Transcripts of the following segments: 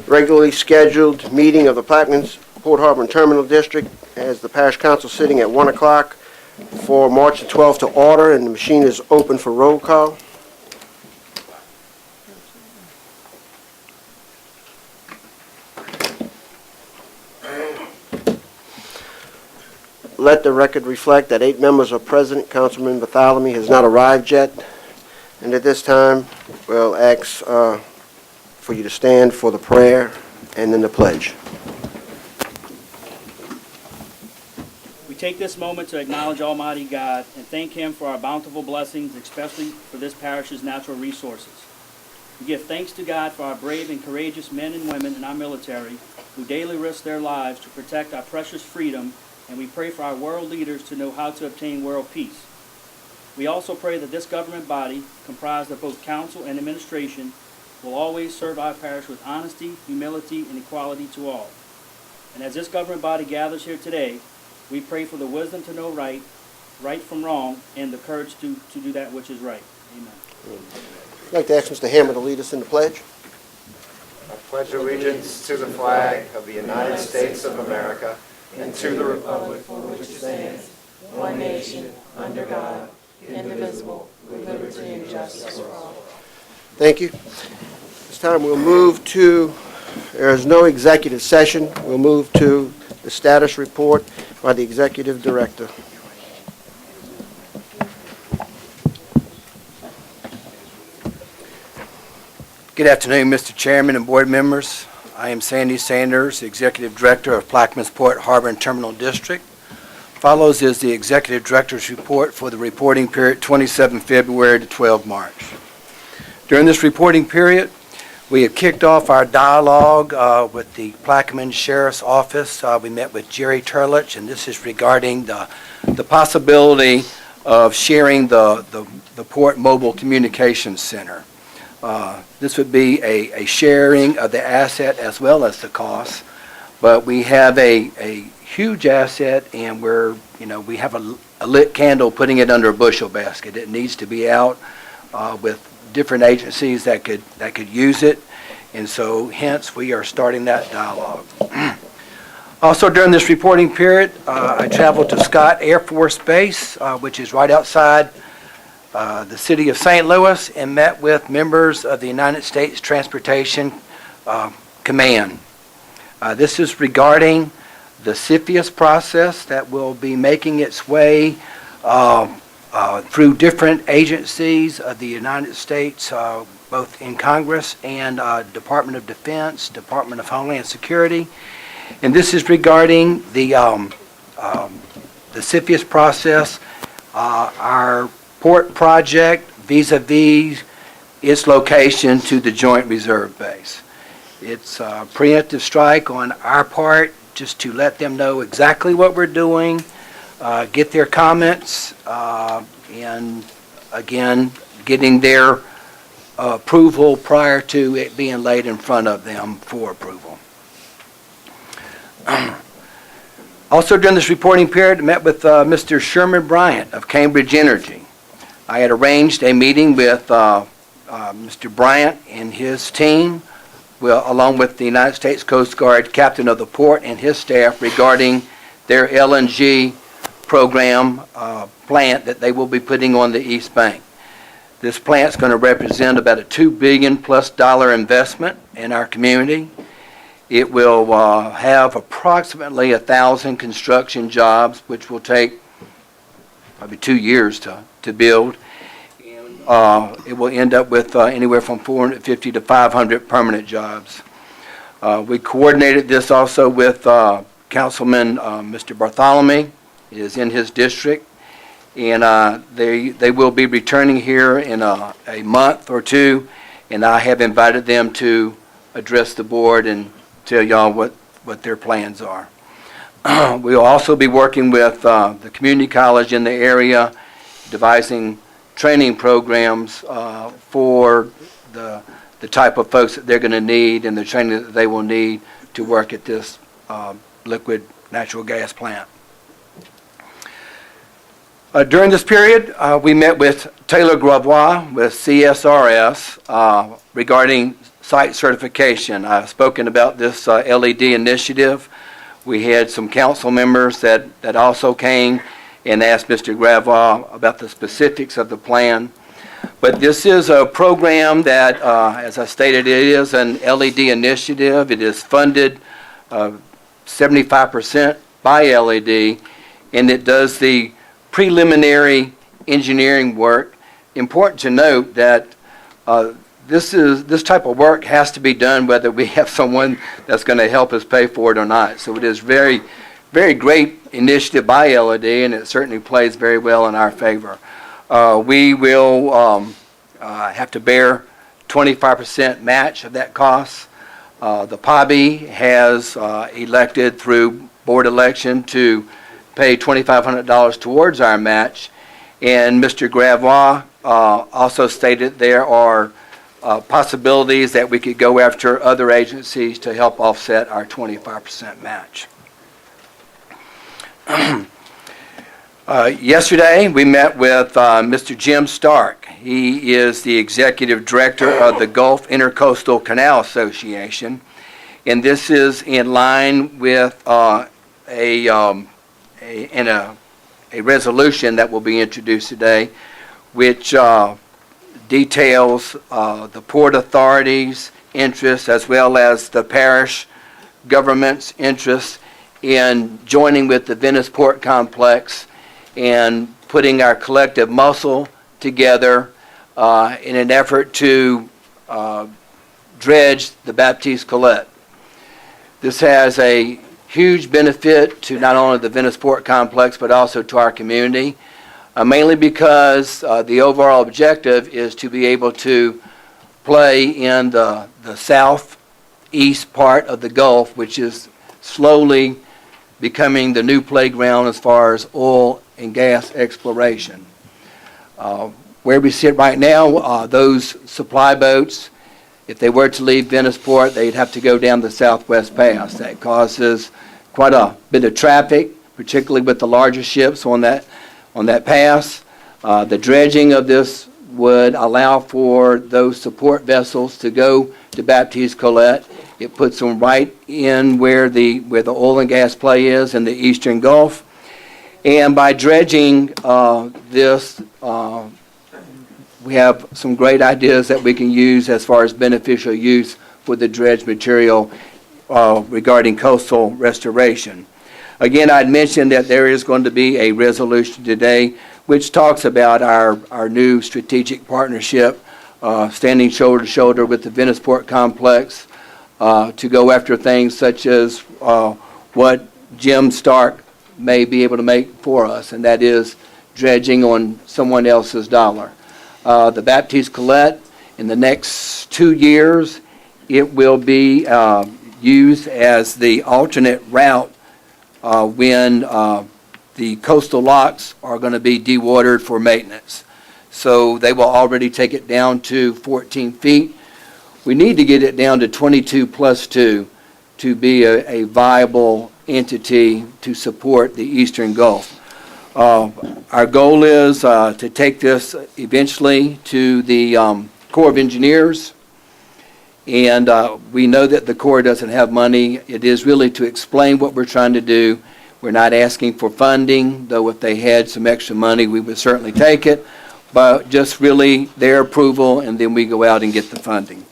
regularly scheduled meeting of the Plaquemines Port Harbor and Terminal District as the Parish Council sitting at 1 o'clock for March the 12th to order, and the machine is open for roll call. Let the record reflect that 8 members are present. Councilman Bartholomew has not arrived yet. And at this time, we'll ask for you to stand for the prayer and then the pledge. We take this moment to acknowledge Almighty God and thank Him for our bountiful blessings, especially for this parish's natural resources. We give thanks to God for our brave and courageous men and women in our military who daily risk their lives to protect our precious freedom, and we pray for our world leaders to know how to obtain world peace. We also pray that this government body, comprised of both council and administration, will always serve our parish with honesty, humility, and equality to all. And as this government body gathers here today, we pray for the wisdom to know right from wrong, and the courage to do that which is right. Amen. I'd like to ask Mr. Hammer to lead us in the pledge. I pledge allegiance to the flag of the United States of America and to the republic for which it stands, one nation, under God, indivisible, with liberty and justice for all. Thank you. This time we'll move to, there is no executive session. We'll move to the status report by the Executive Director. Good afternoon, Mr. Chairman and board members. I am Sandy Sanders, Executive Director of Plaquemines Port Harbor and Terminal District. Follows is the Executive Director's report for the reporting period 27 February to 12 March. During this reporting period, we have kicked off our dialogue with the Plaquemines Sheriff's Office. We met with Jerry Turlich, and this is regarding the possibility of sharing the Port Mobile Communications Center. This would be a sharing of the asset as well as the cost, but we have a huge asset, and we have a lit candle putting it under a bushel basket. It needs to be out with different agencies that could use it, and so hence we are starting that dialogue. Also during this reporting period, I traveled to Scott Air Force Base, which is right outside the city of St. Louis, and met with members of the United States Transportation Command. This is regarding the CFIUS process that will be making its way through different agencies of the United States, both in Congress and Department of Defense, Department of Homeland Security. And this is regarding the CFIUS process, our port project vis-a-vis its location to the Joint Reserve Base. It's a preemptive strike on our part just to let them know exactly what we're doing, get their comments, and again, getting their approval prior to it being laid in front of them for approval. Also during this reporting period, I met with Mr. Sherman Bryant of Cambridge Energy. I had arranged a meeting with Mr. Bryant and his team, along with the United States Coast Guard captain of the port and his staff, regarding their LNG program plant that they will be putting on the East Bank. This plant is going to represent about a $2 billion+ investment in our community. It will have approximately 1,000 construction jobs, which will take probably 2 years to build. It will end up with anywhere from 450 to 500 permanent jobs. We coordinated this also with Councilman Mr. Bartholomew. It is in his district, and they will be returning here in a month or two, and I have invited them to address the board and tell y'all what their plans are. We'll also be working with the community college in the area, devising training programs for the type of folks that they're going to need and the training that they will need to work at this liquid natural gas plant. During this period, we met with Taylor Gravois with CSRS regarding site certification. I've spoken about this LED initiative. We had some council members that also came and asked Mr. Gravois about the specifics of the plan. But this is a program that, as I stated, it is an LED initiative. It is funded 75% by LED, and it does the preliminary engineering work. Important to note that this type of work has to be done whether we have someone that's going to help us pay for it or not. So it is very, very great initiative by LED, and it certainly plays very well in our favor. We will have to bear 25% match of that cost. The POBI has elected through board election to pay $2,500 towards our match, and Mr. Gravois also stated there are possibilities that we could go after other agencies to help offset our 25% match. Yesterday, we met with Mr. Jim Stark. He is the executive director of the Gulf Intercoastal Canal Association, and this is in line with a resolution that will be introduced today, which details the Port Authority's interests as well as the parish government's interests in joining with the Venice Port Complex and putting our collective muscle together in an effort to dredge the Baptiste Colette. This has a huge benefit to not only the Venice Port Complex but also to our community, mainly because the overall objective is to be able to play in the southeast part of the Gulf, which is slowly becoming the new playground as far as oil and gas exploration. Where we sit right now, those supply boats, if they were to leave Venice Port, they'd have to go down the Southwest Pass. That causes quite a bit of traffic, particularly with the larger ships on that pass. The dredging of this would allow for those support vessels to go to Baptiste Colette. It puts them right in where the oil and gas play is in the Eastern Gulf. And by dredging this, we have some great ideas that we can use as far as beneficial use for the dredged material regarding coastal restoration. Again, I'd mentioned that there is going to be a resolution today which talks about our new strategic partnership, standing shoulder to shoulder with the Venice Port Complex to go after things such as what Jim Stark may be able to make for us, and that is dredging on someone else's dollar. The Baptiste Colette, in the next 2 years, it will be used as the alternate route when the coastal locks are going to be dewatered for maintenance. So they will already take it down to 14 feet. We need to get it down to 22 plus 2 to be a viable entity to support the Eastern Gulf. Our goal is to take this eventually to the Corps of Engineers, and we know that the Corps doesn't have money. It is really to explain what we're trying to do. We're not asking for funding, though if they had some extra money, we would certainly take it, but just really their approval, and then we go out and get the funding.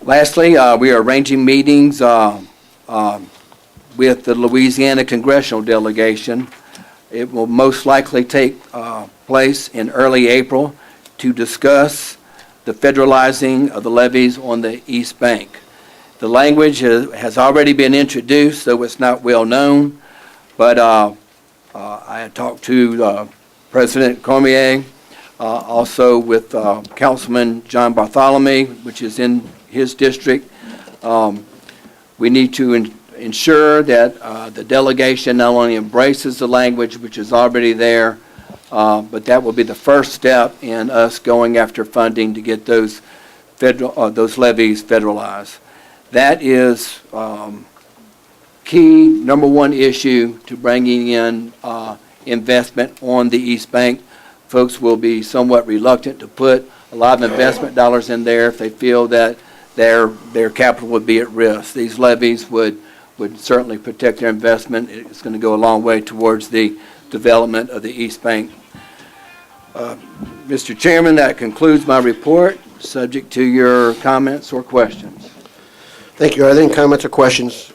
Lastly, we are arranging meetings with the Louisiana Congressional Delegation. It will most likely take place in early April to discuss the federalizing of the levees on the East Bank. The language has already been introduced, though it's not well known, but I had talked to President Cormier, also with Councilman John Bartholomew, which is in his district. We need to ensure that the delegation not only embraces the language which is already there, but that will be the first step in us going after funding to get those levees federalized. That is key, number one issue to bringing in investment on the East Bank. Folks will be somewhat reluctant to put a lot of investment dollars in there if they feel that their capital would be at risk. These levies would certainly protect their investment. It's going to go a long way towards the development of the East Bank. Mr. Chairman, that concludes my report, subject to your comments or questions. Thank you. Are there any comments or questions?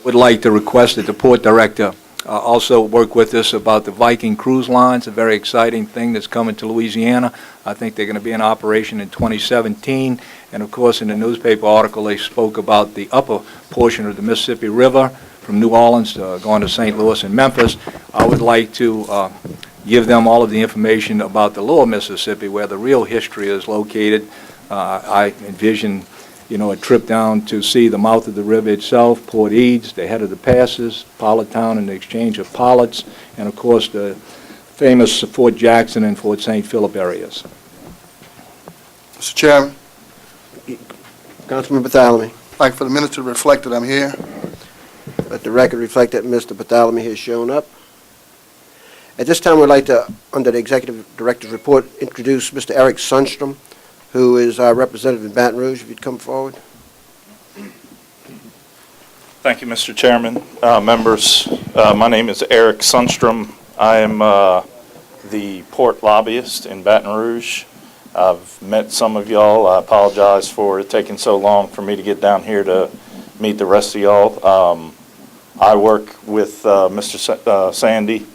Would like to request that the port director also work with us about the Viking Cruise Lines, a very exciting thing that's coming to Louisiana. I think they're going to be in operation in 2017. And of course, in the newspaper article, they spoke about the upper portion of the Mississippi River from New Orleans going to St. Louis and Memphis. I would like to give them all of the information about the lower Mississippi, where the real history is located. I envision a trip down to see the mouth of the river itself, Port Eads, the head of the passes, Pollardtown and the exchange of Pollards, and of course the famous Fort Jackson and Fort St. Philip areas. Mr. Chairman, Councilman Bartholomew. I'd like for the minutes to reflect that I'm here. Let the record reflect that Mr. Bartholomew has shown up. At this time, we'd like to, under the Executive Director's report, introduce Mr. Eric Sundstrom, who is our representative in Baton Rouge. If you'd come forward. Thank you, Mr. Chairman. Members, my name is Eric Sundstrom. I am the port lobbyist in Baton Rouge. I've met some of y'all. I apologize for it taking so long for me to get down here to meet the rest of y'all. I work with Mr. Sandy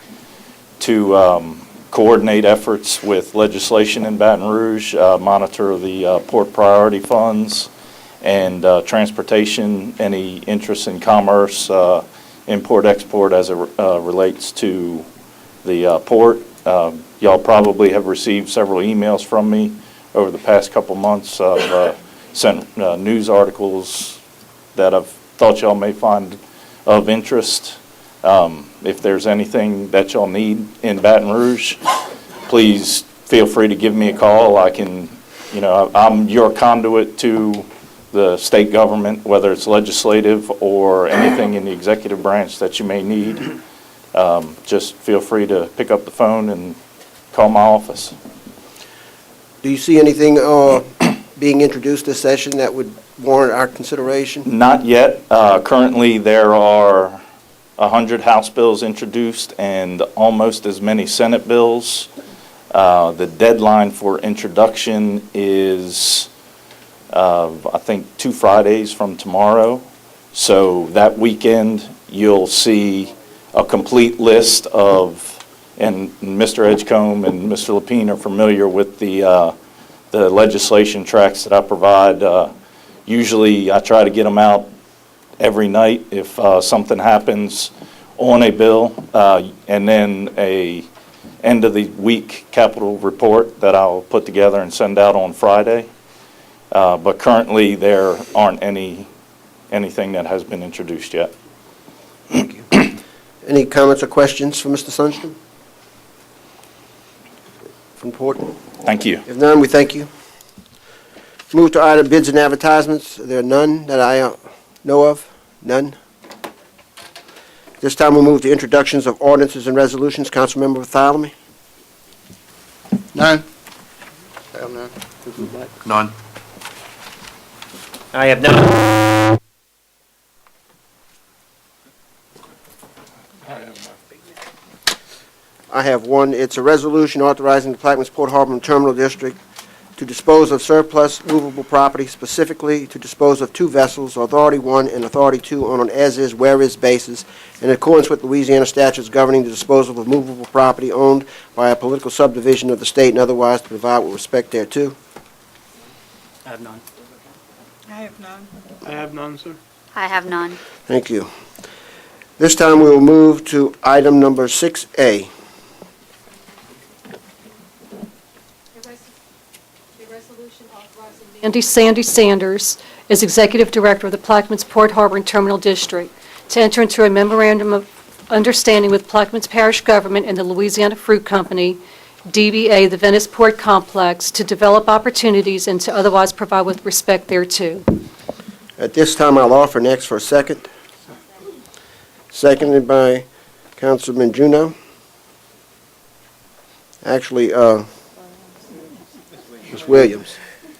to coordinate efforts with legislation in Baton Rouge, monitor the port priority funds, and transportation, any interest in commerce, import-export as it relates to the port. Y'all probably have received several emails from me over the past couple months. I've sent news articles that I've thought y'all may find of interest. If there's anything that y'all need in Baton Rouge, please feel free to give me a call. I can, I'm your conduit to the state government, whether it's legislative or anything in the executive branch that you may need. Just feel free to pick up the phone and call my office. Do you see anything being introduced this session that would warrant our consideration? Not yet. Currently, there are 100 House bills introduced and almost as many Senate bills. The deadline for introduction is, I think, 2 Fridays from tomorrow. So that weekend, you'll see a complete list of, and Mr. Edgecombe and Mr. Lapine are familiar with the legislation tracks that I provide. Usually, I try to get them out every night if something happens on a bill, and then a end of the week capital report that I'll put together and send out on Friday. But currently there aren't anything that has been introduced yet. Thank you. Any comments or questions for Mr. Sundstrom? From Port? Thank you. If none, we thank you. Move to item bids and advertisements. There are none that I know of. None. This time we'll move to introductions of ordinances and resolutions. Councilmember Bartholomew. None? I have none. None. I have none. I have one. It's a resolution authorizing the Plaquemines Port Harbor and Terminal District to dispose of surplus movable property, specifically to dispose of 2 vessels, Authority 1 and Authority 2, on an as-is, where-is basis, in accordance with Louisiana statutes governing the disposal of movable property owned by a political subdivision of the state and otherwise to provide with respect thereto. I have none. I have none. I have none, sir. I have none. Thank you. This time we will move to item number 6A. Sandy Sanders is Executive Director of the Plaquemines Port Harbor and Terminal District to enter into a memorandum of understanding with Plaquemines Parish government and the Louisiana Fruit Company, DBA, the Venice Port Complex, to develop opportunities and to otherwise provide with respect thereto. At this time, I'll offer next for a second. Seconded by Councilman Juneau. Actually, Ms. Williams.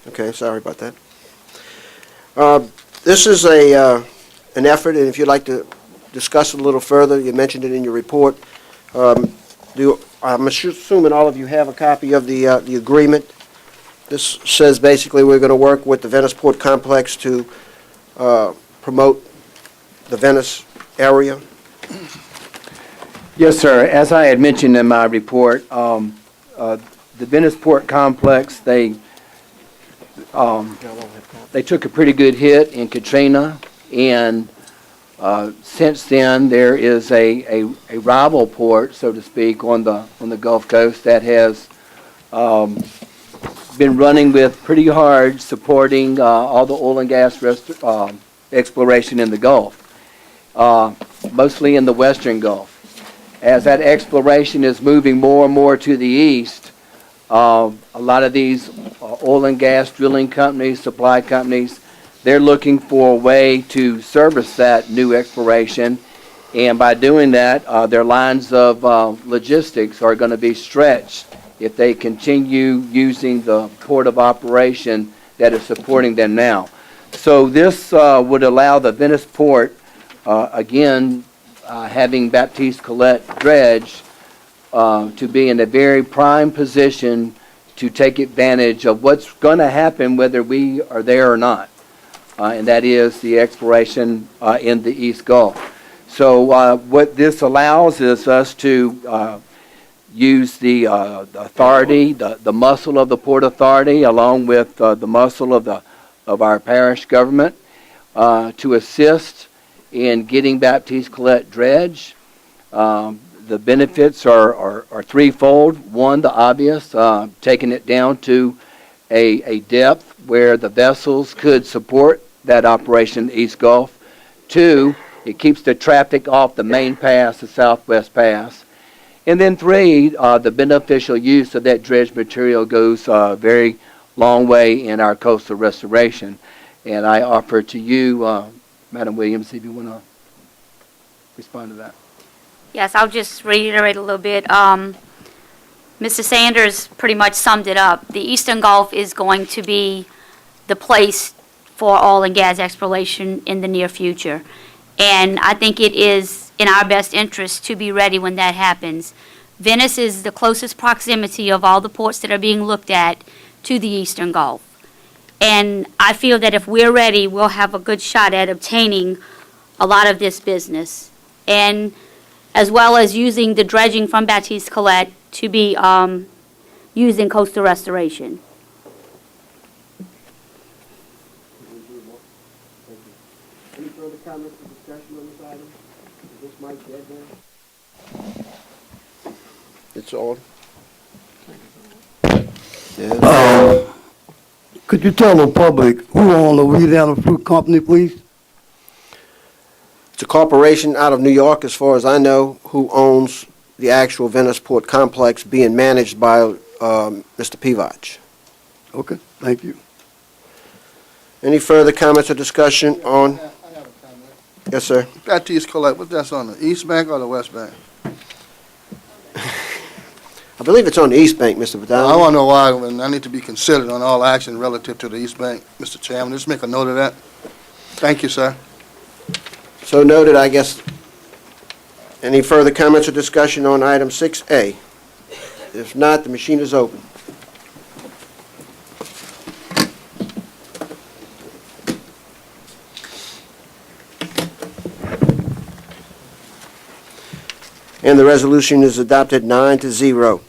Okay, sorry about that. This is an effort, and if you'd like to discuss it a little further, you mentioned it in your report. I'm assuming all of you have a copy of the agreement. This says basically we're going to work with the Venice Port Complex to promote the Venice area. Yes, sir. As I had mentioned in my report, the Venice Port Complex, they took a pretty good hit in Katrina, and since then there is a rival port, so to speak, on the Gulf Coast that has been running with pretty hard, supporting all the oil and gas exploration in the Gulf, mostly in the Western Gulf. As that exploration is moving more and more to the east, a lot of these oil and gas drilling companies, supply companies, they're looking for a way to service that new exploration, and by doing that, their lines of logistics are going to be stretched if they continue using the port of operation that is supporting them now. So this would allow the Venice Port, again, having Baptiste Colette dredge, to be in a very prime position to take advantage of what's going to happen whether we are there or not, and that is the exploration in the East Gulf. So what this allows is us to use the authority, the muscle of the Port Authority, along with the muscle of our parish government, to assist in getting Baptiste Colette dredge. The benefits are threefold. One, the obvious, taking it down to a depth where the vessels could support that operation in the East Gulf. Two, it keeps the traffic off the main pass, the Southwest Pass. And then three, the beneficial use of that dredge material goes a very long way in our coastal restoration. And I offer to you, Madam Williams, if you want to respond to that. Yes, I'll just reiterate a little bit. Mr. Sanders pretty much summed it up. The Eastern Gulf is going to be the place for oil and gas exploration in the near future. And I think it is in our best interest to be ready when that happens. Venice is the closest proximity of all the ports that are being looked at to the Eastern Gulf. And I feel that if we're ready, we'll have a good shot at obtaining a lot of this business. And as well as using the dredging from Baptiste Colette to be used in coastal restoration. Any further comments or discussion on this item? Is this mic dead now? It's on. Yes. Could you tell the public who owns Louisiana Fruit Company, please? It's a corporation out of New York, as far as I know, who owns the actual Venice Port Complex being managed by Mr. Pivach. Okay, thank you. Any further comments or discussion on? I have a comment. Yes, sir. Baptiste Colette, what's that on, the east bank or the west bank? I believe it's on the East Bank, Mr. I Vidal. want to know why, and I need to be considered on all action relative to the east bank, Mr. Chairman. Just make a note of that. Thank you, sir. So noted, I guess. Any further comments or discussion on item 6A? If not, the machine is open. And the resolution is adopted 9-0.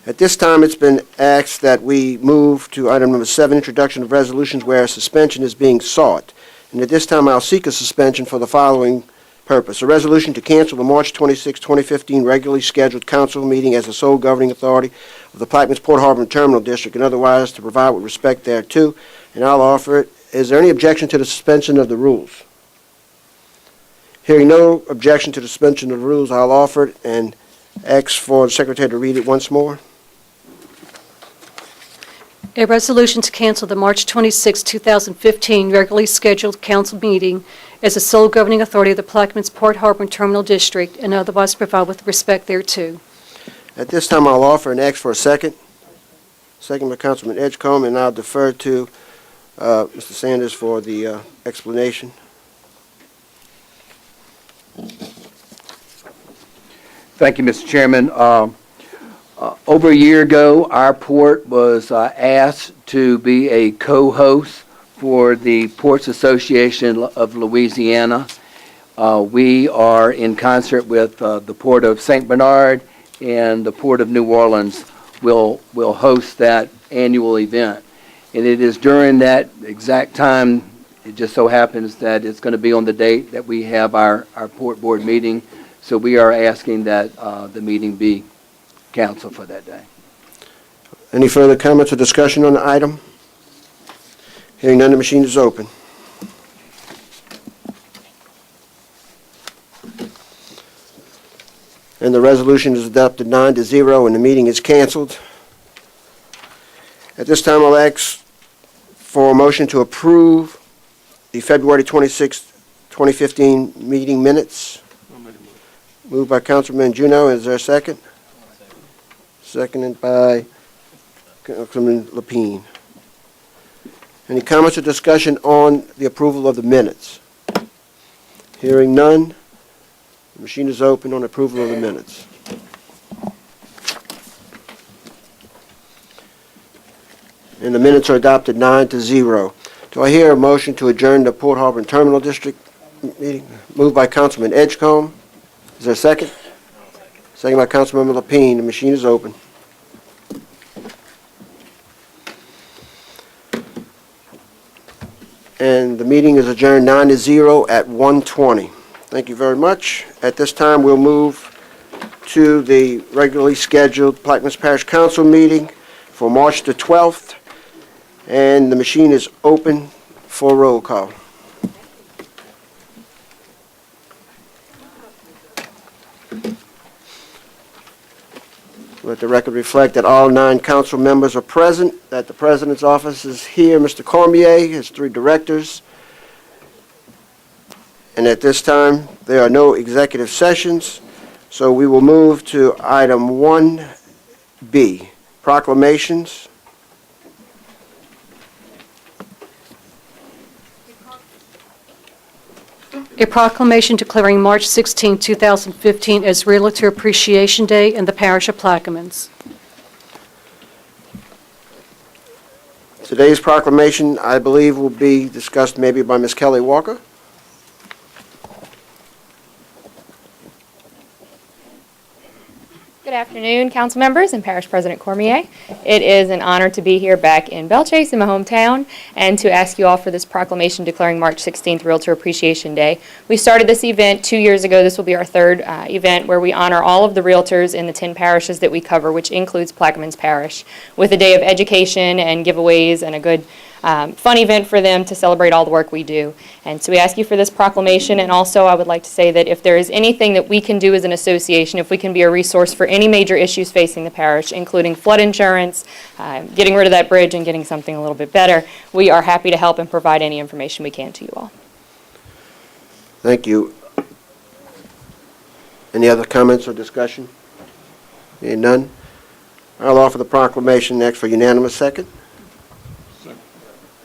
At this time, it's been asked that we move to item number 7, introduction of resolutions where a suspension is being sought. And at this time, I'll seek a suspension for the following purpose. A resolution to cancel the March 26, 2015 regularly scheduled council meeting as the sole governing authority of the Plaquemines Port Harbor and Terminal District, and otherwise to provide with respect thereto. And I'll offer it. Is there any objection to the suspension of the rules? Hearing no objection to the suspension of the rules, I'll offer it and ask for the secretary to read it once more. A resolution to cancel the March 26, 2015 regularly scheduled council meeting as the sole governing authority of the Plaquemines Port Harbor and Terminal District, and otherwise provide with respect thereto. At this time, I'll offer and ask for a second. Second by Councilman Edgecombe, and I'll defer to Mr. Sanders for the explanation. Thank you, Mr. Chairman. Over a year ago, our port was asked to be a co-host for the Ports Association of Louisiana. We are in concert with the Port of St. Bernard and the Port of New Orleans will host that annual event. And it is during that exact time, it just so happens that it's going to be on the date that we have our port board meeting. So we are asking that the meeting be canceled for that day. Any further comments or discussion on the item? Hearing none, the machine is open. And the resolution is adopted 9-0, and the meeting is canceled. At this time, I'll ask for a motion to approve the February 26, 2015 meeting minutes. Moved by Councilman Juneau. Is there a second? Seconded by Councilman Lapine. Any comments or discussion on the approval of the minutes? Hearing none, the machine is open on approval of the minutes. And the minutes are adopted 9-0. Do I hear a motion to adjourn the Port Harbor and Terminal District meeting? Moved by Councilman Edgecombe. Is there a second? Second by Councilmember Lapine. The machine is open. And the meeting is adjourned 9-0 at 1:20. Thank you very much. At this time, we'll move to the regularly scheduled Plaquemines Parish Council meeting for March the 12th. And the machine is open for roll call. Let the record reflect that all 9 council members are present, that the president's office is here, Mr. Cormier, his 3 directors. And at this time, there are no executive sessions, so we will move to item 1B, proclamations. A proclamation declaring March 16, 2015 as Realtor Appreciation Day in the parish of Plaquemines. Today's proclamation, I believe, will be discussed maybe by Ms. Kelly Walker. Good afternoon, council members and Parish President Cormier. It is an honor to be here back in Belchase, in my hometown, and to ask you all for this proclamation declaring March 16th Realtor Appreciation Day. We started this event 2 years ago. This will be our third event where we honor all of the realtors in the 10 parishes that we cover, which includes Plaquemines Parish, with a day of education and giveaways and a good fun event for them to celebrate all the work we do. And so we ask you for this proclamation, and also I would like to say that if there is anything that we can do as an association, if we can be a resource for any major issues facing the parish, including flood insurance, getting rid of that bridge and getting something a little bit better, we are happy to help and provide any information we can to you all. Thank you. Any other comments or discussion? Hearing none. I'll offer the proclamation next for unanimous second.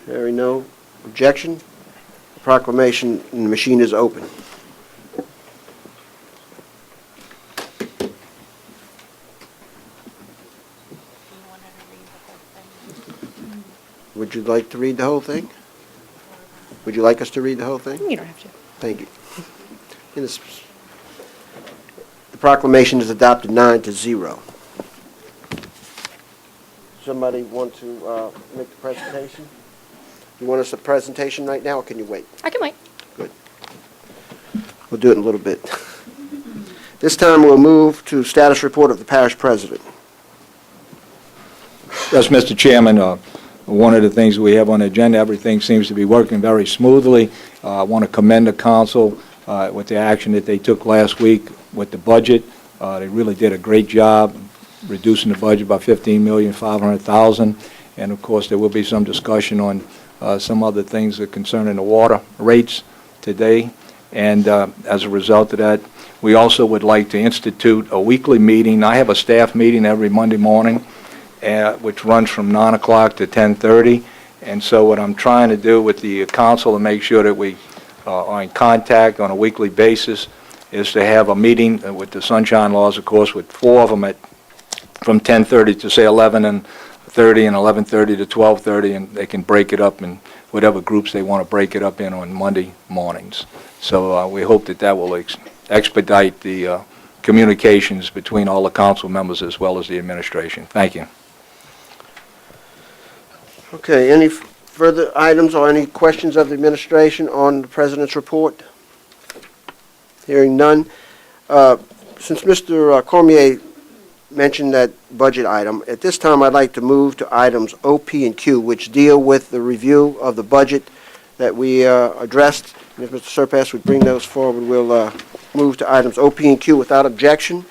Hearing no objection, the proclamation and the machine is open. Would you like to read the whole thing? Would you like us to read the whole thing? You don't have to. Thank you. The proclamation is adopted 9-0. Somebody want to make the presentation? You want us a presentation right now, or can you wait? I can wait. Good. We'll do it in a little bit. This time we'll move to status report of the parish president. Yes, Mr. Chairman, one of the things we have on the agenda, everything seems to be working very smoothly. I want to commend the council with the action that they took last week with the budget. They really did a great job reducing the budget by $15,500,000. And of course, there will be some discussion on some other things that concerning the water rates today. And as a result of that, we also would like to institute a weekly meeting. I have a staff meeting every Monday morning, which runs from 9 o'clock to 10:30. And so what I'm trying to do with the council to make sure that we are in contact on a weekly basis is to have a meeting with the Sunshine Laws, of course, with 4 of them from 10:30 to, say, 11:30 and 11:30 to 12:30, and they can break it up in whatever groups they want to break it up in on Monday mornings. So we hope that that will expedite the communications between all the council members as well as the administration. Thank you. Okay, any further items or any questions of the administration on the President's report? Hearing none. Since Mr. Cormier mentioned that budget item, at this time I'd like to move to items O, P, and Q, which deal with the review of the budget that we addressed. And if Mr. Surpass would bring those forward, we'll move to items O, P, and Q without objection.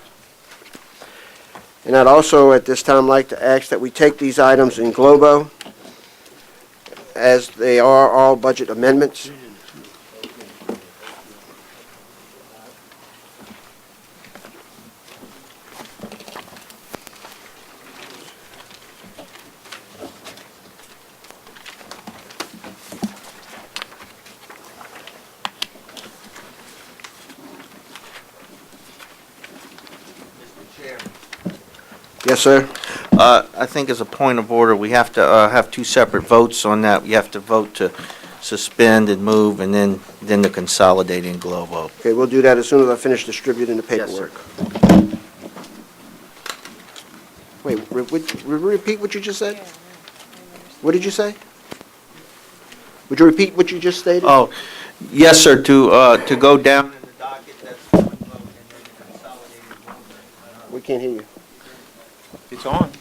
And I'd also at this time like to ask that we take these items in globo, as they are all budget amendments. Yes, sir. I think as a point of order, we have to have 2 separate votes on that. We have to vote to suspend and move, and then to consolidate in globo. Okay, we'll do that as soon as I finish distributing the paperwork. Wait, would you repeat what you just said? What did you say? Would you repeat what you just stated? Oh, yes, sir, to go down in the docket, that's one vote, and then to consolidate in globo. We can't hear you. It's on.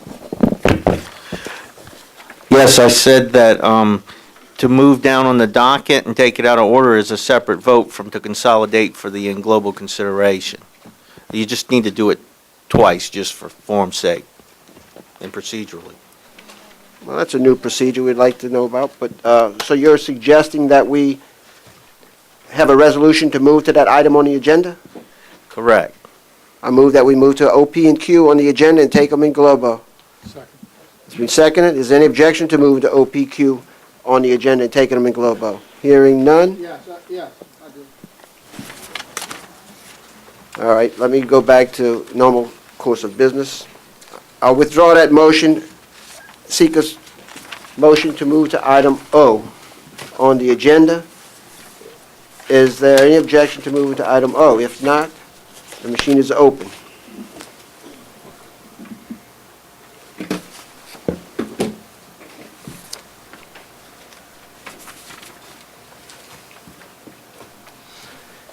Yes, I said that to move down on the docket and take it out of order is a separate vote from to consolidate for the in global consideration. You just need to do it twice, just for form's sake and procedurally. Well, that's a new procedure we'd like to know about, but, so you're suggesting that we have a resolution to move to that item on the agenda? Correct. I move that we move to O, P, and Q on the agenda and take them in globo. Second. It's been seconded. Is there any objection to move to O, P, Q on the agenda and taking them in globo? Hearing none? Yes, I do. All right, let me go back to normal course of business. I'll withdraw that motion, seek a motion to move to item O on the agenda. Is there any objection to moving to item O? If not, the machine is open.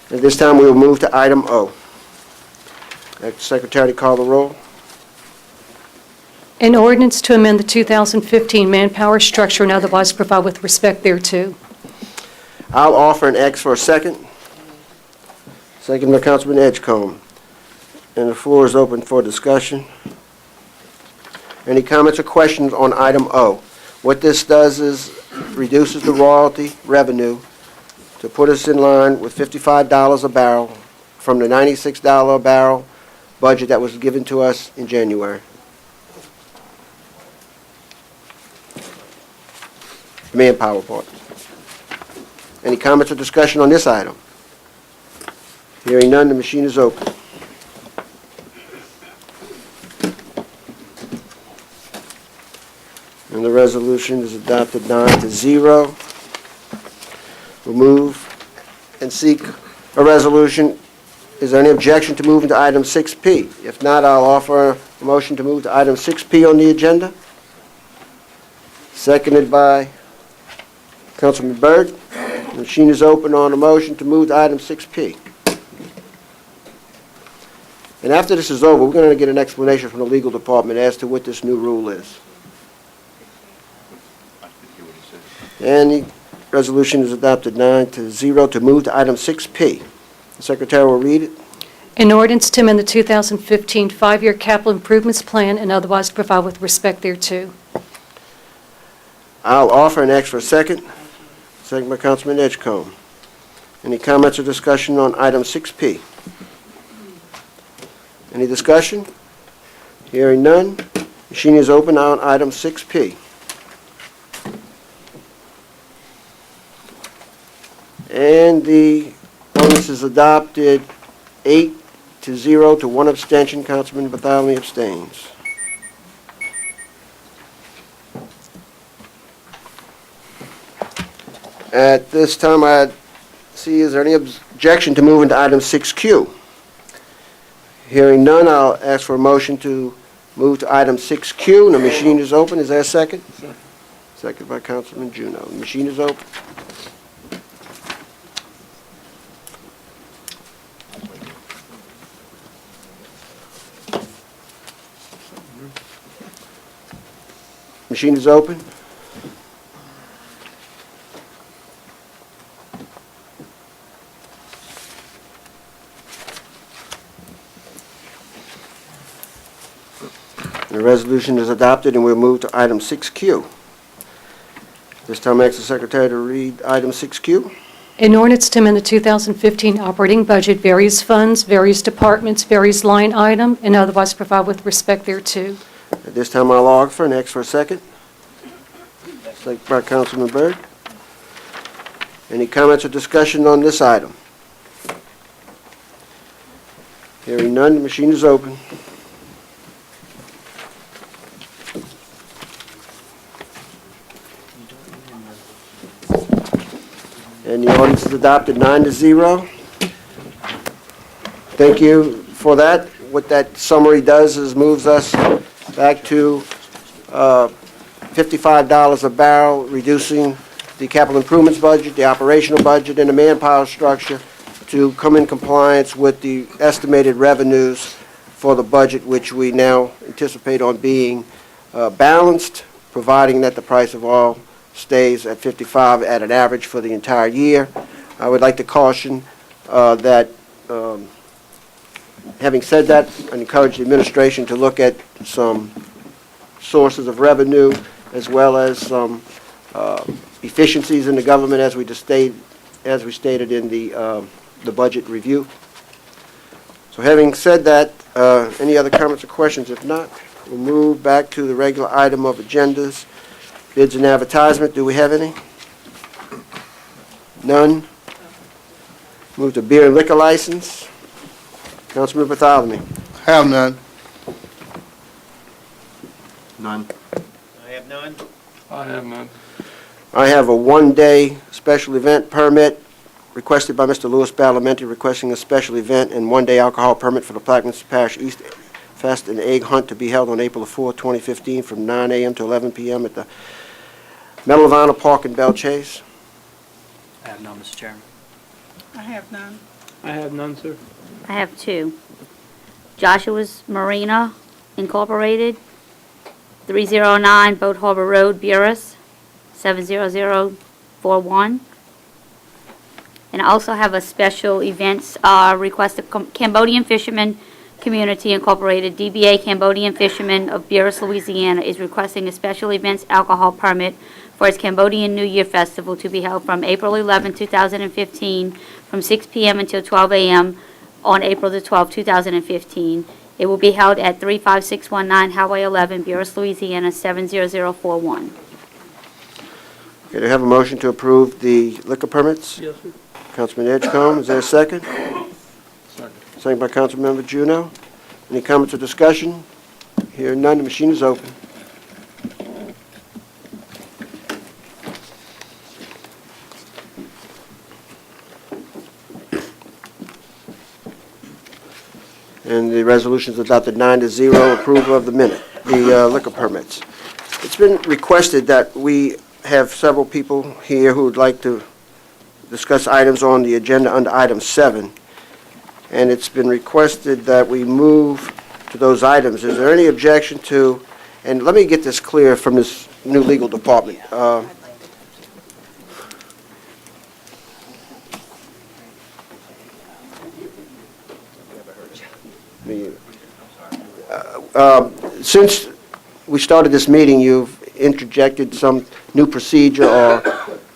At this time, we will move to item O. Ask the Secretary to call the roll. An ordinance to amend the 2015 manpower structure and otherwise provide with respect thereto. I'll offer and ask for a second. Second by Councilman Edgecombe. And the floor is open for discussion. Any comments or questions on item O? What this does is reduces the royalty revenue to put us in line with $55 a barrel from the $96 a barrel budget that was given to us in January. Manpower part. Any comments or discussion on this item? Hearing none, the machine is open. And the resolution is adopted 9-0. We'll move and seek a resolution. Is there any objection to moving to item 6P? If not, I'll offer a motion to move to item 6P on the agenda. Seconded by Councilman Byrd. The machine is open on a motion to move to item 6P. And after this is over, we're going to get an explanation from the legal department as to what this new rule is. And the resolution is adopted 9-0 to move to item 6P. The Secretary will read it. An ordinance to amend the 2015 5-year capital improvements plan and otherwise provide with respect thereto. I'll offer and ask for a second. Second by Councilman Edgecombe. Any comments or discussion on item 6P? Any discussion? Hearing none. Machine is open on item 6P. And the ordinance is adopted 8-0 to 1 abstention. Councilman Bartholomew abstains. At this time, I see, is there any objection to move into item 6Q? Hearing none, I'll ask for a motion to move to item 6Q. The machine is open. Is there a second? Second by Councilman Juneau. The machine is open. Machine is open. The resolution is adopted, and we'll move to item 6Q. This time, I ask the Secretary to read item 6Q. An ordinance to amend the 2015 operating budget, various funds, various departments, various line item, and otherwise provide with respect thereto. At this time, I'll offer and ask for a second. Second by Councilman Byrd. Any comments or discussion on this item? Hearing none, the machine is open. And the ordinance is adopted 9-0. Thank you for that. What that summary does is moves us back to $55 a barrel, reducing the capital improvements budget, the operational budget, and the manpower structure to come in compliance with the estimated revenues for the budget, which we now anticipate on being balanced, providing that the price of oil stays at 55 at an average for the entire year. I would like to caution that, having said that, I encourage the administration to look at some sources of revenue as well as some efficiencies in the government as we stated in the budget review. So having said that, any other comments or questions? If not, we'll move back to the regular item of agendas. Bids and advertisement, do we have any? None. Move to beer and liquor license. Councilman Bartholomew. Have none. None. I have none. I have none. I have a one-day special event permit requested by Mr. Louis Badalamenti, requesting a special event and one-day alcohol permit for the Plaquemines Parish East Fest and Egg Hunt to be held on April 4, 2015, from 9 a.m. to 11 p.m. at the Medal of Honor Park in Belle Chase. I have none, Mr. Chairman. I have none. I have none, sir. I have two. Joshua's Marina Incorporated, 309 Boat Harbor Road, Buras, 70041. And I also have a special events request of Cambodian Fishermen Community Incorporated, DBA Cambodian Fishermen of Buras, Louisiana, is requesting a special events alcohol permit for its Cambodian New Year Festival to be held from April 11, 2015, from 6 p.m. until 12 a.m. on April the 12th, 2015. It will be held at 35619 Highway 11, Buras, Louisiana, 70041. Okay, do I have a motion to approve the liquor permits? Yes, sir. Councilman Edgecombe, is there a second? Second. Second by Councilmember Juneau. Any comments or discussion? Hearing none, the machine is open. And the resolution is adopted 9-0, approval of the liquor permits. It's been requested that we have several people here who would like to discuss items on the agenda under item 7. And it's been requested that we move to those items. Is there any objection to, and let me get this clear from this new legal department. Since we started this meeting, you've interjected some new procedure or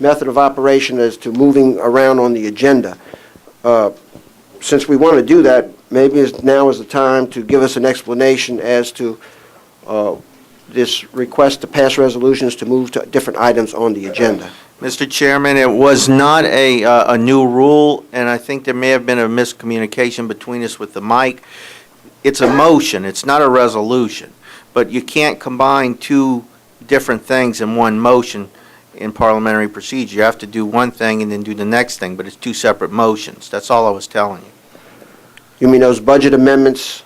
method of operation as to moving around on the agenda. Since we want to do that, maybe now is the time to give us an explanation as to this request to pass resolutions to move to different items on the agenda. Mr. Chairman, it was not a new rule, and I think there may have been a miscommunication between us with the mic. It's a motion, it's not a resolution, but you can't combine two different things in one motion in parliamentary procedure. You have to do one thing and then do the next thing, but it's two separate motions. That's all I was telling you. You mean those budget amendments?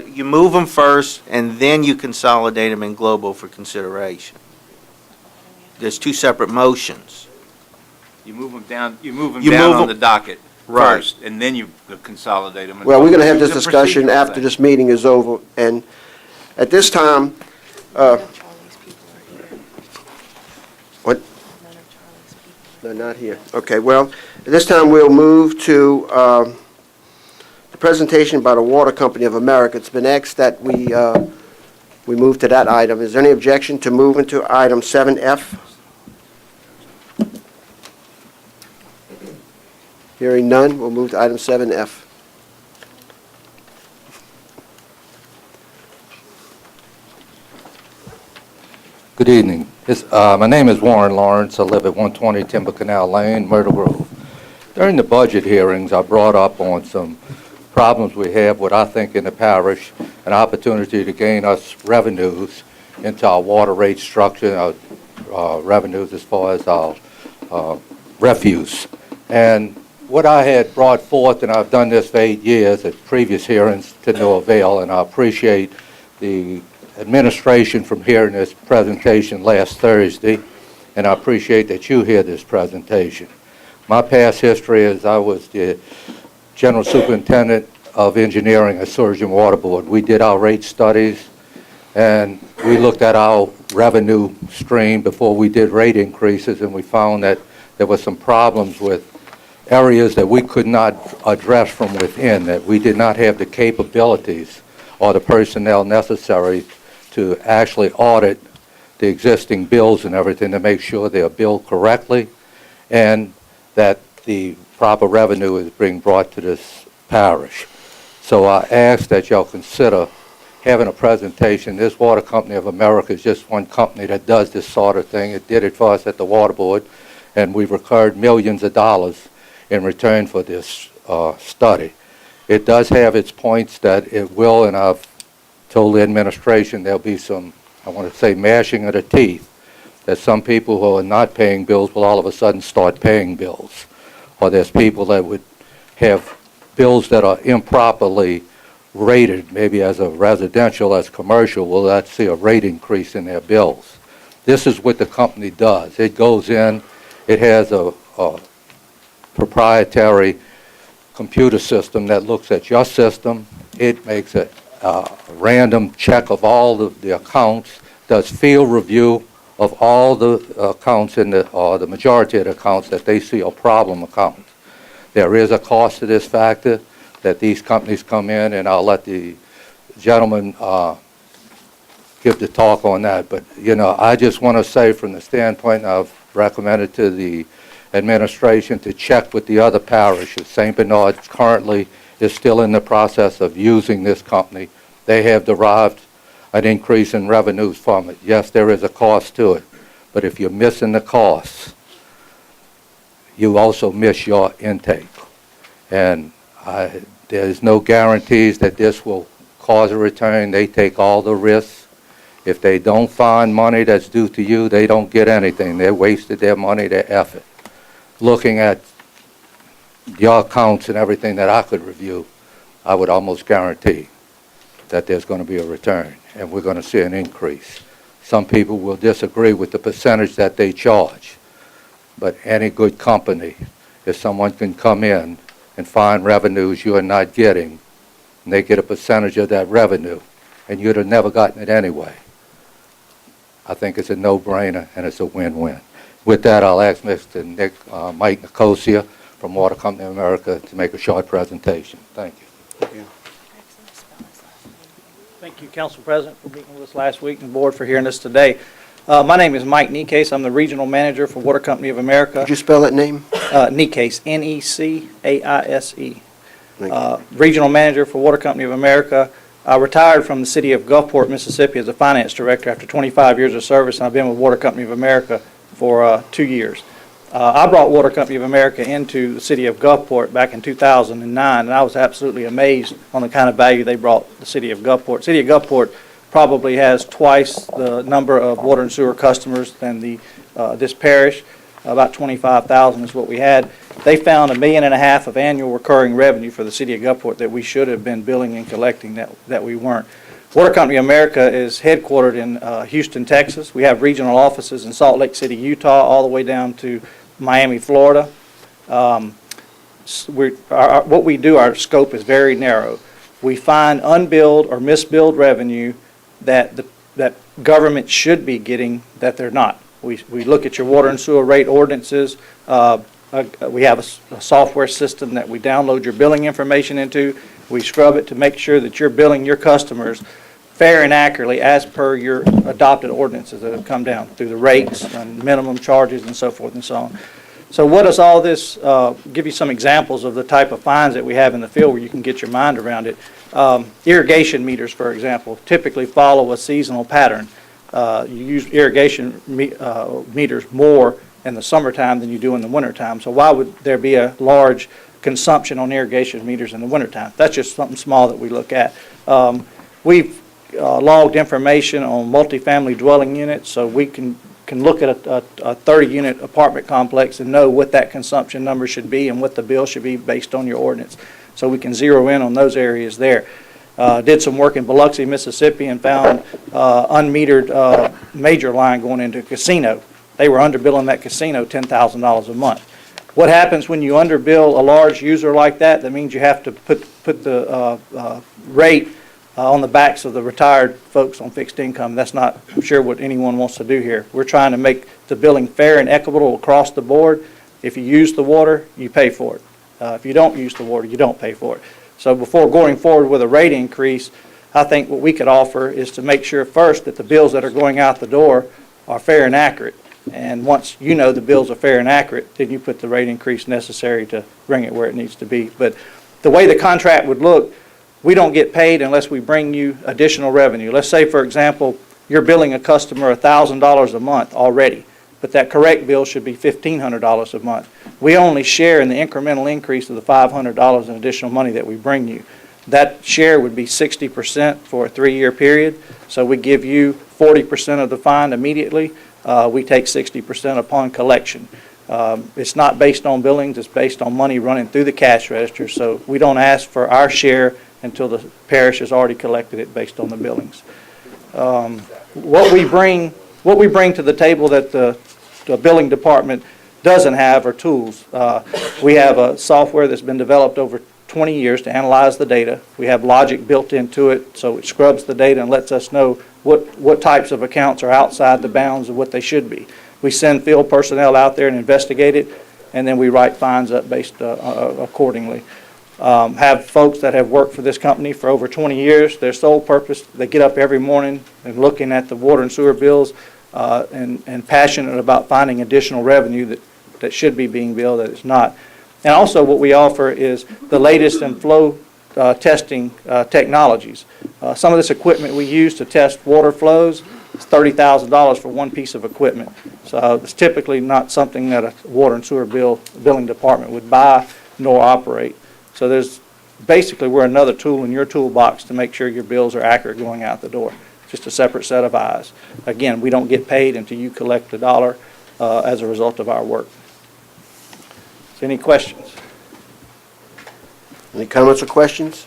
You move them first, and then you consolidate them in global for consideration. There's two separate motions. You move them down, on move the docket Right. first, and then you consolidate them. Well, we're going to have this It's a discussion procedural after thing. this meeting is over, and at this time, what? They're not here. Okay, well, at this time, we'll move to the presentation by the Water Company of America. It's been asked that we move to that item. Is there any objection to moving to item 7F? Hearing none, we'll move to item 7F. Good evening. My name is Warren Lawrence. I live at 120 Timber Canal Lane, Myrtle Grove. During the budget hearings, I brought up on some problems we have, what I think in the parish, an opportunity to gain us revenues into our water rate structure, our revenues as far as our refuse. And what I had brought forth, and I've done this for 8 years at previous hearings to no avail, and I appreciate the administration from hearing this presentation last Thursday, and I appreciate that you hear this presentation. My past history is I was the General Superintendent of Engineering at Surgeon Water Board. We did our rate studies, and we looked at our revenue stream before we did rate increases, and we found that there were some problems with areas that we could not address from within, that we did not have the capabilities or the personnel necessary to actually audit the existing bills and everything to make sure they are billed correctly and that the proper revenue is being brought to this parish. So I ask that y'all consider having a presentation. This Water Company of America is just one company that does this sort of thing. It did it for us at the Water Board, and we've incurred millions of dollars in return for this study. It does have its points that it will, and I've told the administration there'll be some, I want to say, mashing of the teeth, that some people who are not paying bills will all of a sudden start paying bills. Or there's people that would have bills that are improperly rated, maybe as a residential, as commercial, will not see a rate increase in their bills. This is what the company does. It goes in, it has a proprietary computer system that looks at your system. It makes a random check of all the accounts, does field review of all the accounts or the majority of the accounts that they see are problem accounts. There is a cost to this factor that these companies come in, and I'll let the gentleman give the talk on that. But, you know, I just want to say from the standpoint, I've recommended to the administration to check with the other parishes. St. Bernard currently is still in the process of using this company. They have derived an increase in revenues from it. Yes, there is a cost to it, but if you're missing the costs, you also miss your intake. And there's no guarantees that this will cause a return. They take all the risks. If they don't find money that's due to you, they don't get anything. They wasted their money, their effort. Looking at your accounts and everything that I could review, I would almost guarantee that there's going to be a return, and we're going to see an increase. Some people will disagree with the percentage that they charge, but any good company, if someone can come in and find revenues you are not getting, and they get a percentage of that revenue, and you'd have never gotten it anyway, I think it's a no-brainer and it's a win-win. With that, I'll ask Mr. Mike Nicosia from Water Company of America to make a short presentation. Thank you. Thank you, Council President, for being with us last week and the board for hearing us today. My name is Mike Necase. I'm the Regional Manager for Water Company of America. Could you spell that name? Necase, N-E-C-A-I-S-E. Thank you. Regional Manager for Water Company of America. I retired from the city of Gulfport, Mississippi as a finance director after 25 years of service, and I've been with Water Company of America for 2 years. I brought Water Company of America into the city of Gulfport back in 2009, and I was absolutely amazed on the kind of value they brought the city of Gulfport. City of Gulfport probably has twice the number of water and sewer customers than this parish. About 25,000 is what we had. They found $1.5 million of annual recurring revenue for the city of Gulfport that we should have been billing and collecting that we weren't. Water Company of America is headquartered in Houston, Texas. We have regional offices in Salt Lake City, Utah, all the way down to Miami, Florida. What we do, our scope is very narrow. We find unbilled or misbilled revenue that government should be getting that they're not. We look at your water and sewer rate ordinances. We have a software system that we download your billing information into. We scrub it to make sure that you're billing your customers fair and accurately as per your adopted ordinances that have come down through the rates and minimum charges and so forth and so on. So what does all this, give you some examples of the type of fines that we have in the field where you can get your mind around it. Irrigation meters, for example, typically follow a seasonal pattern. You use irrigation meters more in the summertime than you do in the wintertime. So why would there be a large consumption on irrigation meters in the wintertime? That's just something small that we look at. We've logged information on multifamily dwelling units, so we can look at a 30-unit apartment complex and know what that consumption number should be and what the bill should be based on your ordinance. So we can zero in on those areas there. Did some work in Biloxi, Mississippi, and found unmetered major line going into a casino. They were underbilling that casino $10,000 a month. What happens when you underbill a large user like that? That means you have to put the rate on the backs of the retired folks on fixed income. That's not, I'm sure, what anyone wants to do here. We're trying to make the billing fair and equitable across the board. If you use the water, you pay for it. If you don't use the water, you don't pay for it. So before going forward with a rate increase, I think what we could offer is to make sure first that the bills that are going out the door are fair and accurate. And once you know the bills are fair and accurate, then you put the rate increase necessary to bring it where it needs to be. But the way the contract would look, we don't get paid unless we bring you additional revenue. Let's say, for example, you're billing a customer $1,000 a month already, but that correct bill should be $1,500 a month. We only share in the incremental increase of the $500 in additional money that we bring you. That share would be 60% for a 3-year period, so we give you 40% of the fine immediately. We take 60% upon collection. It's not based on billings, it's based on money running through the cash register, so we don't ask for our share until the parish has already collected it based on the billings. What we bring to the table that the billing department doesn't have are tools. We have a software that's been developed over 20 years to analyze the data. We have logic built into it, so it scrubs the data and lets us know what types of accounts are outside the bounds of what they should be. We send field personnel out there and investigate it, and then we write fines up based accordingly. Have folks that have worked for this company for over 20 years. Their sole purpose, they get up every morning and looking at the water and sewer bills and passionate about finding additional revenue that should be being billed that is not. And also what we offer is the latest in flow testing technologies. Some of this equipment we use to test water flows is $30,000 for one piece of equipment. So it's typically not something that a water and sewer billing department would buy nor operate. So basically we're another tool in your toolbox to make sure your bills are accurate going out the door. Just a separate set of eyes. Again, we don't get paid until you collect the dollar as a result of our work. So any questions? Any comments or questions?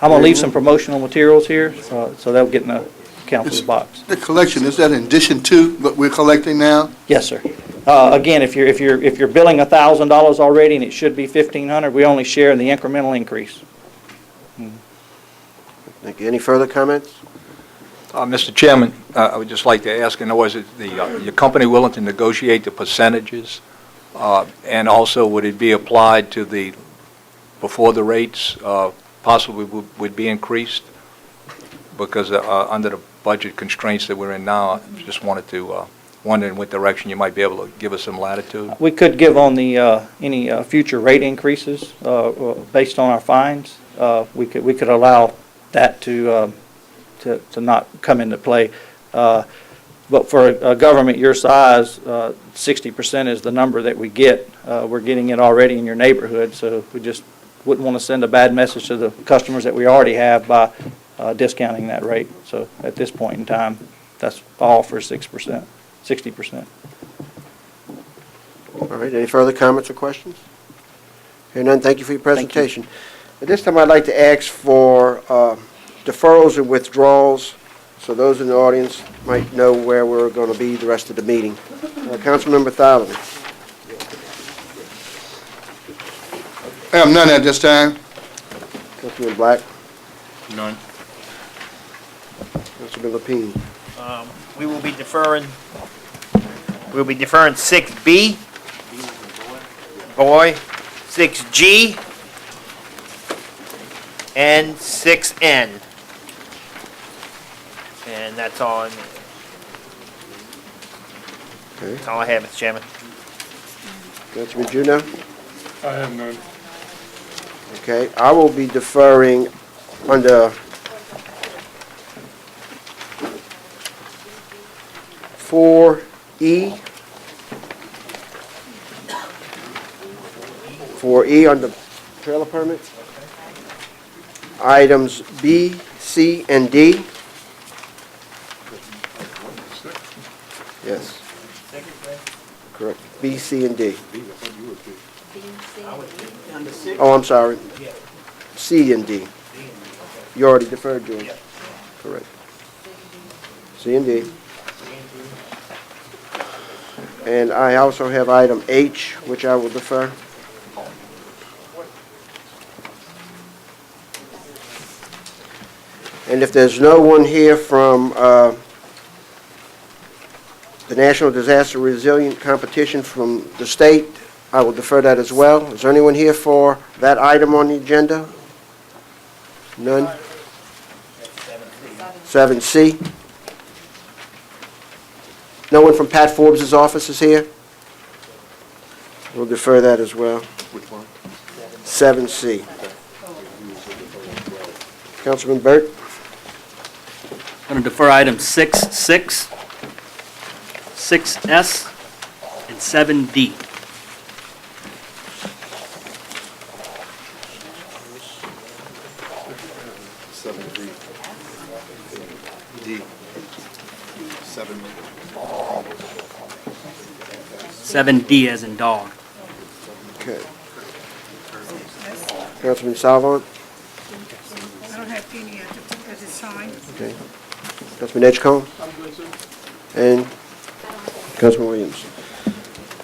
I'm going to leave some promotional materials here, so they'll get in the council's box. The collection, is that in addition to what we're collecting now? Yes, sir. Again, if you're billing $1,000 already and it should be $1,500, we only share in the incremental increase. Thank you. Any further comments? Mr. Chairman, I would just like to ask, is your company willing to negotiate the percentages? And also, would it be applied to before the rates possibly would be increased? Because under the budget constraints that we're in now, I just wanted to, wonder in what direction you might be able to give us some latitude. We could give on the, any future rate increases based on our fines. We could allow that to not come into play. But for a government your size, 60% is the number that we get. We're getting it already in your neighborhood, so we just wouldn't want to send a bad message to the customers that we already have by discounting that rate. So at this point in time, that's all for 6%, 60%. All right, any further comments or questions? Hearing none, thank you for your presentation. At this time, I'd like to ask for deferrals and withdrawals, so those in the audience might know where we're going to be the rest of the meeting. Councilmember Thalman. I have none at this time. Councilman Black. None. Councilman Lapine. We will be deferring 6B, boy, 6G, and 6N. And that's all. Okay. That's all I have, Mr. Chairman. Councilman Juneau. I have none. Okay, I will be deferring under 4E. 4E under trailer permits. Items B, C, and D. Yes. Correct. B, C, and D. Oh, I'm sorry. C and D. You already deferred, George. Correct. C and D. And I also have item H, which I will defer. And if there's no one here from the National Disaster Resilient Competition from the state, I will defer that as well. Is there anyone here for that item on the agenda? None? 7C. No one from Pat Forbes' office is here? We'll defer that as well. Which one? 7C. Councilman Burt? I'm going to defer items 6, 6S, and 7D. D. 7. 7D as in dog. Okay. Councilman Salvant? I don't have any at this time. Okay. Councilman Edgecombe? And Councilman Williams.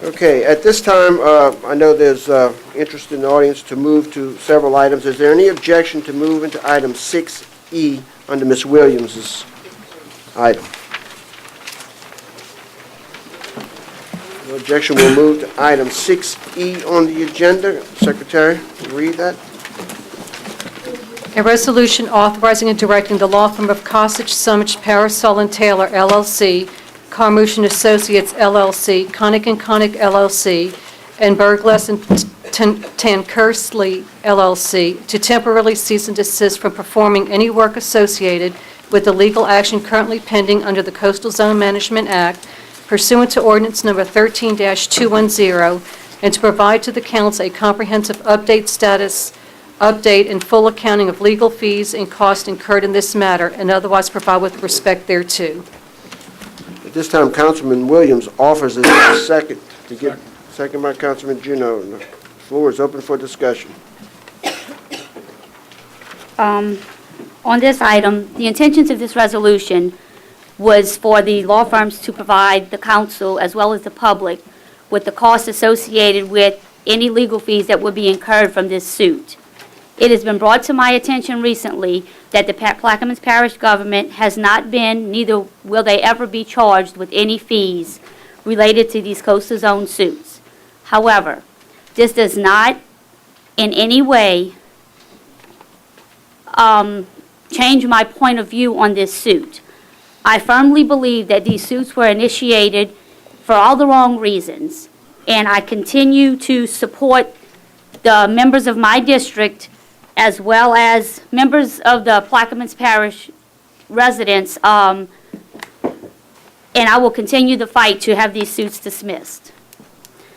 Okay, at this time, I know there's interest in the audience to move to several items. Is there any objection to move into item 6E under Ms. Williams's item? No objection, we'll move to item 6E on the agenda. Secretary, read that. A resolution authorizing and directing the law firm of Cosich, Summich, Parasol, and Taylor, LLC, Carmouche and Associates, LLC, Connick & Connick, LLC, and Bergless and Tankersley, LLC, to temporarily cease and desist from performing any work associated with the legal action currently pending under the Coastal Zone Management Act pursuant to ordinance number 13-210, and to provide to the council a comprehensive update and full accounting of legal fees and costs incurred in this matter, and otherwise provide with respect thereto. At this time, Councilman Williams offers his second to get second by Councilman Juneau. The floor is open for discussion. On this item, the intentions of this resolution was for the law firms to provide the council as well as the public with the costs associated with any legal fees that would be incurred from this suit. It has been brought to my attention recently that the Plaquemines Parish government has not been, neither will they ever be charged with any fees related to these coastal zone suits. However, this does not in any way change my point of view on this suit. I firmly believe that these suits were initiated for all the wrong reasons, and I continue to support the members of my district as well as members of the Plaquemines Parish residents, and I will continue the fight to have these suits dismissed.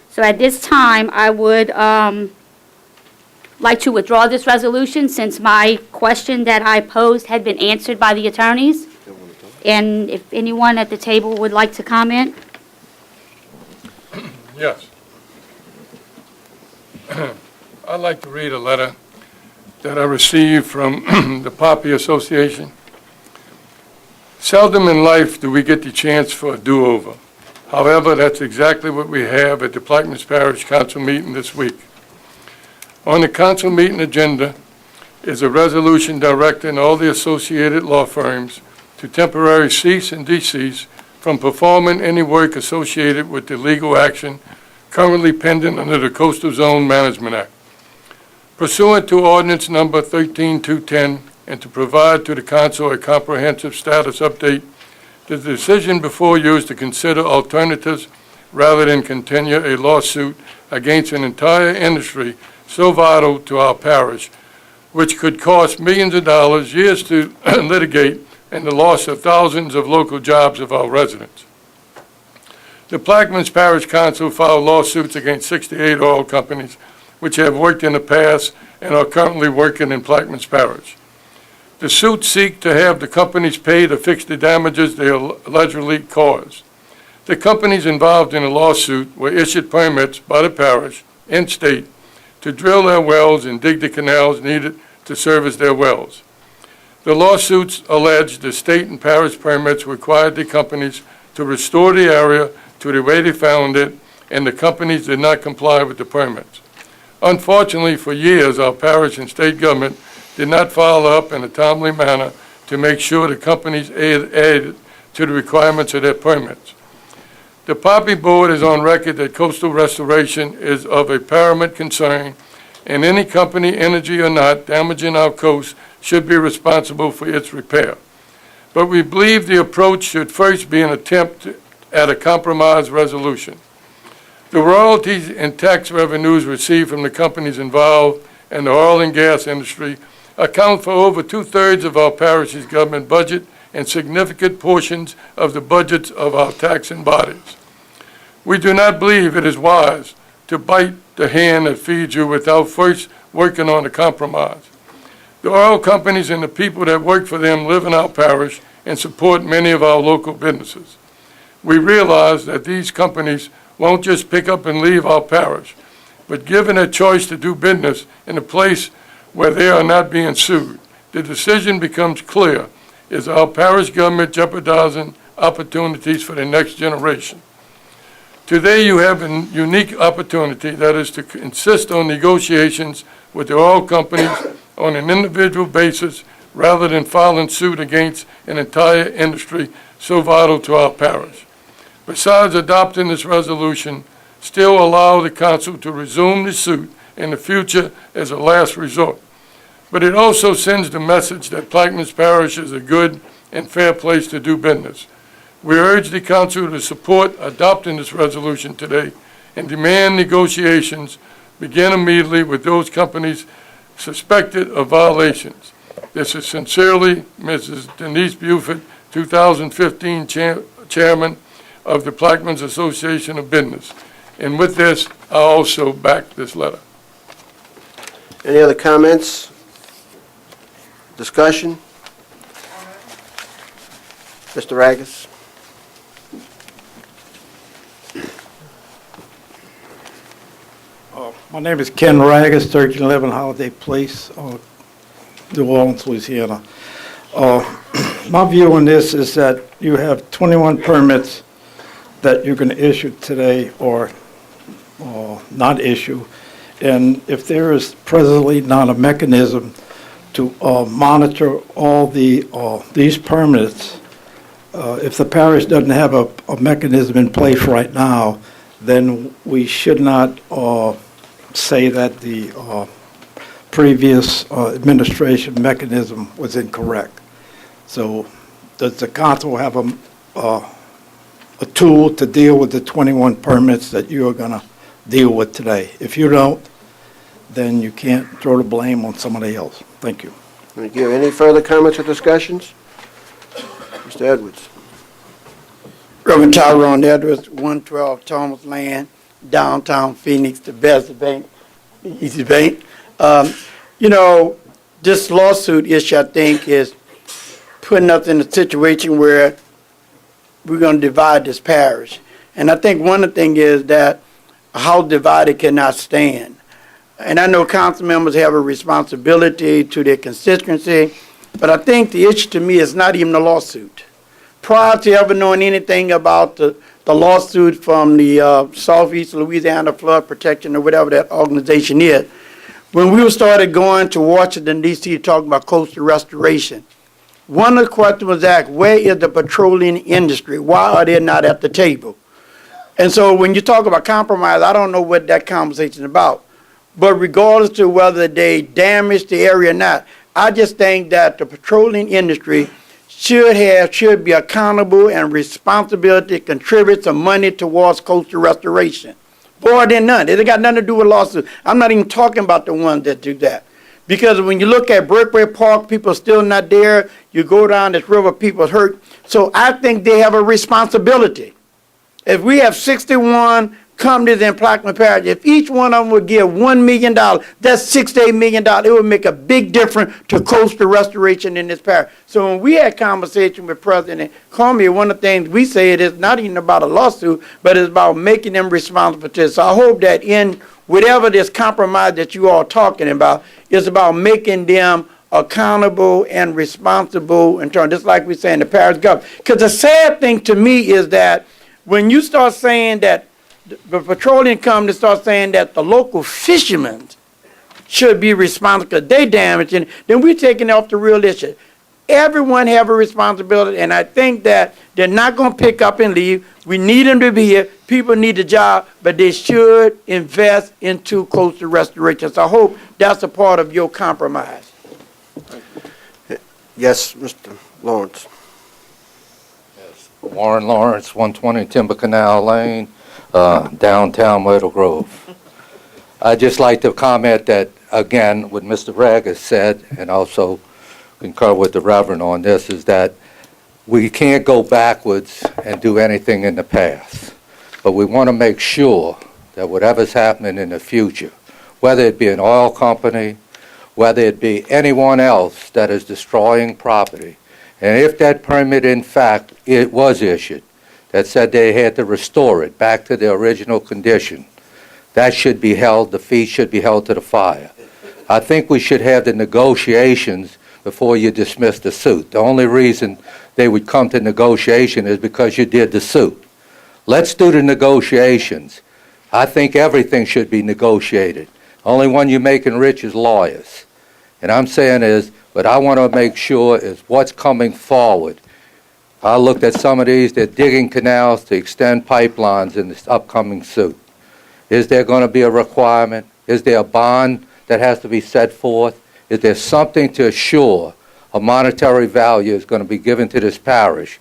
So at this time, I would like to withdraw this resolution since my question that I posed had been answered by the attorneys. And if anyone at the table would like to comment? Yes. I'd like to read a letter that I received from the Poppy Association. Seldom in life do we get the chance for a do-over. However, that's exactly what we have at the Plaquemines Parish Council meeting this week. On the council meeting agenda is a resolution directing all the associated law firms to temporarily cease and desist from performing any work associated with the legal action currently pending under the Coastal Zone Management Act. Pursuant to ordinance number 13210, and to provide to the council a comprehensive status update, the decision before you is to consider alternatives rather than continue a lawsuit against an entire industry so vital to our parish, which could cost millions of dollars, years to litigate, and the loss of thousands of local jobs of our residents. The Plaquemines Parish Council filed lawsuits against 68 oil companies which have worked in the past and are currently working in Plaquemines Parish. The suits seek to have the companies pay to fix the damages they allegedly caused. The companies involved in the lawsuit were issued permits by the parish and state to drill their wells and dig the canals needed to service their wells. The lawsuits allege the state and parish permits required the companies to restore the area to the way they found it, and the companies did not comply with the permits. Unfortunately, for years, our parish and state government did not follow up in a timely manner to make sure the companies adhered to the requirements of their permits. The Poppy Board is on record that coastal restoration is of a paramount concern, and any company, energy or not, damaging our coast should be responsible for its repair. But we believe the approach should first be an attempt at a compromise resolution. The royalties and tax revenues received from the companies involved in the oil and gas industry account for over 2/3 of our parish's government budget and significant portions of the budgets of our taxing bodies. We do not believe it is wise to bite the hand that feeds you without first working on a compromise. The oil companies and the people that work for them live in our parish and support many of our local businesses. We realize that these companies won't just pick up and leave our parish, but given a choice to do business in a place where they are not being sued, the decision becomes clear. Is our parish government jeopardizing opportunities for the next generation? Today you have a unique opportunity, that is to insist on negotiations with the oil companies on an individual basis rather than filing suit against an entire industry so vital to our parish. Besides adopting this resolution, still allow the council to resume the suit in the future as a last resort. But it also sends the message that Plaquemines Parish is a good and fair place to do business. We urge the council to support adopting this resolution today and demand negotiations begin immediately with those companies suspected of violations. This is sincerely Mrs. Denise Buford, 2015 Chairman of the Plaquemines Association of Business. And with this, I also back this letter. Any other comments? Discussion? Mr. Ragus? My name is Ken Ragus, 1311 Holiday Place, New Orleans, Louisiana. My view on this is that you have 21 permits that you're going to issue today or not issue, and if there is presently not a mechanism to monitor all these permits, if the parish doesn't have a mechanism in place right now, then we should not say that the previous administration mechanism was incorrect. So does the council have a tool to deal with the 21 permits that you are going to deal with today? If you don't, then you can't throw the blame on somebody else. Thank you. Thank you. Any further comments or discussions? Mr. Edwards. Reverend Tyrone Edwards, 112 Thomas Land, downtown Phoenix, the best bank, easy bank. You know, this lawsuit issue, I think, is putting us in a situation where we're going to divide this parish. And I think one of the things is that a house divided cannot stand. And I know council members have a responsibility to their constituency, but I think the issue to me is not even the lawsuit. Prior to ever knowing anything about the lawsuit from the Southeast Louisiana Flood Protection or whatever that organization is, when we started going to Washington, D.C. to talk about coastal restoration, one of the questions was asked, where is the petroleum industry? Why are they not at the table? And so when you talk about compromise, I don't know what that conversation is about. But regardless to whether they damage the area or not, I just think that the petroleum industry should be accountable and responsibility to contribute some money towards coastal restoration. More than none. It ain't got nothing to do with lawsuits. I'm not even talking about the ones that do that. Because when you look at Brookway Park, people are still not there. You go down this river, people hurt. So I think they have a responsibility. If we have 61 companies in Plaquemines Parish, if each one of them would give $1 million, that's $6 to $8 million. It would make a big difference to coastal restoration in this parish. So when we had conversation with President Cormier, one of the things we say it is not even about a lawsuit, but it's about making them responsible to it. So I hope that in whatever this compromise that you all are talking about, is about making them accountable and responsible in terms, just like we say in the parish government. Because the sad thing to me is that when you start saying that the petroleum company starts saying that the local fishermen should be responsible because they damaging, then we're taking off the real issue. Everyone have a responsibility, and I think that they're not going to pick up and leave. We need them to be here. People need a job, but they should invest into coastal restoration. So I hope that's a part of your compromise. Yes, Mr. Lawrence. Warren Lawrence, 120 Timber Canal Lane, downtown Myrtle Grove. I'd just like to comment that, again, what Mr. Ragg has said, and also concur with the Reverend on this, is that we can't go backwards and do anything in the past. But we want to make sure that whatever's happening in the future, whether it be an oil company, whether it be anyone else that is destroying property, and if that permit, in fact, it was issued, that said they had to restore it back to the original condition, that should be held, the fee should be held to the fire. I think we should have the negotiations before you dismiss the suit. The only reason they would come to negotiation is because you did the suit. Let's do the negotiations. I think everything should be negotiated. Only one you're making rich is lawyers. And I'm saying is, what I want to make sure is what's coming forward. I looked at some of these, they're digging canals to extend pipelines in this upcoming suit. Is there going to be a requirement? Is there a bond that has to be set forth? Is there something to assure a monetary value is going to be given to this parish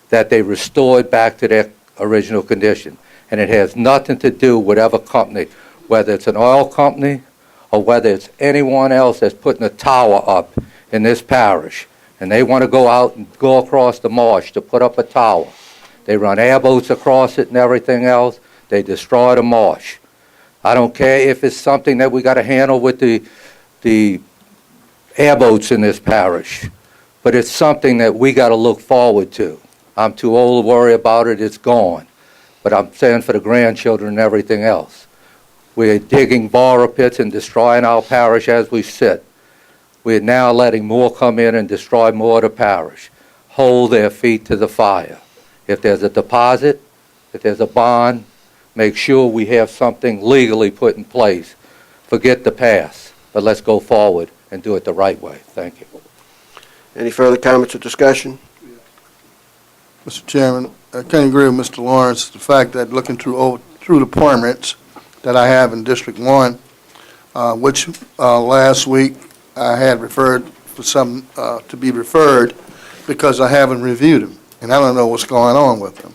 that they restore it back to their original condition? And it has nothing to do with whatever company, whether it's an oil company or whether it's anyone else that's putting a tower up in this parish. And they want to go out and go across the marsh to put up a tower. They run airboats across it and everything else. They destroy the marsh. I don't care if it's something that we got to handle with the airboats in this parish, but it's something that we got to look forward to. I'm too old to worry about it. It's gone. But I'm saying for the grandchildren and everything else. We're digging borrow pits and destroying our parish as we sit. We're now letting more come in and destroy more of the parish. Hold their feet to the fire. If there's a deposit, if there's a bond, make sure we have something legally put in place. Forget the past, but let's go forward and do it the right way. Thank you. Any further comments or discussion? Mr. Chairman, I can agree with Mr. Lawrence, the fact that looking through the permits that I have in District 1, which last week I had referred for some to be referred, because I haven't reviewed them, and I don't know what's going on with them.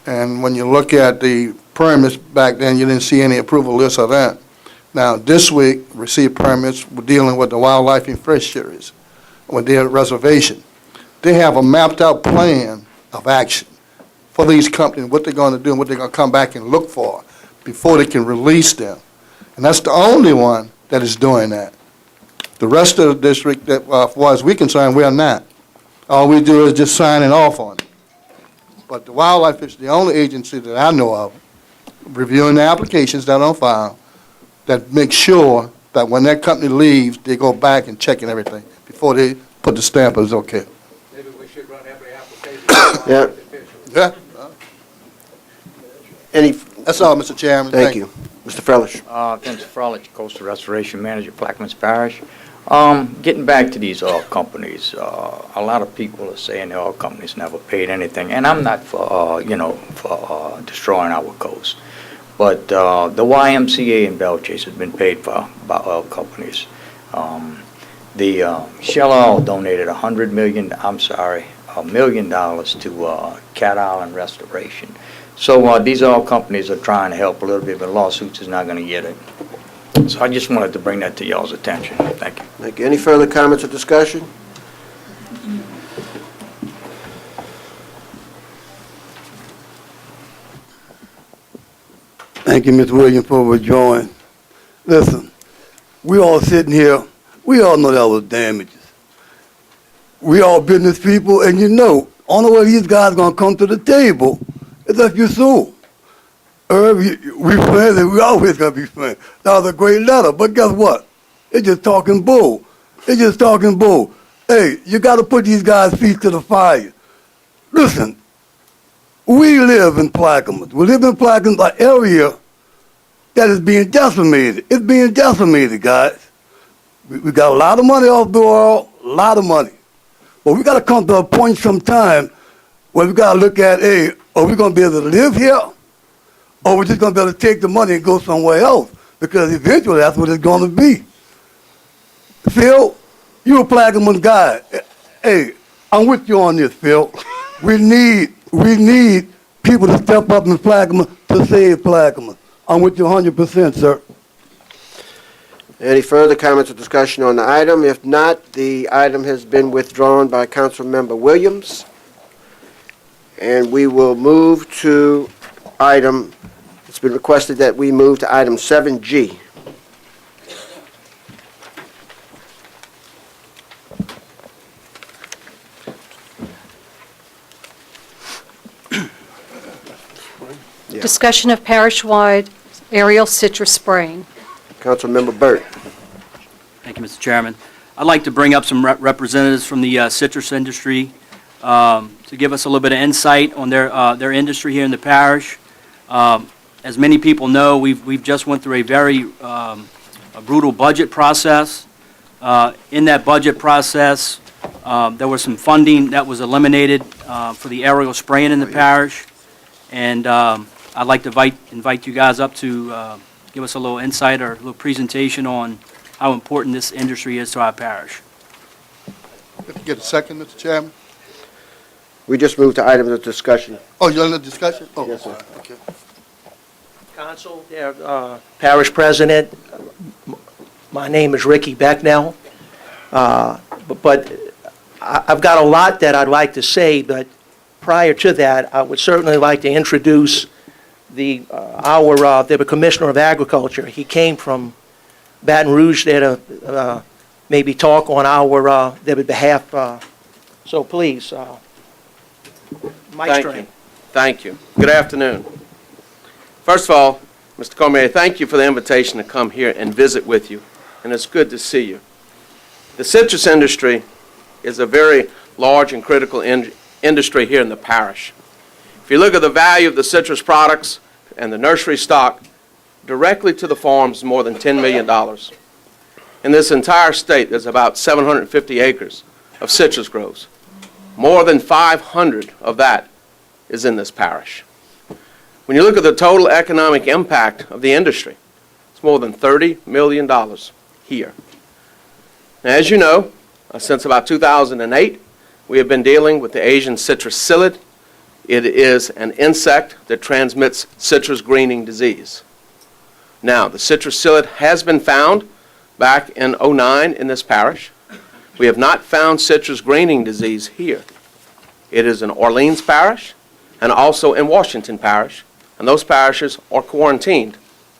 And when you look at the permits back then, you didn't see any approval list of that. Now, this week, received permits, we're dealing with the Wildlife and Fish Series, with their reservation. They have a mapped-out plan of action for these companies, what they're going to do and what they're going to come back and look for before they can release them. And that's the only one that is doing that. The rest of the district, that, as far as we're concerned, we are not. All we do is just signing off on it. But the Wildlife is the only agency that I know of, reviewing the applications that are on file, that make sure that when that company leaves, they go back and check and everything before they put the stamp as okay. Maybe we should run every application. Yeah. Yeah. That's all, Mr. Chairman. Thank you. Mr. Frelish. Vince Frolich, Coastal Restoration Manager, Plaquemines Parish. Getting back to these oil companies, a lot of people are saying the oil companies never paid anything, and I'm not for, destroying our coast. But the YMCA in Belchase has been paid for by oil companies. The Shell Oil donated $1 million to Cat Island Restoration. So these oil companies are trying to help a little bit, but lawsuits is not going to get it. So I just wanted to bring that to y'all's attention. Thank you. Thank you. Any further comments or discussion? Thank you, Ms. Williams, for withdrawing. Listen, we all sitting here, we all know that was damages. We all business people, and you know, only way these guys gonna come to the table is if you sue. Herb, we friends, and we always gonna be friends. That was a great letter, but guess what? It's just talking bull. It's just talking bull. Hey, you gotta put these guys' feet to the fire. Listen, we live in Plaquemines. We live in Plaquemines, an area that is being decimated. It's being decimated, guys. We got a lot of money off the oil, a lot of money. But we got to come to a point sometime where we got to look at, hey, are we going to be able to live here? Or we're just going to be able to take the money and go somewhere else? Because eventually that's what it's going to be. Phil, you're a Plaquemines guy. Hey, I'm with you on this, Phil. We need people to step up in Plaquemines to save Plaquemines. I'm with you 100%, sir. Any further comments or discussion on the item? If not, the item has been withdrawn by Councilmember Williams. And we will move to item, it's been requested that we move to item 7G. Yeah. Discussion of parish-wide aerial citrus spraying. Councilmember Burt. Thank you, Mr. Chairman. I'd like to bring up some representatives from the citrus industry to give us a little bit of insight on their industry here in the parish. As many people know, we've just went through a very a brutal budget process. In that budget process, there was some funding that was eliminated for the aerial spraying in the parish, and I'd like to invite you guys up to give us a little insight or a little presentation on how important this industry is to our parish. Get a second, Mr. Chairman? We just moved to items of discussion. Oh, you're in the discussion? Oh, yes, sir. Okay. Council, Parish President, my name is Ricky Becknell, but I've got a lot that I'd like to say, but prior to that, I would certainly like to introduce the Commissioner of Agriculture. He came from Baton Rouge there to maybe talk on their behalf. So please, Maestro. Thank you. Good afternoon. First of all, Mr. Cormier, thank you for the invitation to come here and visit with you, and it's good to see you. The citrus industry is a very large and critical industry here in the parish. If you look at the value of the citrus products and the nursery stock directly to the farms, more than $10 million. In this entire state, there's about 750 acres of citrus groves. More than 500 of that is in this parish. When you look at the total economic impact of the industry, it's more than $30 million here. Now, as you know, since about 2008, we have been dealing with the Asian citrus psyllid. It is an insect that transmits citrus greening disease. Now, the citrus psyllid has been found back in '09 in this parish. We have not found citrus greening disease here. It is in Orleans Parish and also in Washington Parish, and those parishes are quarantined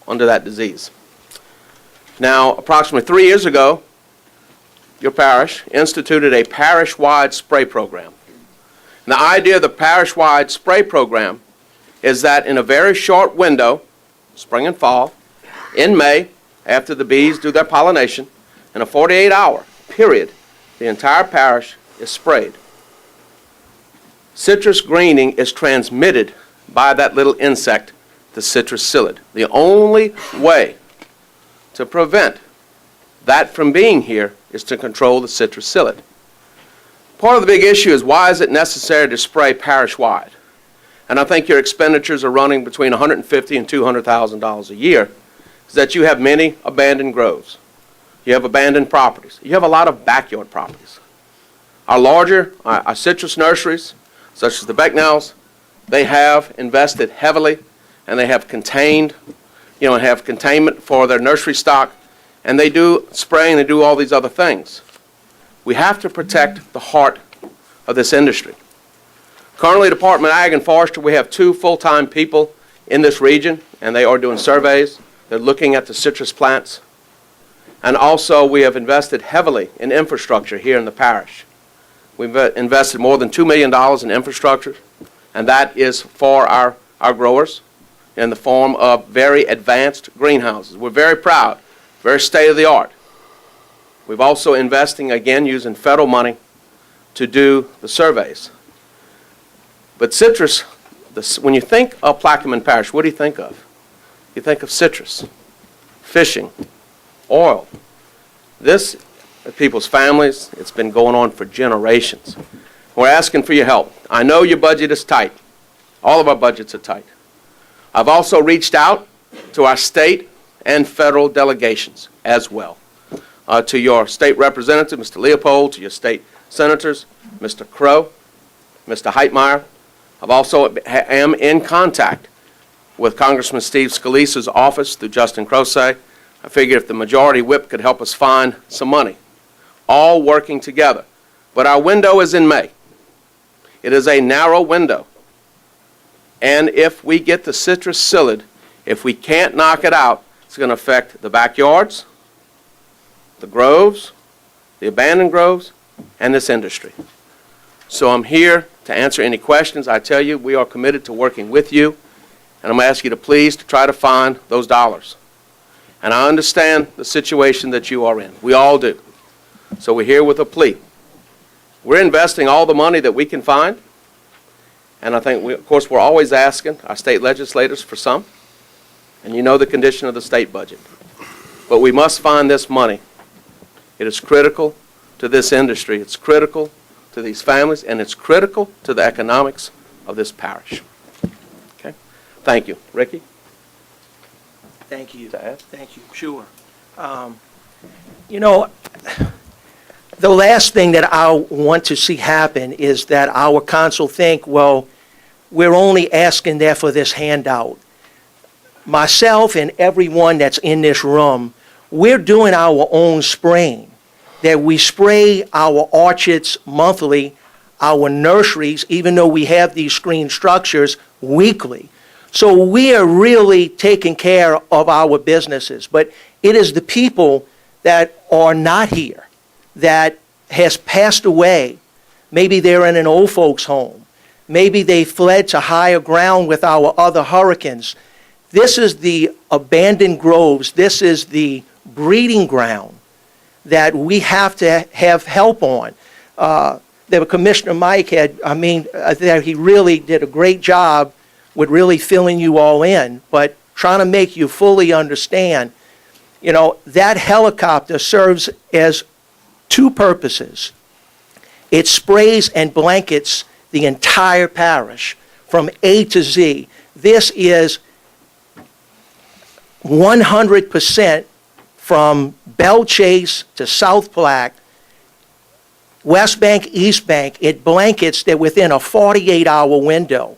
under that disease. Now, approximately 3 years ago, your parish instituted a parish-wide spray program. And the idea of the parish-wide spray program is that in a very short window, spring and fall, in May, after the bees do their pollination, in a 48-hour period, the entire parish is sprayed. Citrus greening is transmitted by that little insect, the citrus psyllid. The only way to prevent that from being here is to control the citrus psyllid. Part of the big issue is, why is it necessary to spray parish-wide? And I think your expenditures are running between $150,000 and $200,000 a year, is that you have many abandoned groves. You have abandoned properties. You have a lot of backyard properties. Our larger our citrus nurseries, such as the Becknells, they have invested heavily, and they have contained, have containment for their nursery stock, and they do spraying, they do all these other things. We have to protect the heart of this industry. Currently, Department of Ag and Forestry, we have 2 full-time people in this region, and they are doing surveys. They're looking at the citrus plants. And also, we have invested heavily in infrastructure here in the parish. We've invested more than $2 million in infrastructure, and that is for our growers in the form of very advanced greenhouses. We're very proud, very state-of-the-art. We've also investing, again, using federal money to do the surveys. But citrus, when you think of Plaquemines Parish, what do you think of? You think of citrus, fishing, oil. This, people's families, it's been going on for generations. We're asking for your help. I know your budget is tight. All of our budgets are tight. I've also reached out to our state and federal delegations as well. To your state representative, Mr. Leopold, to your state senators, Mr. Crow, Mr. Heitmeyer. I've also am in contact with Congressman Steve Scalise's office through Justin Crosay. I figured if the majority whip could help us find some money, all working together. But our window is in May. It is a narrow window. And if we get the citrus psyllid, if we can't knock it out, it's going to affect the backyards, the groves, the abandoned groves, and this industry. So I'm here to answer any questions. I tell you, we are committed to working with you, and I'm going to ask you to please try to find those dollars. And I understand the situation that you are in. We all do. So we're here with a plea. We're investing all the money that we can find, and I think, of course, we're always asking our state legislators for some, and you know the condition of the state budget. But we must find this money. It is critical to this industry. It's critical to these families, and it's critical to the economics of this parish. Okay? Thank you. Ricky? Thank you. To add? Thank you. Sure. The last thing that I want to see happen is that our council think, well, we're only asking there for this handout. Myself and everyone that's in this room, we're doing our own spraying. That we spray our orchards monthly, our nurseries, even though we have these screen structures, weekly. So we are really taking care of our businesses. But it is the people that are not here, that has passed away. Maybe they're in an old folks' home. Maybe they fled to higher ground with our other hurricanes. This is the abandoned groves. This is the breeding ground that we have to have help on. The Commissioner Mike that he really did a great job with really filling you all in, but trying to make you fully understand, that helicopter serves as 2 purposes. It sprays and blankets the entire parish from A to Z. This is 100% from Belle Chase to South Platte, West Bank, East Bank, it blankets, they're within a 48-hour window.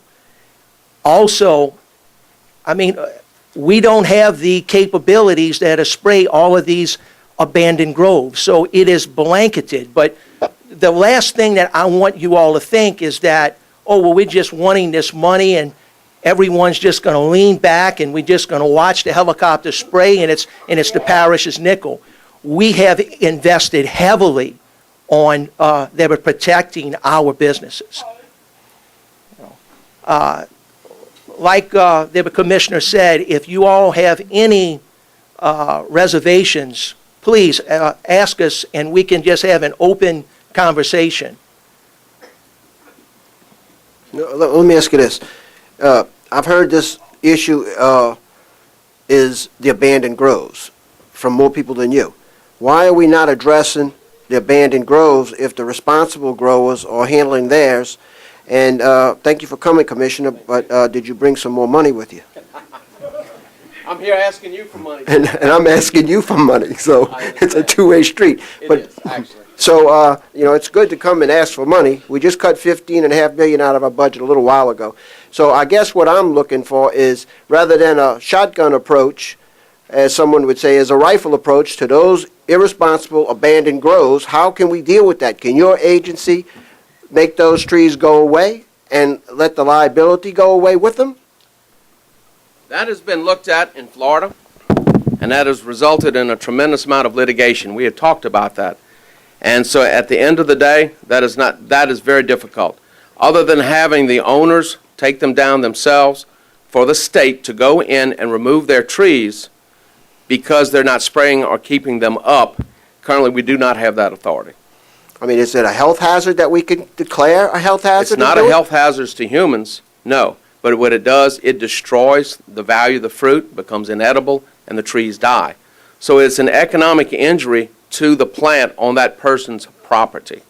Also, I mean, we don't have the capabilities that to spray all of these abandoned groves, so it is blanketed. But the last thing that I want you all to think is that, oh, well, we're just wanting this money and everyone's just going to lean back and we're just going to watch the helicopter spray and it's the parish's nickel. We have invested heavily on they were protecting our businesses. Like the commissioner said, if you all have any reservations, please ask us and we can just have an open conversation. Let me ask you this. I've heard this issue is the abandoned groves from more people than you. Why are we not addressing the abandoned groves if the responsible growers are handling theirs? And thank you for coming, Commissioner, but did you bring some more money with you? I'm here asking you for money. And I'm asking you for money, so it's a two-way street. It is, actually. So, it's good to come and ask for money. We just cut $15.5 million out of our budget a little while ago. So I guess what I'm looking for is, rather than a shotgun approach, as someone would say, is a rifle approach to those irresponsible abandoned groves, how can we deal with that? Can your agency make those trees go away and let the liability go away with them? That has been looked at in Florida, and that has resulted in a tremendous amount of litigation. We have talked about that. And so at the end of the day, that is very difficult. Other than having the owners take them down themselves, for the state to go in and remove their trees because they're not spraying or keeping them up, currently we do not have that authority. I mean, is it a health hazard that we can declare a health hazard? It's not a health hazard to humans, no. But what it does, it destroys the value of the fruit, becomes inedible, and the trees die. So it's an economic injury to the plant on that person's property.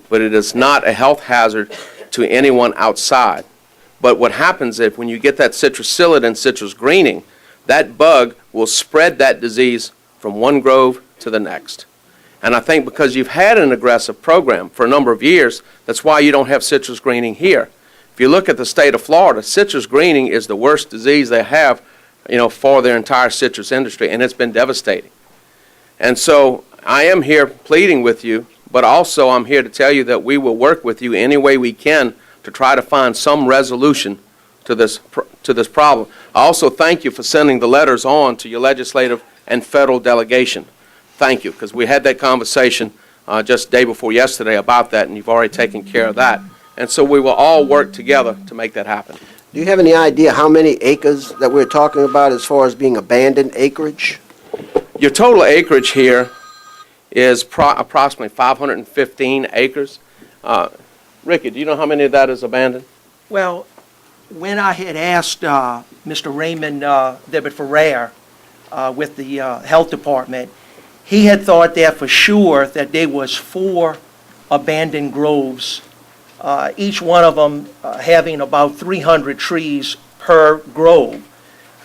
But it is not a health hazard to anyone outside. But what happens is when you get that citrusillid and citrus greening, that bug will spread that disease from one grove to the next. And I think because you've had an aggressive program for a number of years, that's why you don't have citrus greening here. If you look at the state of Florida, citrus greening is the worst disease they have, for their entire citrus industry, and it's been devastating. And so I am here pleading with you, but also I'm here to tell you that we will work with you any way we can to try to find some resolution to this problem. I also thank you for sending the letters on to your legislative and federal delegation. Thank you, because we had that conversation just the day before yesterday about that, and you've already taken care of that. And so we will all work together to make that happen. Do you have any idea how many acres that we're talking about as far as being abandoned acreage? Your total acreage here is approximately 515 acres. Ricky, do you know how many of that is abandoned? Well, when I had asked Mr. Raymond Ferrer with the health department, he had thought that for sure that there was 4 abandoned groves, each one of them having about 300 trees per grove.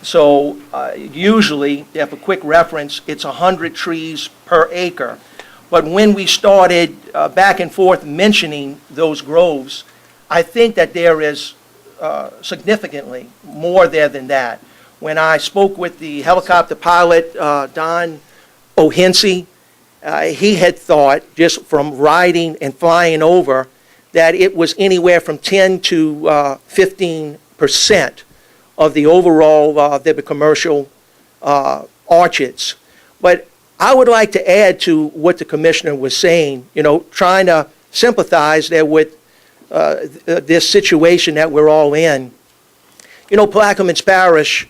So usually, for quick reference, it's 100 trees per acre. But when we started back and forth mentioning those groves, I think that there is significantly more there than that. When I spoke with the helicopter pilot, Don O'Hinsey, he had thought, just from riding and flying over, that it was anywhere from 10 to 15% of the overall commercial orchards. But I would like to add to what the commissioner was saying, trying to sympathize there with this situation that we're all in. Plaquemines Parish,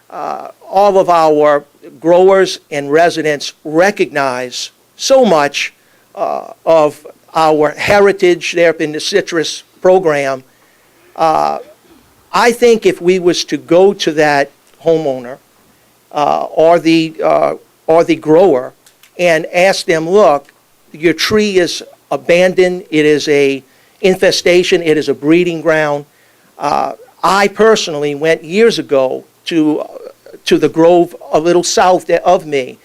all of our growers and residents recognize so much of our heritage there in the citrus program. I think if we was to go to that homeowner or the grower and ask them, look, your tree is abandoned, it is a infestation, it is a breeding ground. I personally went years ago to the grove a little south of me,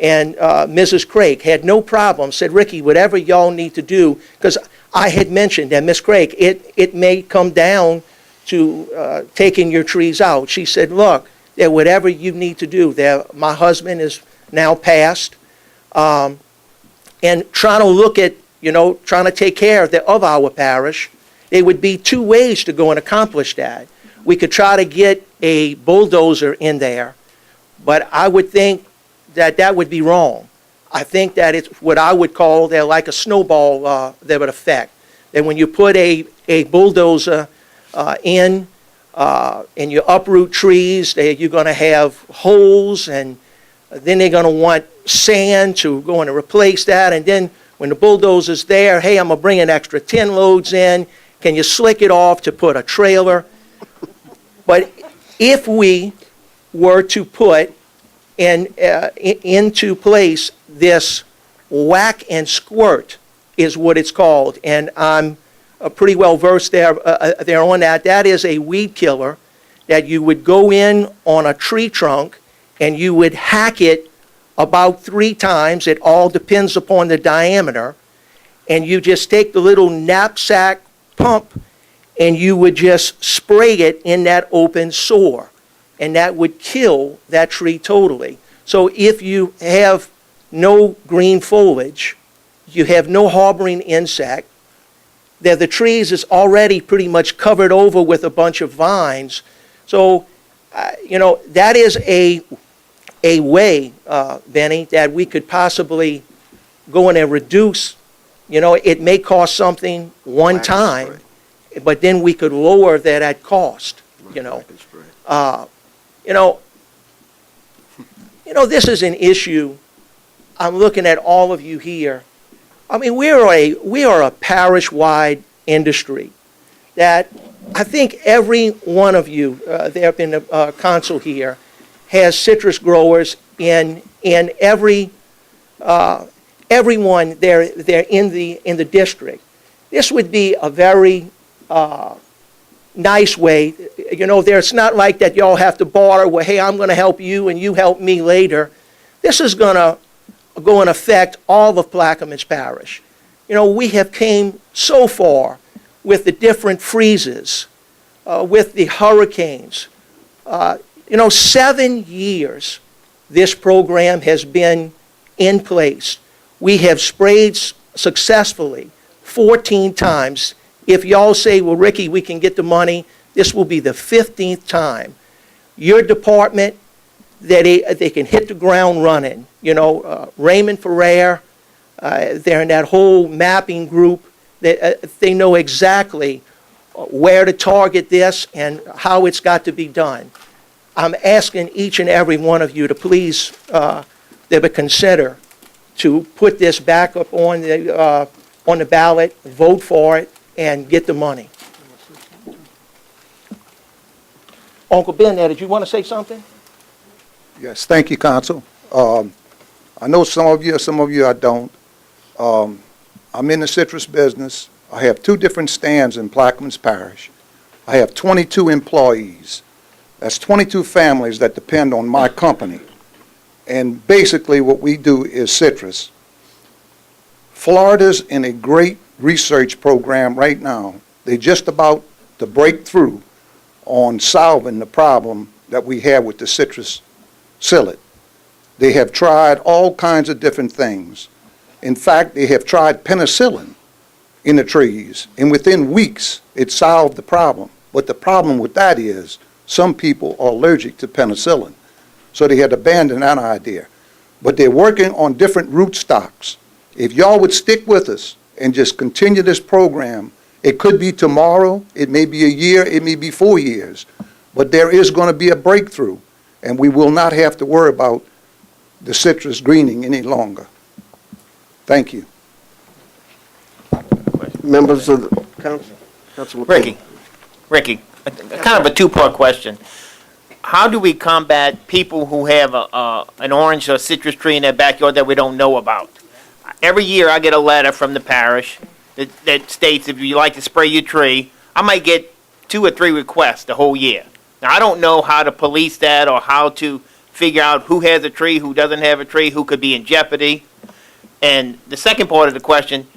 And Mrs. Craig had no problem, said, Ricky, whatever y'all need to do, because I had mentioned that, Miss Craig, it may come down to taking your trees out. She said, look, that whatever you need to do, my husband is now passed, and trying to look at, trying to take care of our parish. There would be two ways to go and accomplish that. We could try to get a bulldozer in there, but I would think that would be wrong. I think that it's what I would call like a snowball that would affect. That when you put a bulldozer in and you uproot trees, you're going to have holes, and then they're going to want sand to go and replace that. And then when the bulldozer's there, hey, I'm going to bring an extra 10 loads in. Can you slick it off to put a trailer? But if we were to put into place this whack and squirt is what it's called, and I'm pretty well versed there on that. That is a weed killer that you would go in on a tree trunk and you would hack it about 3 times. It all depends upon the diameter. And you just take the little knapsack pump and you would just spray it in that open sore. And that would kill that tree totally. So if you have no green foliage, you have no harboring insect, that the trees is already pretty much covered over with a bunch of vines. So, that is a way, Benny, that we could possibly go in and reduce. It may cost something one time, but then we could lower that at cost, this is an issue. I'm looking at all of you here. I mean, we are a parish-wide industry that I think every one of you there up in the council here has citrus growers in everyone there in the district. This would be a very nice way. It's not like that y'all have to barter, well, hey, I'm going to help you and you help me later. This is going to go and affect all of Plaquemines Parish. We have came so far with the different freezes, with the hurricanes. 7 years this program has been in place. We have sprayed successfully 14 times. If y'all say, well, Ricky, we can get the money, this will be the 15th time. Your department, that they can hit the ground running. Raymond Ferrer, they're in that whole mapping group. They know exactly where to target this and how it's got to be done. I'm asking each and every one of you to please consider to put this back up on the ballot, vote for it, and get the money. Uncle Ben, did you want to say something? Yes, thank you, Council. I know some of you I don't. I'm in the citrus business. I have 2 different stands in Plaquemines Parish. I have 22 employees. That's 22 families that depend on my company. And basically what we do is citrus. Florida's in a great research program right now. They're just about to break through on solving the problem that we have with the citrus psyllid. They have tried all kinds of different things. In fact, they have tried penicillin in the trees, and within weeks, it solved the problem. But the problem with that is some people are allergic to penicillin, so they had abandoned that idea. But they're working on different root stocks. If y'all would stick with us and just continue this program, it could be tomorrow, it may be a year, it may be 4 years, but there is going to be a breakthrough, and we will not have to worry about the citrus greening any longer. Thank you. Members of the council? Councilman Ricky, kind of a 2-part question. How do we combat people who have an orange or citrus tree in their backyard that we don't know about? Every year I get a letter from the parish that states if you like to spray your tree, I might get 2 or 3 requests the whole year. Now, I don't know how to police that or how to figure out who has a tree, who doesn't have a tree, who could be in jeopardy. And the second part of the question,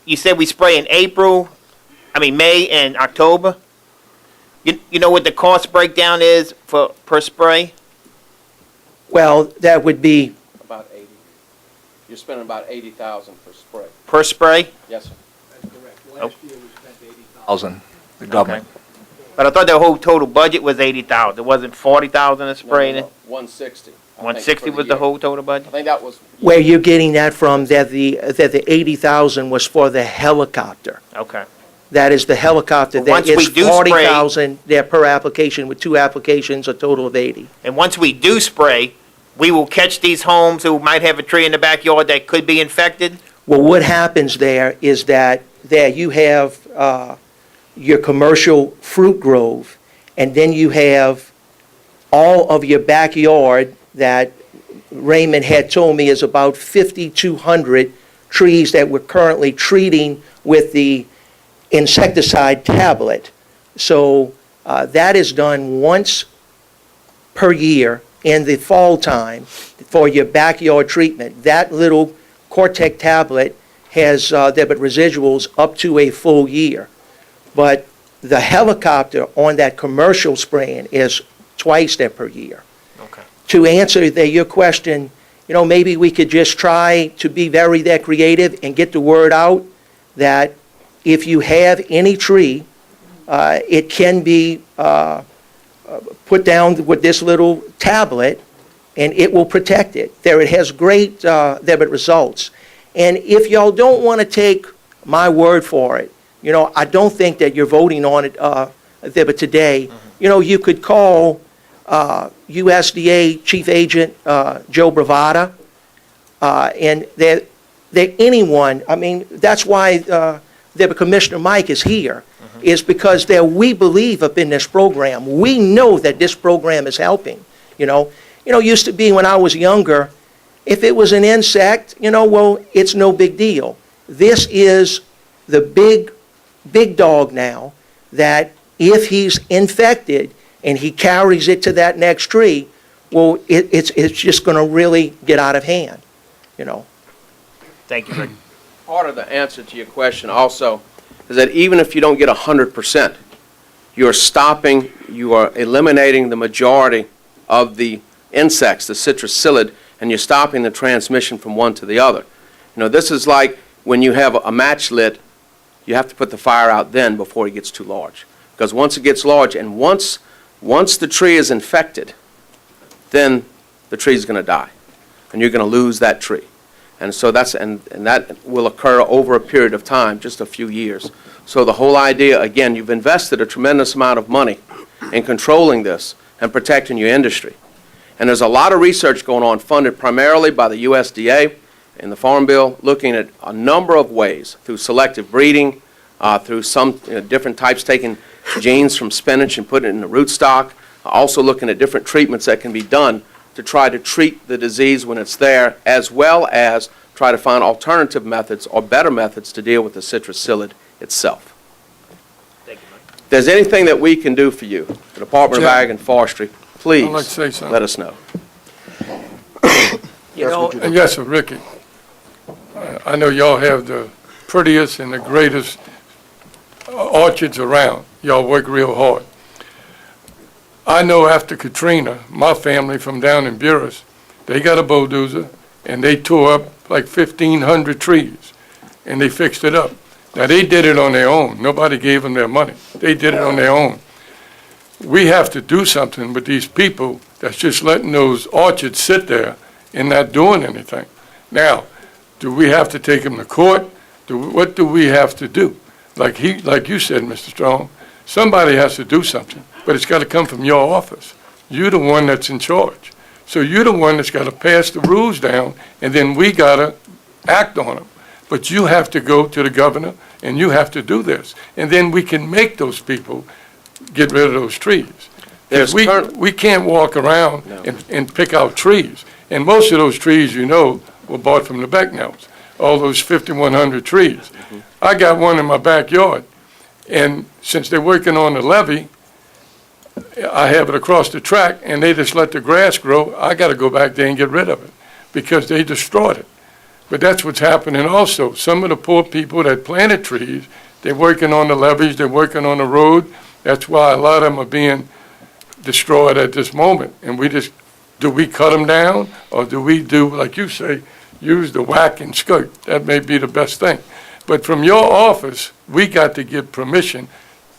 you said we spray in May and October. You know what the cost breakdown is per spray? Well, that would be, About 80. You're spending about 80,000 per spray. Per spray? Yes, sir. Thousand, the government. But I thought the whole total budget was 80,000. It wasn't 40,000 a spray? No, 160. I think, 160 for was the year. whole total budget? I think that was. where you're getting that from, that the 80,000 was for the helicopter. Okay. That is the helicopter, But that once is we do spray- 40,000 there per application, with 2 applications, a total of 80. And once we do spray, we will catch these homes who might have a tree in the backyard that could be infected? Well, what happens there is that there you have your commercial fruit grove, and then you have all of your backyard that Raymond had told me is about 5,200 trees that we're currently treating with the insecticide tablet. So that is done once per year in the fall time for your backyard treatment. That little Cortec tablet has debit residuals up to a full year. But the helicopter on that commercial spraying is twice that per year. Okay. To answer your question, maybe we could just try to be that creative and get the word out that if you have any tree, it can be put down with this little tablet, and it will protect it. It has great debit results. And if y'all don't want to take my word for it, I don't think that you're voting on it debit today. You could call USDA Chief Agent Joe Bravata, and they're anyone. I mean, that's why Commissioner Mike is here, is because we believe up in this program. We know that this program is helping. Used to be when I was younger, if it was an insect, well, it's no big deal. This is the big dog now, that if he's infected and he carries it to that next tree, well, it's just going to really get out of hand. Thank you, Rick. Part of the answer to your question also is that even if you don't get 100%, you are eliminating the majority of the insects, the citrus psyllid, and you're stopping the transmission from one to the other. This is like when you have a match lit, you have to put the fire out then before it gets too large. Because once it gets large, and once the tree is infected, then the tree is going to die, and you're going to lose that tree. And so that will occur over a period of time, just a few years. So the whole idea, again, you've invested a tremendous amount of money in controlling this and protecting your industry. And there's a lot of research going on, funded primarily by the USDA in the Farm Bill, looking at a number of ways, through selective breeding, through some different types, taking genes from spinach and putting it in the rootstock, also looking at different treatments that can be done to try to treat the disease when it's there, as well as try to find alternative methods or better methods to deal with the citrus psyllid itself. Thank you, Mike. If there's anything that we can do for you, the Department of Jack, Ag and Forestry, please I'd like to say something. let us know. And yes, sir, Ricky, I know y'all have the prettiest and the greatest orchards around. Y'all work real hard. I know after Katrina, my family from down in Buras, they got a bulldozer and they tore up like 1,500 trees and they fixed it up. Now, they did it on their own. Nobody gave them their money. They did it on their own. We have to do something with these people that's just letting those orchards sit there and not doing anything. Now, do we have to take them to court? What do we have to do? Like you said, Mr. Strong, somebody has to do something, but it's got to come from your office. You're the one that's in charge. So you're the one that's got to pass the rules down, and then we got to act on them. But you have to go to the governor, and you have to do this. And then we can make those people get rid of those trees. We can't walk around and pick out trees. And most of those trees, were bought from the Becknells, all those 5,100 trees. I got one in my backyard, and since they're working on the levee, I have it across the track, and they just let the grass grow. I got to go back there and get rid of it because they destroyed it. But that's what's happening also. Some of the poor people that planted trees, they're working on the levees, they're working on the road. That's why a lot of them are being destroyed at this moment. And do we cut them down, or do we do, like you say, use the whack and skirt? That may be the best thing. But from your office, we got to give permission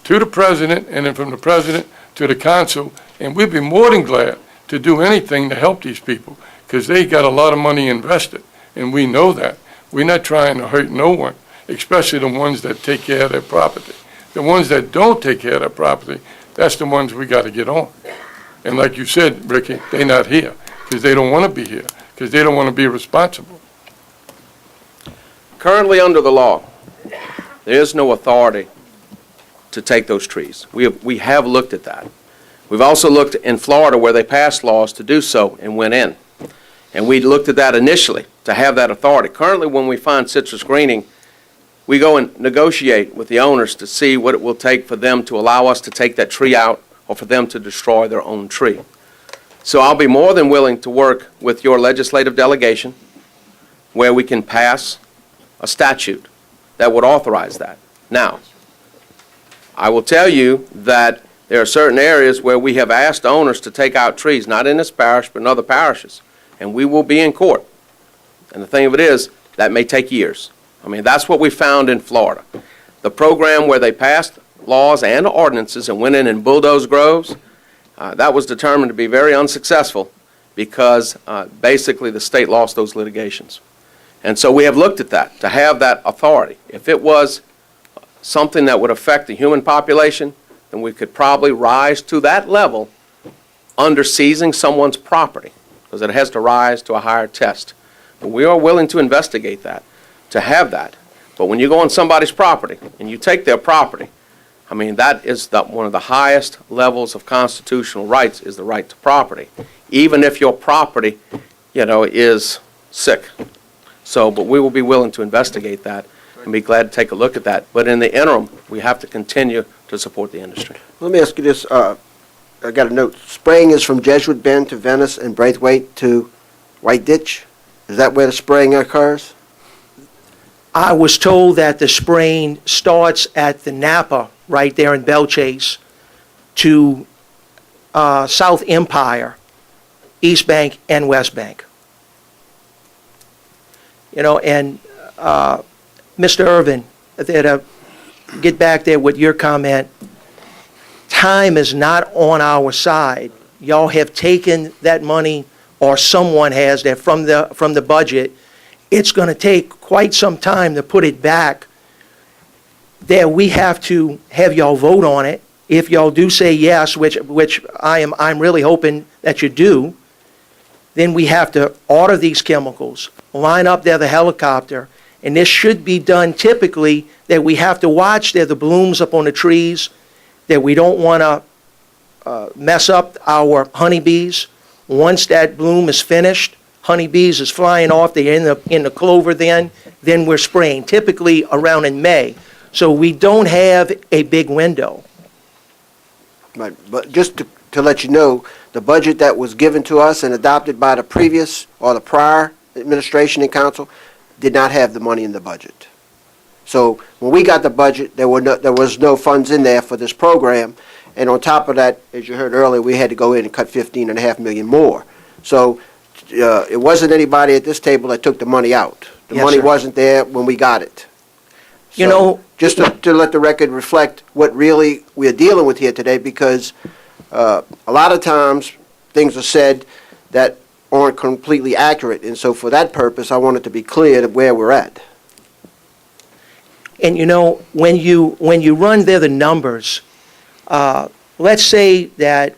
to the president, and then from the president to the council, and we'd be more than glad to do anything to help these people, because they got a lot of money invested, and we know that. We're not trying to hurt no one, especially the ones that take care of their property. The ones that don't take care of their property, that's the ones we got to get on. And like you said, Ricky, they're not here, because they don't want to be here, because they don't want to be responsible. Currently, under the law, there is no authority to take those trees. We have looked at that. We've also looked in Florida where they passed laws to do so and went in. And we looked at that initially to have that authority. Currently, when we find citrus greening, we go and negotiate with the owners to see what it will take for them to allow us to take that tree out or for them to destroy their own tree. So I'll be more than willing to work with your legislative delegation where we can pass a statute that would authorize that. Now, I will tell you that there are certain areas where we have asked owners to take out trees, not in this parish, but in other parishes, and we will be in court. And the thing of it is, that may take years. I mean, that's what we found in Florida. The program where they passed laws and ordinances and went in and bulldozed groves, that was determined to be very unsuccessful because basically the state lost those litigations. And so we have looked at that, to have that authority. If it was something that would affect the human population, then we could probably rise to that level under seizing someone's property, because it has to rise to a higher test. But we are willing to investigate that, to have that. But when you go on somebody's property and you take their property, I mean, that is one of the highest levels of constitutional rights, is the right to property, even if your property, is sick. So, but we will be willing to investigate that and be glad to take a look at that. But in the interim, we have to continue to support the industry. Let me ask you this. I got a note. Spraying is from Jesuit Bend to Venice and Braithwaite to White Ditch. Is that where the spraying occurs? I was told that the spraying starts at the Napa, right there in Belchase, to South Empire, East Bank, and West Bank. And Mr. Irvin, get back there with your comment. Time is not on our side. Y'all have taken that money, or someone has, that from the budget. It's going to take quite some time to put it back. There, we have to have y'all vote on it. If y'all do say yes, which I'm really hoping that you do, then we have to order these chemicals, line up there the helicopter, and this should be done typically that we have to watch there the blooms up on the trees, that we don't want to mess up our honeybees. Once that bloom is finished, honeybees is flying off, they're in the clover then we're spraying, typically around in May. So we don't have a big window. Right, but just to let you know, the budget that was given to us and adopted by the previous or the prior administration and council did not have the money in the budget. So when we got the budget, there was no funds in there for this program, and on top of that, as you heard earlier, we had to go in and cut $15.5 million more. So it wasn't anybody at this table that took the money out. The Yes, money sir. wasn't there when we got it. You So, know, just to let the record reflect what really we're dealing with here today, because a lot of times things are said that aren't completely accurate, and so for that purpose, I want it to be clear where we're at. And when you run there the numbers, let's say that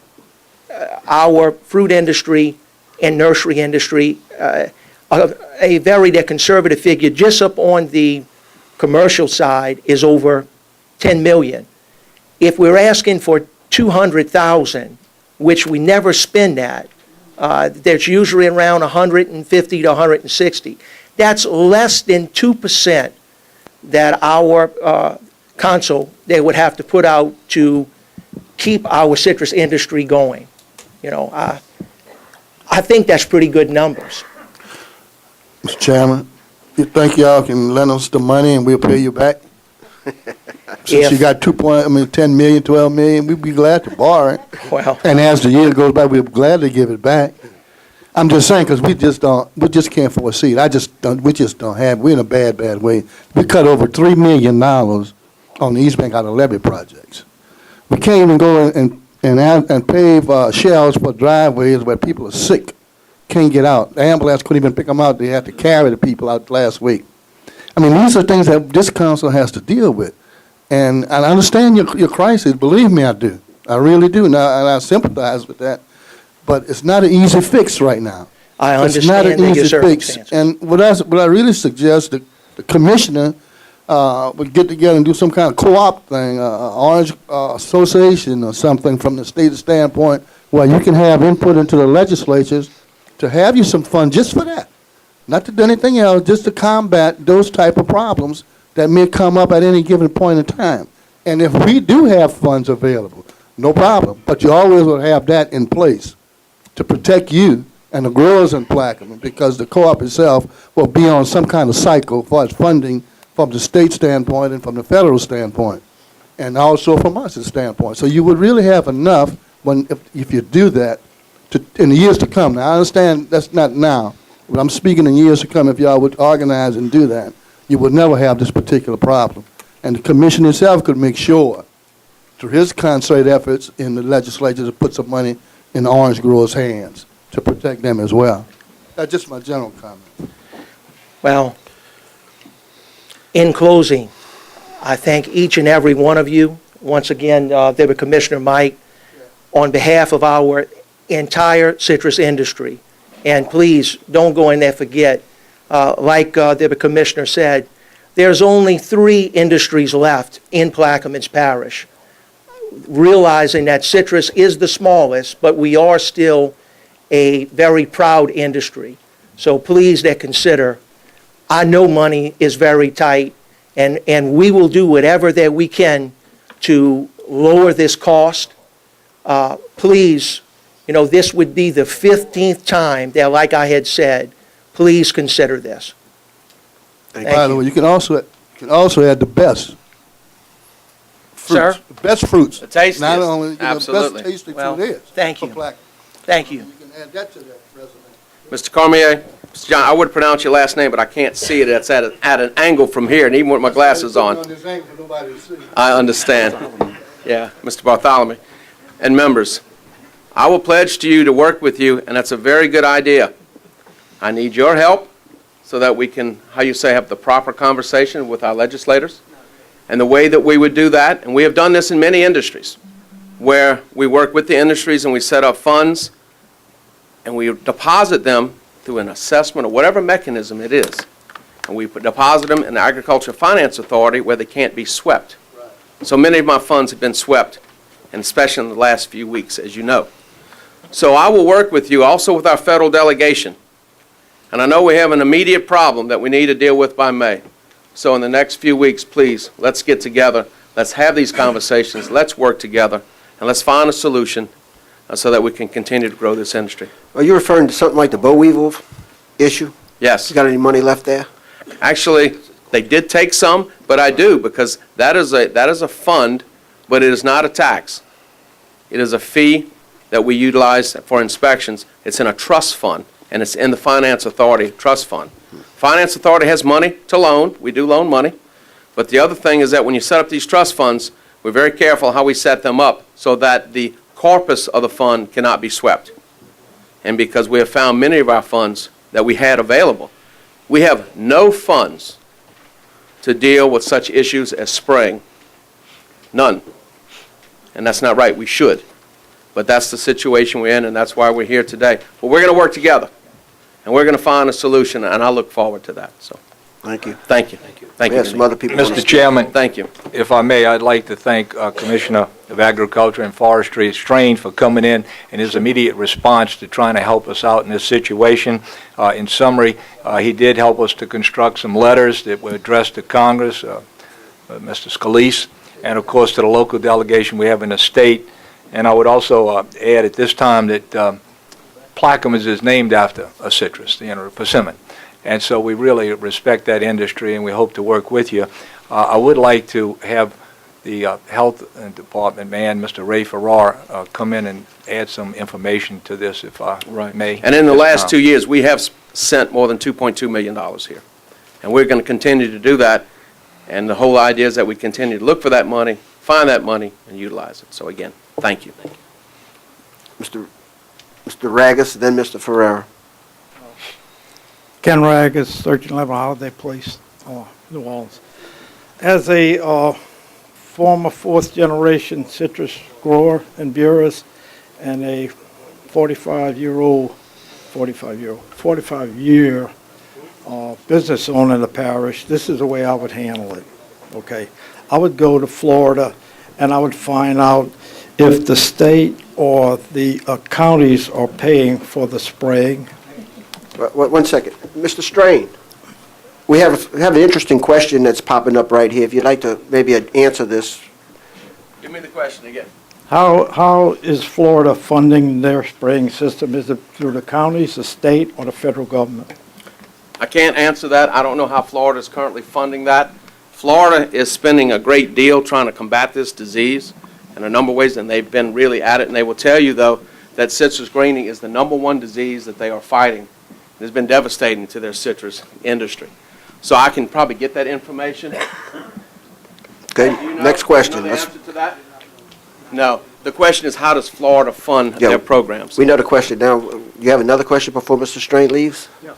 our fruit industry and nursery industry, a very conservative figure, just up on the commercial side is over 10 million. If we're asking for 200,000, which we never spend that, there's usually around 150 to 160. That's less than 2% that our council, they would have to put out to keep our citrus industry going. You know, I think that's pretty good numbers. Mr. Chairman, you think y'all can lend us the money and we'll pay you back? Since you got 10 million, 12 million, we'd be glad to borrow it. Well, And as the year goes by, we'll gladly give it back. I'm just saying, because we just can't foresee it. We just don't have, we're in a bad way. We cut over $3 million on the East Bank out of levee projects. We can't even go and pave shells for driveways where people are sick, can't get out. The ambulance couldn't even pick them out. They had to carry the people out last week. I mean, these are things that this council has to deal with. And I understand your crisis. Believe me, I do. I really do. Now, and I sympathize with that. But it's not an easy fix right now. I understand it's not an easy fix. circumstances. And what I really suggest, the commissioner would get together and do some kind of co-op thing, Orange Association or something from the state standpoint, where you can have input into the legislatures to have you some fun just for that. Not to do anything else, just to combat those type of problems that may come up at any given point in time. And if we do have funds available, no problem. But you always will have that in place to protect you and the growers in Plaquemines, because the co-op itself will be on some kind of cycle as far as funding from the state standpoint and from the federal standpoint, and also from us standpoint. So you would really have enough if you do that in the years to come. Now, I understand that's not now, but I'm speaking in years to come. If y'all would organize and do that, you would never have this particular problem. And the commission itself could make sure, through his concerted efforts in the legislature, to put some money in the orange growers' hands to protect them as well. That's just my general comment. Well, in closing, I thank each and every one of you. Once again, Deputy Commissioner Mike, on behalf of our entire citrus industry. And please, don't go in there forget, like the Commissioner said, there's only 3 industries left in Plaquemines Parish. Realizing that citrus is the smallest, but we are still a very proud industry. So please consider, I know money is very tight, and we will do whatever that we can to lower this cost. Please, you know, this would be the 15th time that, like I had said, please consider this. By the way, you can also add the best fruits. Sir? The best fruits. The tastiest. Not only, Absolutely. the best tasting Well, fruit is. thank you. Thank you. You can add that to that resume. Mr. Cormier, Mr. John, I would pronounce your last name, but I can't see it. It's at an angle from here, and even with my glasses on. I understand. Yeah, Mr. Bartholomew. And members, I will pledge to you to work with you, and that's a very good idea. I need your help so that we can, have the proper conversation with our legislators. And the way that we would do that, and we have done this in many industries, where we work with the industries and we set up funds and we deposit them through an assessment or whatever mechanism it is. And we deposit them in the Agricultural Finance Authority where they can't be swept. So many of my funds have been swept, and especially in the last few weeks, as you know. So I will work with you, also with our federal delegation. And I know we have an immediate problem that we need to deal with by May. So in the next few weeks, please, let's get together, let's have these conversations, let's work together, and let's find a solution so that we can continue to grow this industry. Are you referring to something like the boll weevil issue? Yes. You got any money left there? Actually, they did take some, but I do, because that is a fund, but it is not a tax. It is a fee that we utilize for inspections. It's in a trust fund, and it's in the Finance Authority trust fund. Finance Authority has money to loan. We do loan money. But the other thing is that when you set up these trust funds, we're very careful how we set them up so that the corpus of the fund cannot be swept. And because we have found many of our funds that we had available, we have no funds to deal with such issues as spraying. None. And that's not right. We should. But that's the situation we're in, and that's why we're here today. But we're going to work together. And we're going to find a solution, and I look forward to that. So, thank you. Thank you. Thank We you. have some other people. Mr. Chairman. Thank you. If I may, I'd like to thank Commissioner of Agriculture and Forestry, Strange, for coming in and his immediate response to trying to help us out in this situation. In summary, he did help us to construct some letters that were addressed to Congress, Mr. Scalise, and of course to the local delegation we have in the state. And I would also add at this time that Plaquemines is named after a citrus, a persimmon. And so we really respect that industry, and we hope to work with you. I would like to have the Health Department man, Mr. Ray Farrar, come in and add some information to this, if I may. And in the last 2 years, we have sent more than $2.2 million here. And we're going to continue to do that. And the whole idea is that we continue to look for that money, find that money, and utilize it. So again, thank you. Mr. Ragus, then Mr. Ferrera. Ken Ragus, 1311 Holiday Place, New Orleans. As a former fourth-generation citrus grower in Buras and a 45-year business owner in the parish, this is the way I would handle it, okay? I would go to Florida and I would find out if the state or the counties are paying for the spraying. One second. Mr. Strain, we have an interesting question that's popping up right here. If you'd like to maybe answer this. Give me the question again. How is Florida funding their spraying system? Is it through the counties, the state, or the federal government? I can't answer that. I don't know how Florida is currently funding that. Florida is spending a great deal trying to combat this disease in a number of ways, and they've been really at it. And they will tell you, though, that citrus greening is the #1 disease that they are fighting. It's been devastating to their citrus industry. So I can probably get that information. Okay, next question. Do you know the answer to that? No. The question is, how does Florida fund their programs? We know the question. Now, you have another question before Mr. Strain leaves? Yes.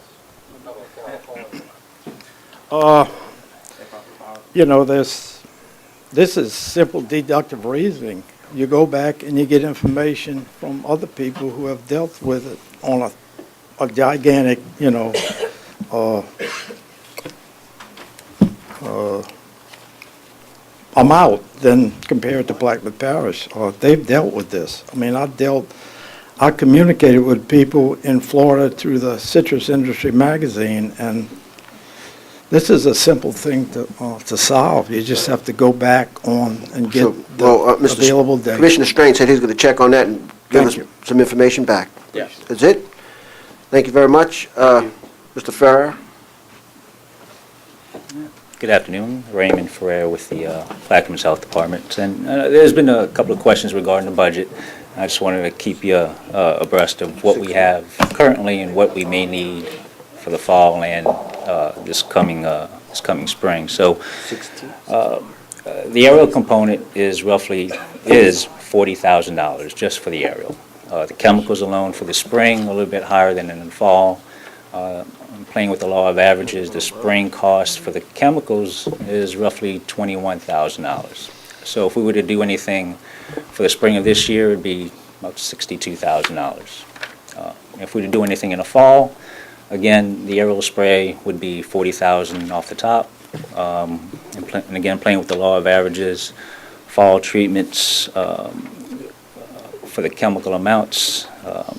This is simple deductive reasoning. You go back and you get information from other people who have dealt with it on a gigantic, amount than compared to Plaquemines Parish. They've dealt with this. I mean, I communicated with people in Florida through the Citrus Industry magazine, and this is a simple thing to solve. You just have to go back on and get available data. Commissioner Strain said he's going to check on that and give us some information back. Yes. That's it? Thank you very much. Mr. Ferrer? Good afternoon. Raymond Ferrer with the Plaquemines Health Department. And there's been a couple of questions regarding the budget. I just wanted to keep you abreast of what we have currently and what we may need for the fall and this coming spring. So the aerial component is $40,000 just for the aerial. The chemicals alone for the spring a little bit higher than in the fall. I'm playing with the law of averages. The spring cost for the chemicals is roughly $21,000. So if we were to do anything for the spring of this year, it'd be about $62,000. If we were to do anything in the fall, again, the aerial spray would be $40,000 off the top. And again, playing with the law of averages, fall treatments for the chemical amounts,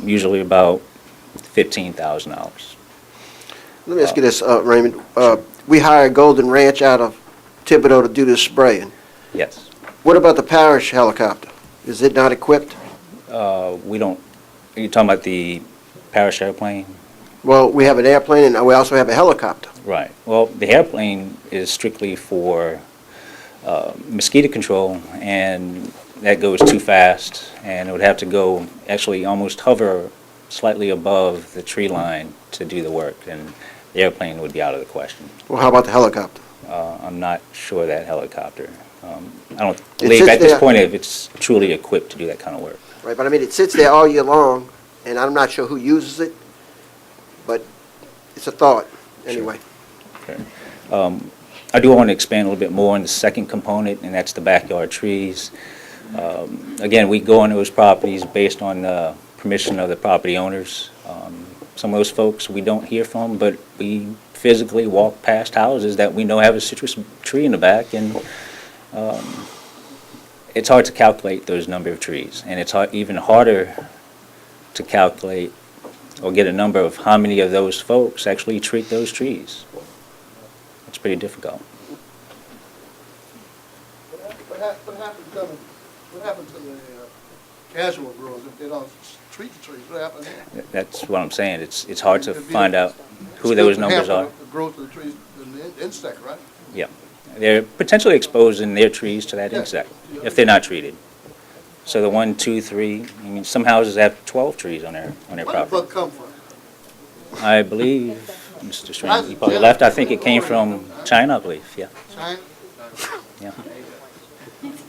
usually about $15,000. Let me ask you this, Raymond. We hired Golden Ranch out of Thibodeau to do this spraying. Yes. What about the parish helicopter? Is it not equipped? We don't, are you talking about the parish airplane? Well, we have an airplane and we also have a helicopter. Right. Well, the airplane is strictly for mosquito control, and that goes too fast, and it would have to go, actually almost hover slightly above the tree line to do the work, and the airplane would be out of the question. Well, how about the helicopter? I'm not sure that helicopter. I don't believe at this point if it's truly equipped to do that kind of work. Right, but I mean, it sits there all year long, and I'm not sure who uses it, but it's a thought, anyway. Okay. I do want to expand a little bit more on the second component, and that's the backyard trees. Again, we go on those properties based on permission of the property owners. Some of those folks we don't hear from, but we physically walk past houses that we know have a citrus tree in the back, and it's hard to calculate those number of trees, and it's even harder to calculate or get a number of how many of those folks actually treat those trees. It's pretty difficult. What happens to the casual growers, if they don't treat the trees, what happens then? That's what I'm saying. It's hard to It'd be find a- out who those numbers are. The growth of the trees, the insect, right? Yeah. They're potentially exposing their trees to that Yeah. insect if they're not treated. So the 1, 2, 3, I mean, some houses have 12 trees on their Where did the property. bug come from? I believe, Mr. Strand, you probably left, I think it came from China, I believe, yeah. China? Yeah.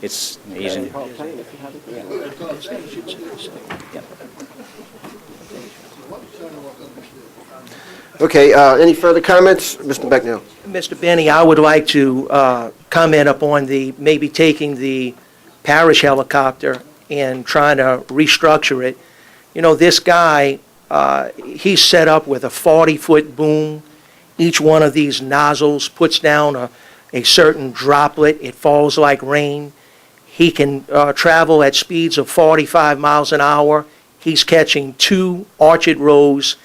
It's Asian. Yeah. Okay, any further comments? Mr. Becknell? Mr. Benny, I would like to comment upon maybe taking the parish helicopter and trying to restructure it. You know, this guy, he's set up with a 40-foot boom. Each one of these nozzles puts down a certain droplet. It falls like rain. He can travel at speeds of 45 miles an hour. He's catching 2 orchard rows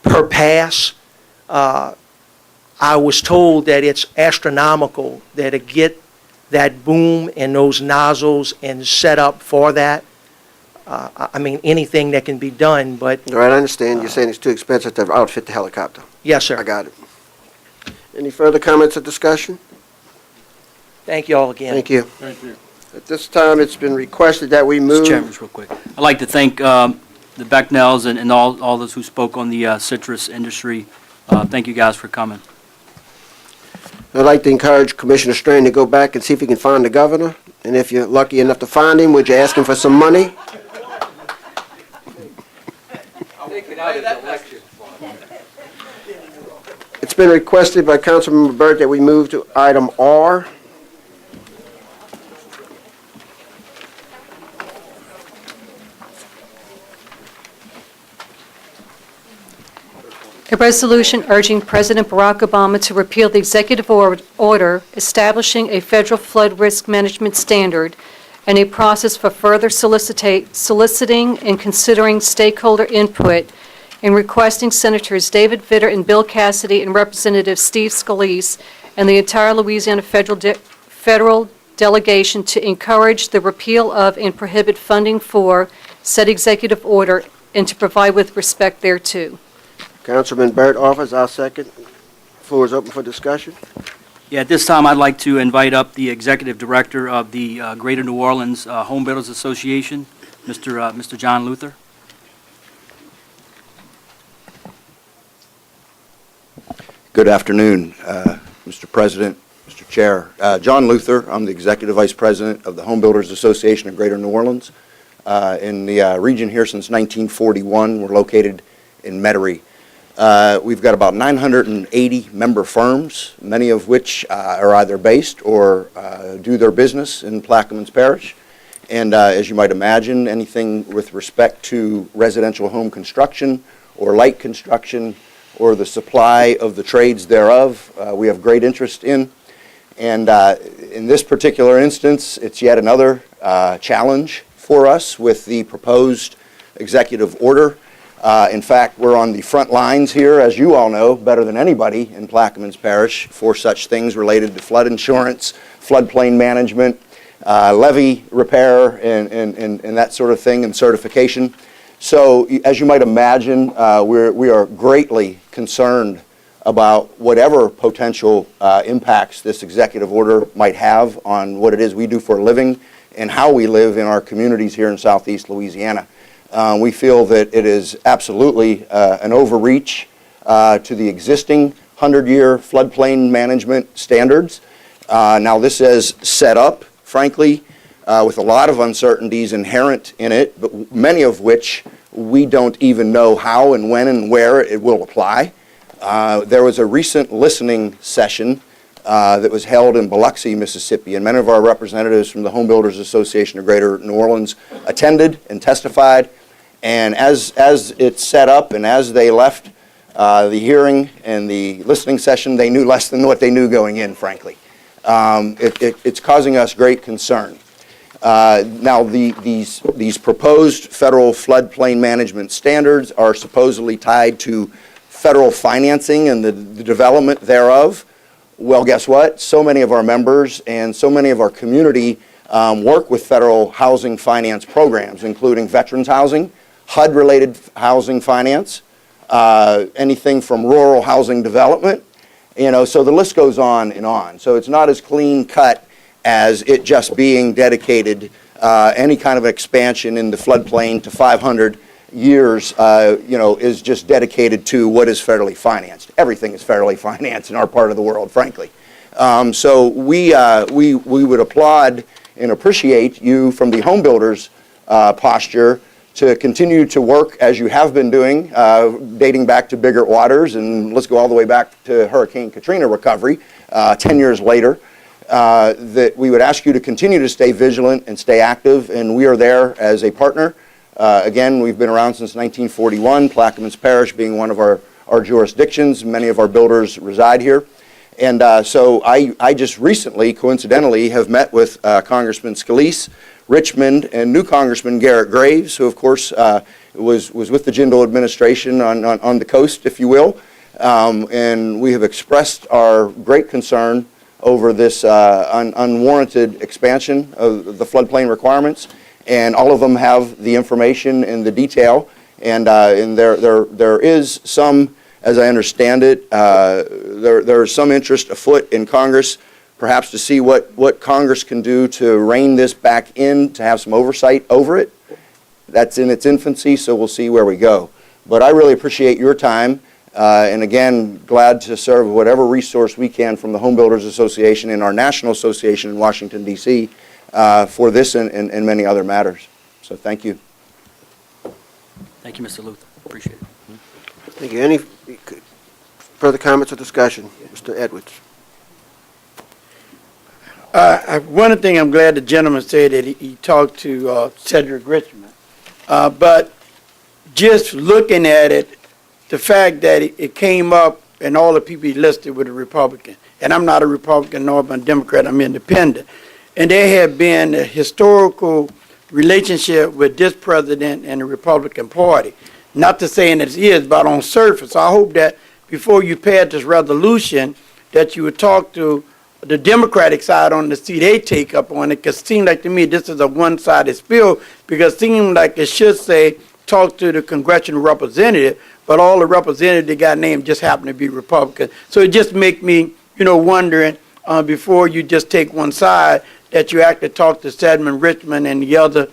per pass. I was told that it's astronomical that to get that boom and those nozzles and set up for that. I mean, anything that can be done, but... All right, I understand. You're saying it's too expensive to outfit the helicopter. Yes, sir. I got it. Any further comments or discussion? Thank you all again. Thank you. Thank you. At this time, it's been requested that we move... Mr. Chairman, just real quick. I'd like to thank the Becknells and all those who spoke on the citrus industry. Thank you guys for coming. I'd like to encourage Commissioner Strain to go back and see if he can find the governor. And if you're lucky enough to find him, would you ask him for some money? It's been requested by Councilmember Burt that we move to item R. A resolution urging President Barack Obama to repeal the executive order establishing a federal flood risk management standard and a process for further soliciting and considering stakeholder input, and requesting Senators David Vitter and Bill Cassidy and Representative Steve Scalise and the entire Louisiana federal delegation to encourage the repeal of and prohibit funding for said executive order and to provide with respect thereto. Councilman Burt offers, I'll second. Floor is open for discussion. Yeah, at this time, I'd like to invite up the Executive Director of the Greater New Orleans Home Builders Association, Mr. John Luther. Good afternoon, Mr. President, Mr. Chair. John Luther, I'm the Executive Vice President of the Home Builders Association of Greater New Orleans. In the region here since 1941, we're located in Metairie. We've got about 980 member firms, many of which are either based or do their business in Plaquemines Parish. And as you might imagine, anything with respect to residential home construction or light construction or the supply of the trades thereof, we have great interest in. And in this particular instance, it's yet another challenge for us with the proposed executive order. In fact, we're on the front lines here, as you all know, better than anybody in Plaquemines Parish for such things related to flood insurance, floodplain management, levee repair, and that sort of thing, and certification. So, as you might imagine, we are greatly concerned about whatever potential impacts this executive order might have on what it is we do for a living and how we live in our communities here in Southeast Louisiana. We feel that it is absolutely an overreach to the existing 100-year floodplain management standards. Now, this is set up, frankly, with a lot of uncertainties inherent in it, but many of which we don't even know how and when and where it will apply. There was a recent listening session that was held in Biloxi, Mississippi, and many of our representatives from the Home Builders Association of Greater New Orleans attended and testified. And as it's set up and as they left the hearing and the listening session, they knew less than what they knew going in, frankly. It's causing us great concern. Now, these proposed federal floodplain management standards are supposedly tied to federal financing and the development thereof. Well, guess what? So many of our members and so many of our community work with federal housing finance programs, including veterans housing, HUD-related housing finance, anything from rural housing development, so the list goes on and on. So it's not as clean cut as it just being dedicated, any kind of expansion in the floodplain to 500 years, is just dedicated to what is federally financed. Everything is federally financed in our part of the world, frankly. So we would applaud and appreciate you from the home builders posture to continue to work as you have been doing, dating back to bigger waters, and let's go all the way back to Hurricane Katrina recovery 10 years later, that we would ask you to continue to stay vigilant and stay active, and we are there as a partner. Again, we've been around since 1941, Plaquemines Parish being one of our jurisdictions. Many of our builders reside here. And so I just recently, coincidentally, have met with Congressman Scalise, Richmond, and new Congressman Garrett Graves, who, of course, was with the Jindal administration on the coast, if you will. And we have expressed our great concern over this unwarranted expansion of the floodplain requirements. And all of them have the information and the detail. And there is some, as I understand it, there is some interest afoot in Congress, perhaps to see what Congress can do to rein this back in, to have some oversight over it. That's in its infancy, so we'll see where we go. But I really appreciate your time, and again, glad to serve whatever resource we can from the Home Builders Association and our national association in Washington, D.C., for this and many other matters. So thank you. Thank you, Mr. Luther. Appreciate it. Thank you. Any further comments or discussion? Mr. Edwards. One thing I'm glad the gentleman said that he talked to Cedric Richmond. But just looking at it, the fact that it came up and all the people he listed were a Republican. And I'm not a Republican nor am I a Democrat, I'm independent. And there have been a historical relationship with this president and the Republican Party. Not to say it is, but on surface. I hope that before you pass this resolution, that you would talk to the Democratic side on to see they take up on it, because it seems like to me this is a one-sided spill, because it seems like it should say talk to the congressional representative, but all the representatives that got named just happen to be Republicans. So it just make me, wondering before you just take one side, that you actually talk to Stedman, Richmond, and the other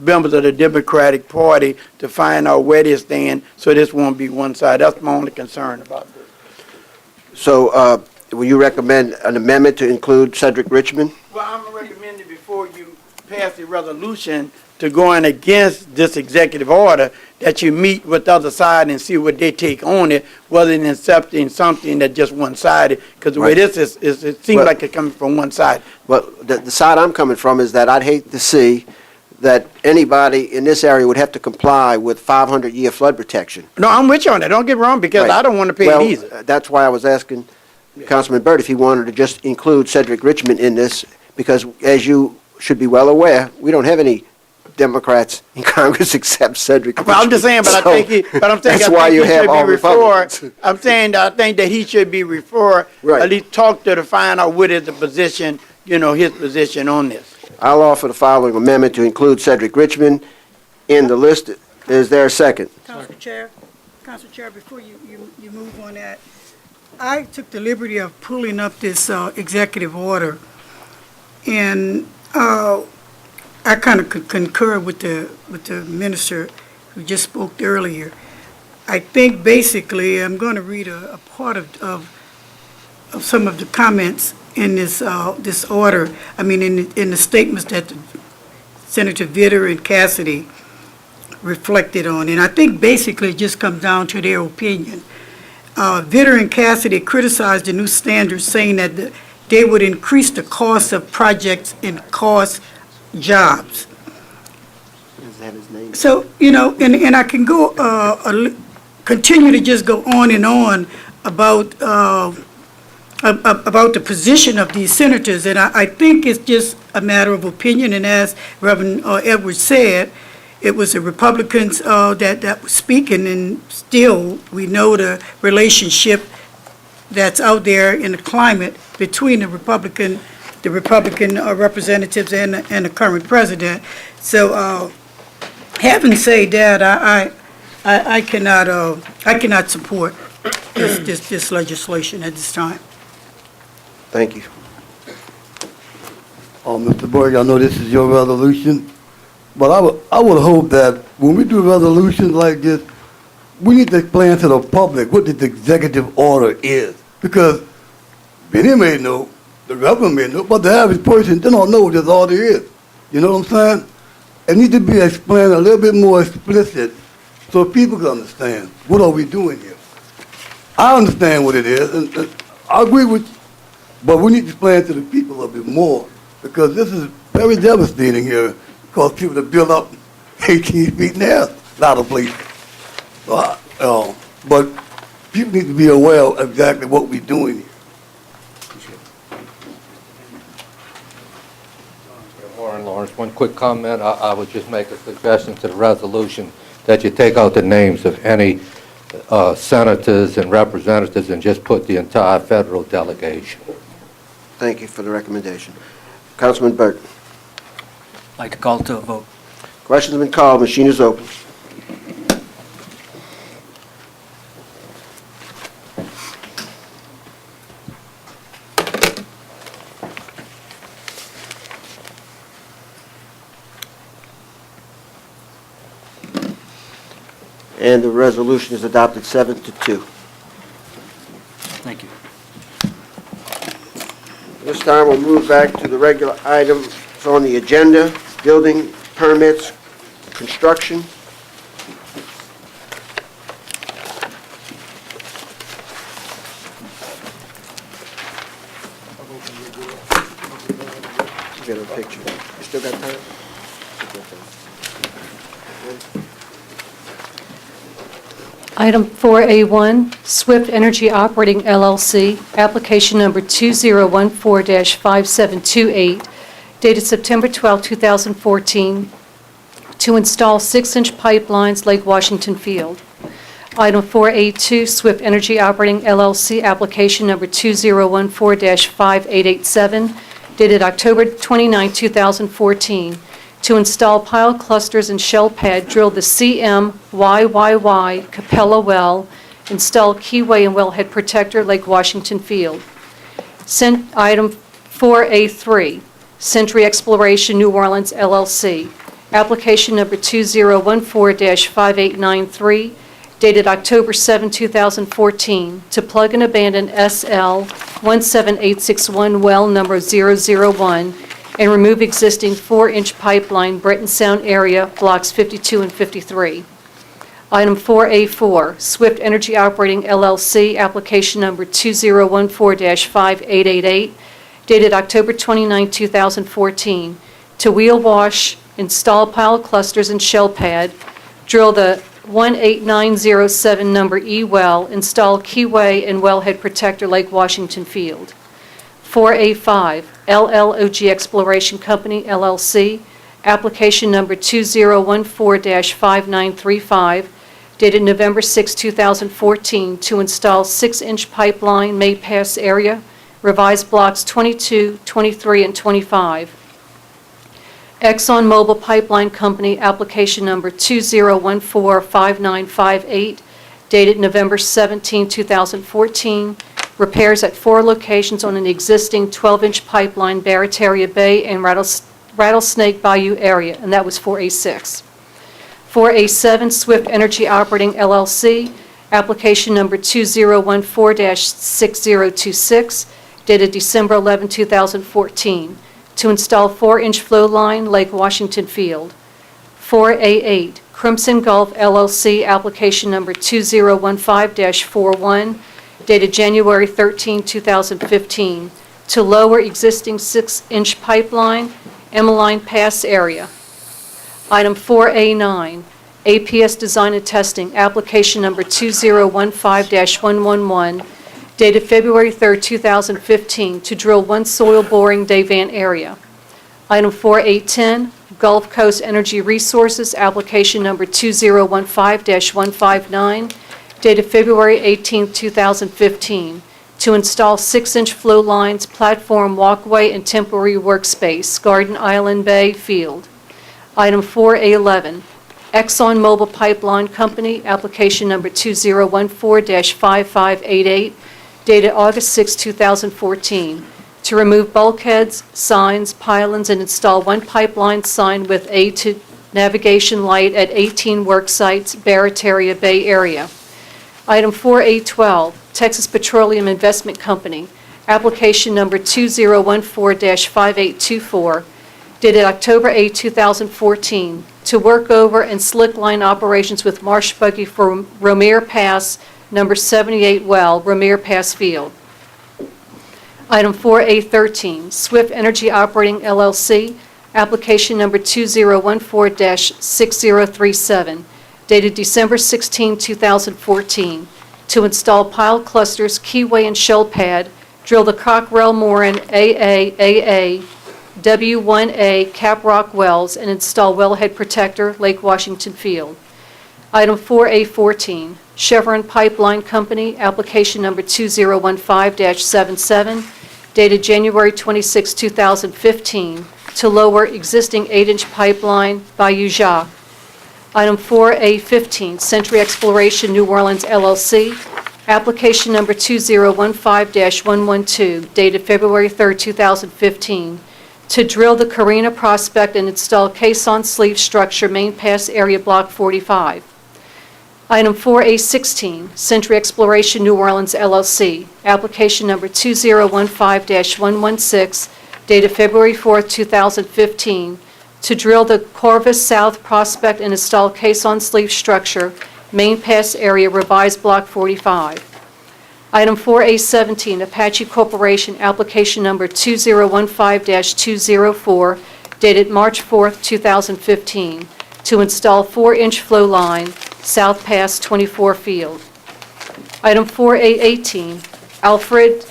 members of the Democratic Party to find out where they stand, so this won't be one side. That's my only concern about this. So will you recommend an amendment to include Cedric Richmond? Well, I'm recommending before you pass the resolution to going against this executive order, that you meet with the other side and see what they take on it, rather than accepting something that's just one-sided, because the way this is it seems like it's coming from one side. Well, the side I'm coming from is that I'd hate to see that anybody in this area would have to comply with 500-year flood protection. No, I'm with you on that. Don't get me wrong, because I don't want to pay it either. That's why I was asking Councilman Byrd if he wanted to just include Cedric Richmond in this, because as you should be well aware, we don't have any Democrats in Congress except Cedric Richmond. I'm just saying, but I think that's why you have all Republicans. I'm saying that I think that he should be referred, at least talk to find out what is the position, his position on this. I'll offer the following amendment to include Cedric Richmond in the list. Is there a second? Council Chair, before you move on that, I took the liberty of pulling up this executive order, and I kind of concur with the minister who just spoke earlier. I think basically, I'm going to read a part of some of the comments in this order. I mean, in the statements that Senator Vitter and Cassidy reflected on, and I think basically it just comes down to their opinion. Vitter and Cassidy criticized the new standards, saying that they would increase the cost of projects and cost jobs. Is that his name? So, and I can go, continue to just go on and on about the position of these senators, and I think it's just a matter of opinion, and as Reverend Edwards said, it was the Republicans that were speaking, and still we know the relationship that's out there in the climate between the Republican the Republican representatives and the current president. So having said that, I cannot support this legislation at this time. Thank you. Mr. Boyd, I know this is your resolution, but I would hope that when we do resolutions like this, we need to explain to the public what this executive order is. Because many may know, the government may know, but the average person, they don't know what this order is. You know what I'm saying? It needs to be explained a little bit more explicit so people can understand what are we doing here. I understand what it is, and I agree with you, but we need to explain to the people a bit more, because this is very devastating here, because people have built up 18 feet in the air, a lot of places. So, but people need to be aware of exactly what we're doing here. Warren Lawrence, one quick comment. I would just make a suggestion to the resolution that you take out the names of any senators and representatives and just put the entire federal delegation. Thank you for the recommendation. Councilman Burke. I'd like to call to a vote. Question's been called. Machine is open. And the resolution is adopted 7-2. Thank you. This time, we'll move back to the regular items on the agenda, building permits, construction. Get a picture. You still got time? Item 4A1, Swift Energy Operating LLC, application number 2014-5728, dated September 12, 2014, to install 6-inch pipelines, Lake Washington Field. Item 4A2, Swift Energy Operating LLC, application number 2014-5887, dated October 29, 2014, to install pile clusters and shell pad, drill the CMYYY Capella well, install keyway and wellhead protector, Lake Washington Field. Item 4A3, Century Exploration New Orleans LLC, application number 2014-5893, dated October 7, 2014, to plug and abandon SL 17861 well number 001 and remove existing 4-inch pipeline, Breton Sound area, blocks 52 and 53. Item 4A4, Swift Energy Operating LLC, application number 2014-5888, dated October 29, 2014, to wheel wash, install pile clusters and shell pad, drill the 18907 number E well, install keyway and wellhead protector, Lake Washington Field. 4A5, LLOG Exploration Company, LLC, application number 2014-5935, dated November 6, 2014, to install 6-inch pipeline, May Pass area, revised blocks 22, 23, and 25. ExxonMobil Pipeline Company, application number 2014-5958, dated November 17, 2014, repairs at 4 locations on an existing 12-inch pipeline, Barataria Bay and Rattlesnake Bayou area, and that was 4A6. 4A7, Swift Energy Operating LLC, application number 2014-6026, dated December 11, 2014, to install 4-inch flow line, Lake Washington Field. 4A8, Crimson Gulf LLC, application number 2015-41, dated January 13, 2015, to lower existing 6-inch pipeline, Emmeline Pass area. Item 4A9, APS Design and Testing, application number 2015-111, dated February 3, 2015, to drill 1 soil boring Davan area. Item 4A10, Gulf Coast Energy Resources, application number 2015-159, dated February 18, 2015, to install 6-inch flow lines, platform, walkway, and temporary workspace, Garden Island Bay Field. Item 4A11, ExxonMobil Pipeline Company, application number 2014-5588, dated August 6, 2014, to remove bulkheads, signs, pylons, and install one pipeline sign with aid to navigation light at 18 work sites, Barataria Bay Area. Item 4A12, Texas Petroleum Investment Company, application number 2014-5824, dated October 8, 2014, to work over and slick line operations with marsh buggy for Romere Pass, number 78 well, Romere Pass Field. Item 4A13, Swift Energy Operating LLC, application number 2014-6037, dated December 16, 2014, to install pile clusters, keyway and shell pad, drill the Cockrell Moran AAAA W1A Cap Rock wells, and install wellhead protector, Lake Washington Field. Item 4A14, Chevron Pipeline Company, application number 2015-77, dated January 26, 2015, to lower existing 8-inch pipeline Bayou Jacques. Item 4A15, Century Exploration New Orleans LLC, application number 2015-112, dated February 3, 2015, to drill the Carina Prospect and install caisson sleeve structure, Main Pass Area Block 45. Item 4A16, Century Exploration New Orleans LLC, application number 2015-116, dated February 4, 2015, to drill the Corvus South Prospect and install caisson sleeve structure, Main Pass Area, Revised Block 45. Item 4A17, Apache Corporation, application number 2015-204, dated March 4, 2015, to install 4-inch flow line, South Pass 24 Field. Item 4A18, Alfred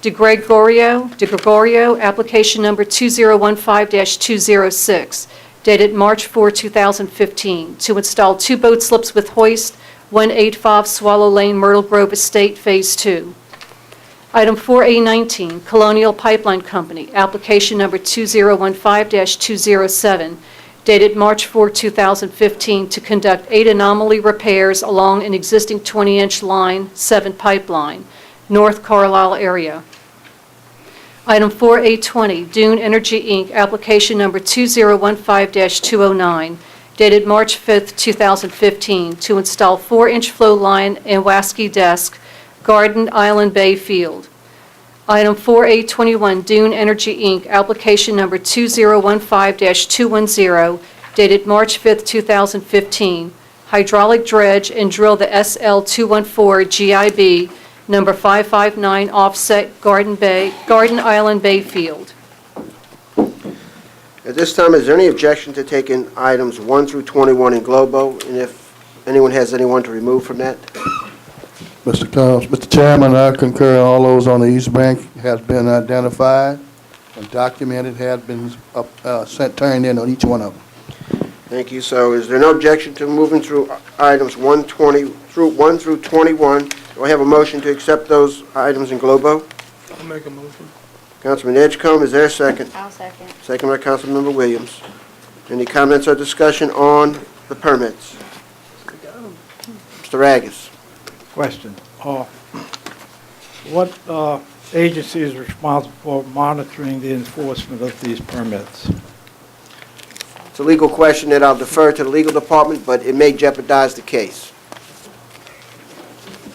De Gregorio, application number 2015-206, dated March 4, 2015, to install 2 boat slips with hoist, 185 Swallow Lane, Myrtle Grove Estate, Phase 2. Item 4A19, Colonial Pipeline Company, application number 2015-207, dated March 4, 2015, to conduct 8 anomaly repairs along an existing 20-inch line 7 pipeline, North Carlisle area. Item 4A20, Dune Energy, Inc., application number 2015-209, dated March 5, 2015, to install 4-inch flow line and Wasky desk, Garden Island Bay Field. Item 4A21, Dune Energy, Inc., application number 2015-210, dated March 5, 2015, hydraulic dredge and drill the SL214 GIB, number 559, offset Garden Island Bay Field. At this time, is there any objection to taking items 1 through 21 in globo? And if anyone has anyone to remove from that? Mr. Chairman, I concur. All those on the East Bank has been identified and documented, has been turned in on each one of them. Thank you. So is there no objection to moving through items 1 through 21? Do I have a motion to accept those items in globo? I'll make a motion. Councilman Edgecombe, is there a second? I'll second. Second by Councilmember Williams. Any comments or discussion on the permits? Mr. Agus. Question. What agency is responsible for monitoring the enforcement of these permits? It's a legal question that I'll defer to the legal department, but it may jeopardize the case.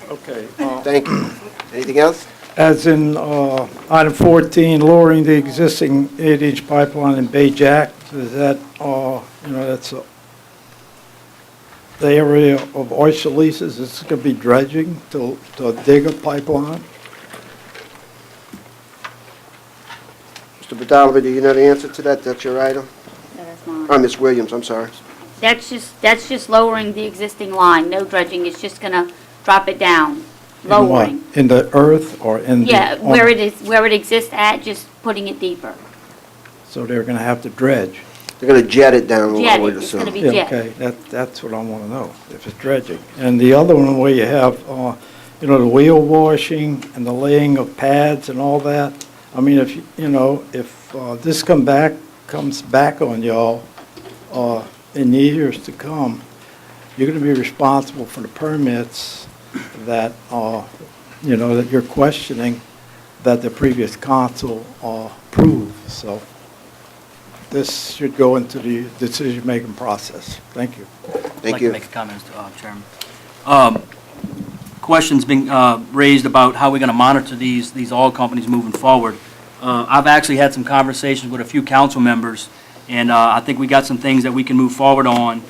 Okay. Thank you. Anything else? As in item 14, lowering the existing 8-inch pipeline in Bay Jack, is that, that's the area of oyster leases? Is it going to be dredging to dig a pipeline? Mr. Badalabi, do you know the answer to that? That's your item? No, that's mine. Oh, Ms. Williams, I'm sorry. That's just lowering the existing line, no dredging, it's just gonna drop it down, lowering. In the earth or in the? Yeah, where it exists at, just putting it deeper. So they're going to have to dredge? They're going to jet it down. Jet it, it's gonna be jet. Okay, that's what I want to know, if it's dredging. And the other one where you have, you know, the wheel washing and the laying of pads and all that. I mean, if, you know, if this comes back on y'all in the years to come, you're going to be responsible for the permits that, you know, that you're questioning that the previous council approved. So this should go into the decision-making process. Thank you. I'd like to make a comment, Chairman. Questions being raised about how we're going to monitor these oil companies moving forward. I've actually had some conversations with a few council members, and I think we got some things that we can move forward on,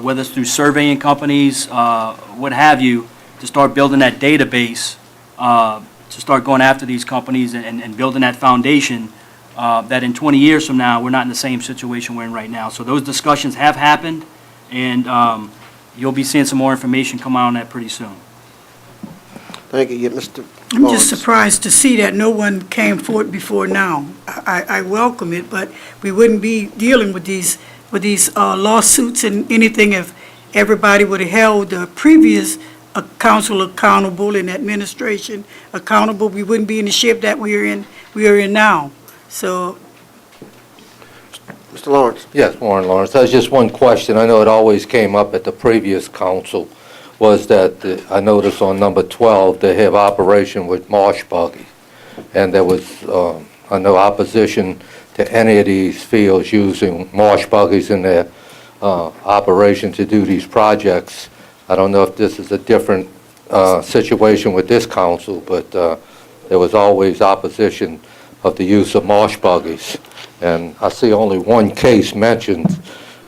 whether it's through surveying companies, what have you, to start building that database, to start going after these companies and building that foundation, that in 20 years from now, we're not in the same situation we're in right now. So those discussions have happened, and you'll be seeing some more information come out on that pretty soon. Thank you. Yeah, Mr. I'm just Lawrence. surprised to see that no one came forward before now. I welcome it, but we wouldn't be dealing with these lawsuits and anything if everybody would have held the previous council accountable and administration accountable. We wouldn't be in the shape that we are in now. So, Mr. Lawrence. Yes, Warren Lawrence. That's just one question. I know it always came up at the previous council, was that I noticed on number 12, they have operation with marsh buggy. And there was, I know, opposition to any of these fields using marsh buggies in their operation to do these projects. I don't know if this is a different situation with this council, but there was always opposition of the use of marsh buggies. And I see only one case mentioned,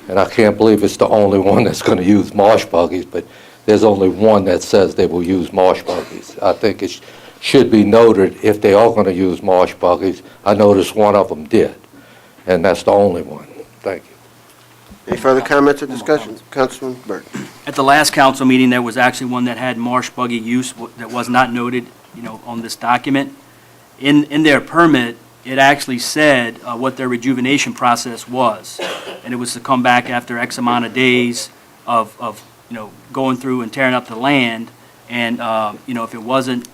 and I can't believe it's the only one that's going to use marsh buggies, but there's only one that says they will use marsh buggies. I think it should be noted if they are going to use marsh buggies. I noticed one of them did, and that's the only one. Thank you. Any further comments or discussion? Councilman Burton. At the last council meeting, there was actually one that had marsh buggy use that was not noted, you know, on this document. In their permit, it actually said what their rejuvenation process was, and it was to come back after X amount of days of you know, going through and tearing up the land, and you know, if it wasn't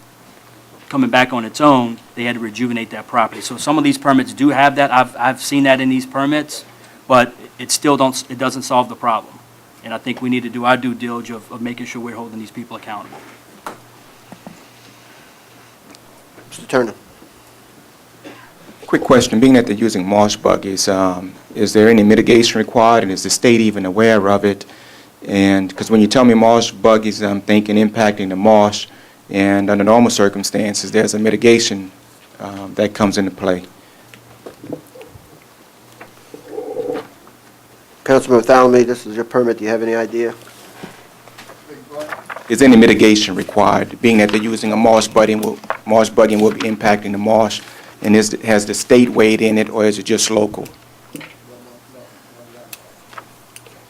coming back on its own, they had to rejuvenate that property. So some of these permits do have that. I've seen that in these permits, but it still doesn't solve the problem. And I think we need to do our due diligence of making sure we're holding these people accountable. Mr. Turner. Quick question, being that they're using marsh buggies, is there any mitigation required, and is the state even aware of it? And because when you tell me marsh buggies, I'm thinking impacting the marsh, and under normal circumstances, there's a mitigation that comes into play. Councilman Bartholomew, this is your permit. Do you have any idea? Is any mitigation required, being that they're using a marsh buggy and will be impacting the marsh? And has the state weighed in it, or is it just local?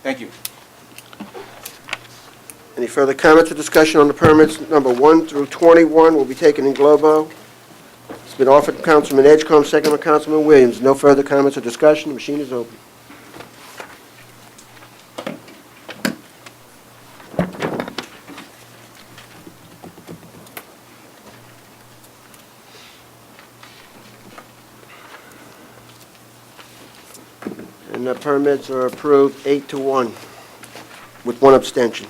Thank you. Any further comments or discussion on the permits? Number 1 through 21 will be taken in globo. It's been offered to Councilman Edgecombe, second by Councilman Williams. No further comments or discussion. The machine is open. And the permits are approved 8-1 with 1 abstention.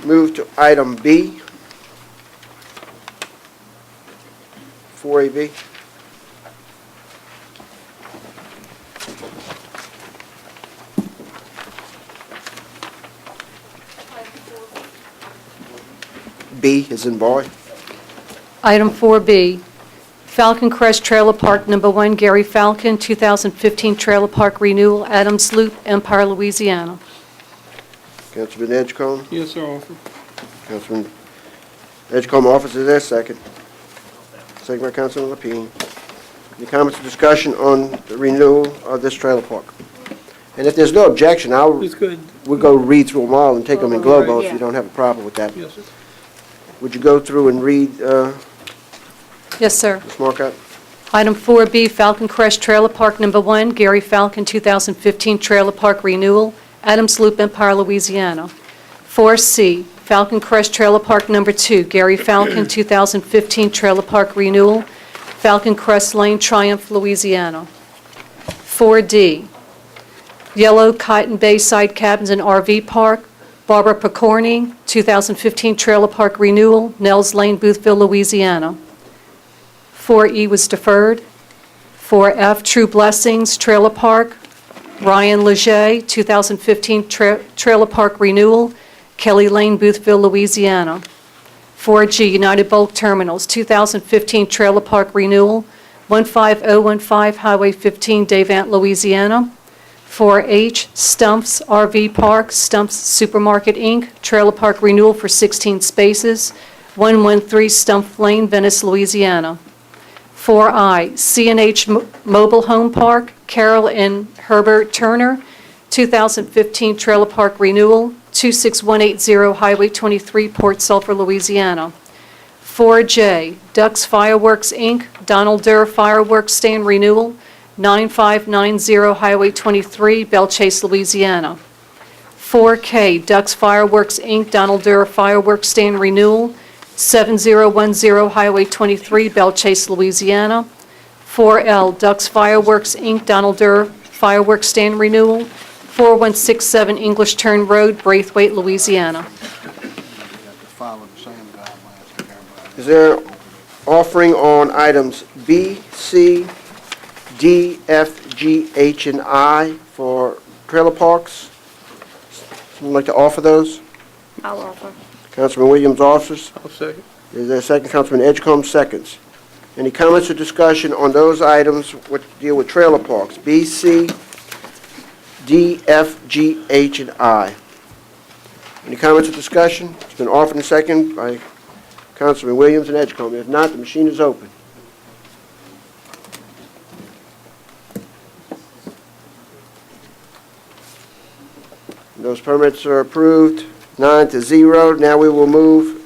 Move to item B, 4AB. B is in boy. Item 4B, Falcon Crest Trailer Park Number 1, Gary Falcon, 2015 Trailer Park Renewal, Adams Loop, Empire, Louisiana. Councilman Edgecombe. Yes, sir, offer. Councilman Edgecombe offers is there, second. Second by Councilman Lapine. Any comments or discussion on the renewal of this trailer park? And if there's no objection, we'll go read through them all and take them in globo if you don't have a problem with that. Yes, sir. Would you go through and read, Yes, sir. Ms. Marcotte? Item 4B, Falcon Crest Trailer Park Number 1, Gary Falcon, 2015 Trailer Park Renewal, Adams Loop, Empire, Louisiana. 4C, Falcon Crest Trailer Park Number 2, Gary Falcon, 2015 Trailer Park Renewal, Falcon Crest Lane, Triumph, Louisiana. 4D, Yellow Cotton Bayside Cabins and RV Park, Barbara Picorni, 2015 Trailer Park Renewal, Nels Lane, Boothville, Louisiana. 4E was deferred. 4F, True Blessings Trailer Park, Ryan Leger, 2015 Trailer Park Renewal, Kelly Lane, Boothville, Louisiana. 4G, United Bulk Terminals, 2015 Trailer Park Renewal, 15015 Highway 15, Davant, Louisiana. 4H, Stumps RV Park, Stumps Supermarket, Inc., Trailer Park Renewal for 16 spaces, 113 Stump Lane, Venice, Louisiana. 4I, CNH Mobile Home Park, Carol and Herbert Turner, 2015 Trailer Park Renewal, 26180 Highway 23, Port Sulphur, Louisiana. 4J, Ducks Fireworks, Inc., Donald Durr Fireworks Stand Renewal, 9590 Highway 23, Belle Chase, Louisiana. 4K, Ducks Fireworks, Inc., Donald Durr Fireworks Stand Renewal, 7010 Highway 23, Belle Chase, Louisiana. 4L, Ducks Fireworks, Inc., Donald Durr Fireworks Stand Renewal, 4167 English Turn Road, Braithwaite, Louisiana. Is there offering on items B, C, D, F, G, H, and I for trailer parks? Someone like to offer those? I'll offer. Councilman Williams offers. I'll second. Is there a second? Councilman Edgecombe seconds. Any comments or discussion on those items which deal with trailer parks? B, C, D, F, G, H, and I. Any comments or discussion? It's been offered and seconded by Councilman Williams and Edgecombe. If not, the machine is open. Those permits are approved, 9-0. Now we will move,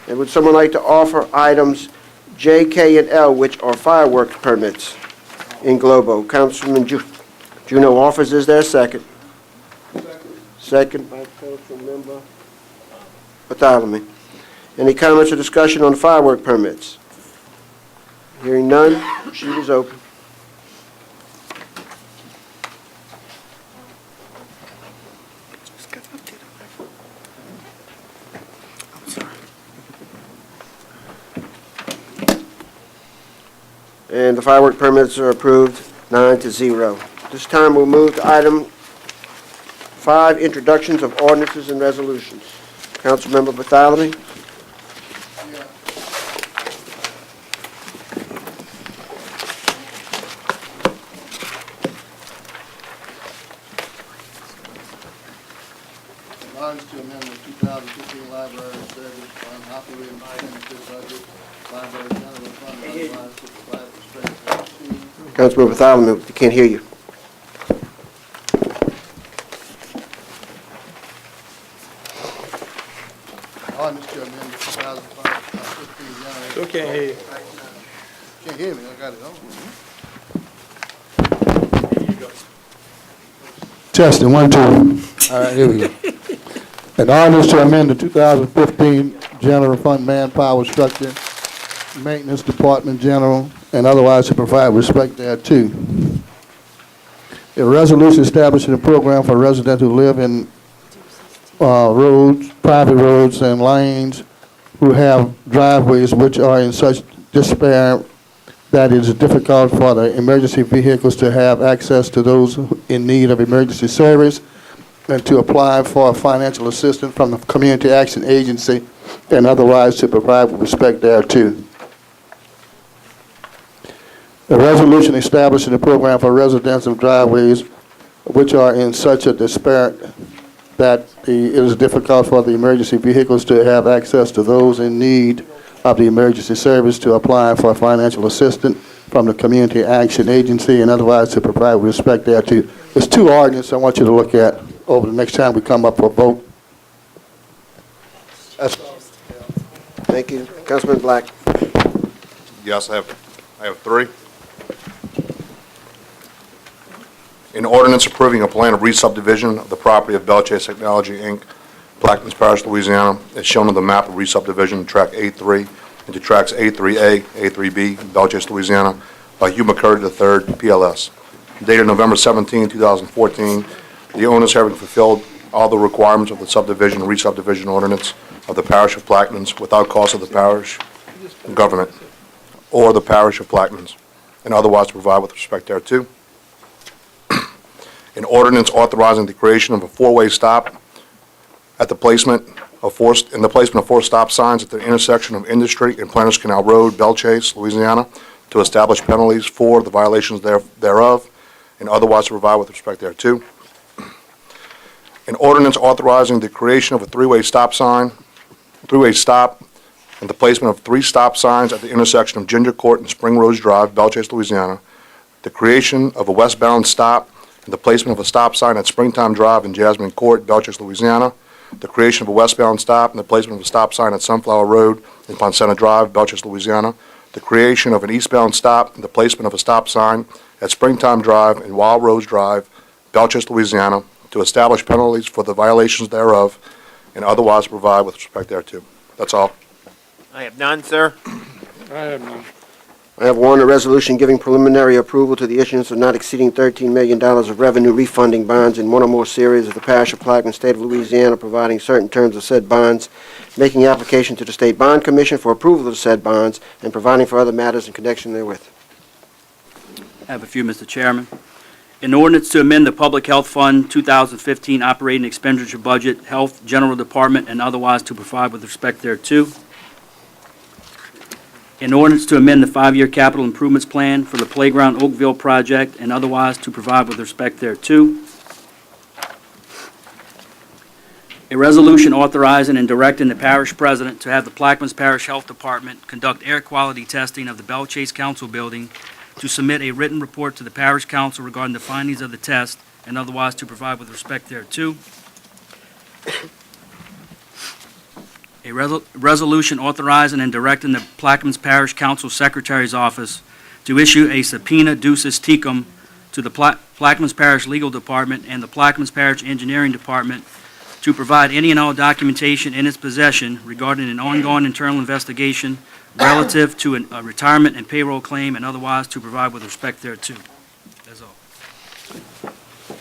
and would someone like to offer items J, K, and L, which are fireworks permits in Globo? Councilman Juneau offers. Is there a second? Second by Councilmember Bartholomew. Any comments or discussion on the firework permits? Hearing none, the sheet is open. And the firework permits are approved, 9-0. This time we'll move to item 5, introductions of ordinances and resolutions. Councilmember Bartholomew. Ordinance to amend the 2015 library service fund operating expenditure budget, library general fund, otherwise supervised respect. Councilmember Bartholomew, we can't hear you. Ordinance to amend the 2015 general. Still can't hear you. Can't hear me, I got it on. Testing, 1, 2. All right, here we go. An ordinance to amend the 2015 general fund manpower structure, maintenance department general, and otherwise to provide respect thereto. A resolution establishing a program for residents who live in roads, private roads and lanes who have driveways which are in such despair that it is difficult for the emergency vehicles to have access to those in need of emergency service, and to apply for financial assistance from the Community Action Agency and otherwise to provide with respect thereto. A resolution establishing a program for residents of driveways which are in such a despair that it is difficult for the emergency vehicles to have access to those in need of the emergency service, to apply for financial assistance from the Community Action Agency and otherwise to provide with respect thereto. There's 2 ordinances I want you to look at over the next time we come up for a vote. Thank you. Councilman Black. Yes, I have 3. An ordinance approving a plan of re-subdivision of the property of Belle Chase Technology, Inc., Plaquemines Parish, Louisiana, as shown on the map of re-subdivision, Track A3 into Tracks A3A, A3B, Belchase, Louisiana, by Hugh McCurdy III, PLS. Dated November 17, 2014, the owners having fulfilled all the requirements of the subdivision and re-subdivision ordinance of the Parish of Plaquemines without cost of the parish government or the Parish of Plaquemines, and otherwise to provide with respect thereto. An ordinance authorizing the creation of a four-way stop at the placement of four stop signs at the intersection of Industry and Planters Canal Road, Belchase, Louisiana, to establish penalties for the violations thereof, and otherwise to provide with respect thereto. An ordinance authorizing the creation of a three-way stop, and the placement of 3 stop signs at the intersection of Ginger Court and Spring Rose Drive, Belchase, Louisiana, the creation of a westbound stop and the placement of a stop sign at Springtime Drive and Jasmine Court, Belchase, Louisiana, the creation of a westbound stop and the placement of a stop sign at Sunflower Road and Poncena Drive, Belchase, Louisiana, the creation of an eastbound stop and the placement of a stop sign at Springtime Drive and Wild Rose Drive, Belchase, Louisiana, to establish penalties for the violations thereof and otherwise provide with respect thereto. That's all. I have none, sir. I have none. I have one, a resolution giving preliminary approval to the issuance of not exceeding $13 million of revenue refunding bonds in one or more series of the Parish of Plaquemines, State of Louisiana, providing certain terms of said bonds, making application to the State Bond Commission for approval of the said bonds, and providing for other matters in connection therewith. I have a few, Mr. Chairman. An ordinance to amend the Public Health Fund 2015 operating expenditure budget, Health General Department, and otherwise to provide with respect thereto. An ordinance to amend the 5-year capital improvements plan for the Playground Oakville project and otherwise to provide with respect thereto. A resolution authorizing and directing the parish president to have the Plaquemines Parish Health Department conduct air quality testing of the Belchase Council building, to submit a written report to the parish council regarding the findings of the test and otherwise to provide with respect thereto. A resolution authorizing and directing the Plaquemines Parish Council Secretary's Office to issue a subpoena ducis tecum to the Plaquemines Parish Legal Department and the Plaquemines Parish Engineering Department to provide any and all documentation in its possession regarding an ongoing internal investigation relative to a retirement and payroll claim and otherwise to provide with respect thereto. That's all.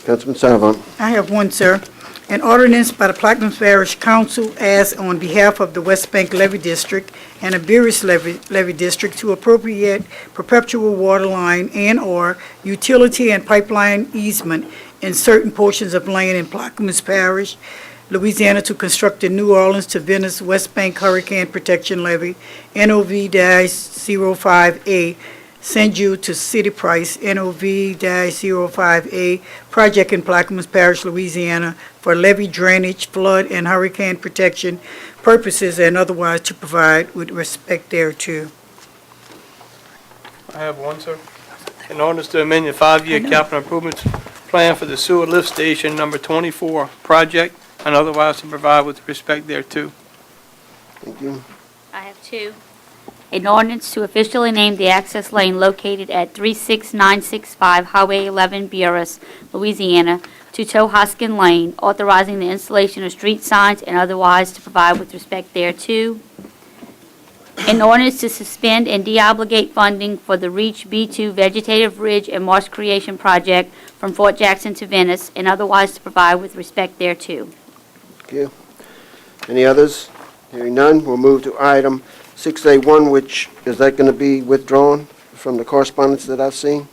Councilman Salvon. I have one, sir. An ordinance by the Plaquemines Parish Council as on behalf of the West Bank Levy District and Iberis Levy District to appropriate perpetual water line and/or utility and pipeline easement in certain portions of land in Plaquemines Parish, Louisiana, to construct the New Orleans to Venice West Bank Hurricane Protection Levy, NOV-05A, St. Jude to City Price, NOV-05A, project in Plaquemines Parish, Louisiana, for levee drainage, flood, and hurricane protection purposes and otherwise to provide with respect thereto. I have one, sir. An ordinance to amend the 5-year capital improvements plan for the sewer lift station number 24 project and otherwise to provide with respect thereto. Thank you. I have 2. An ordinance to officially name the access lane located at 36965 Highway 11, Buras, Louisiana, to Tohoskin Lane, authorizing the installation of street signs and otherwise to provide with respect thereto. An ordinance to suspend and deobligate funding for the REACH B2 Vegetative Ridge and Marsh Creation Project from Fort Jackson to Venice and otherwise to provide with respect thereto. Thank you. Any others? Hearing none, we'll move to item 6A1, which, is that going to be withdrawn from the correspondence that I've seen?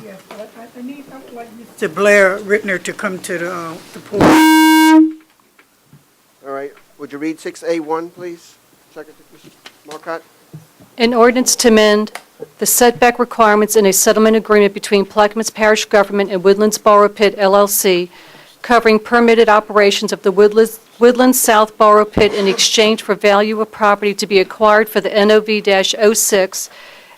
Yes, I would like Mr. Blair Rittner to come to the podium. All right. Would you read 6A1, please? Secretary Marcotte? An ordinance to amend the setback requirements in a settlement agreement between Plaquemines Parish Government and Woodlands Borough Pit, LLC, covering permitted operations of the Woodlands South Borough Pit in exchange for value of property to be acquired for the NOV-06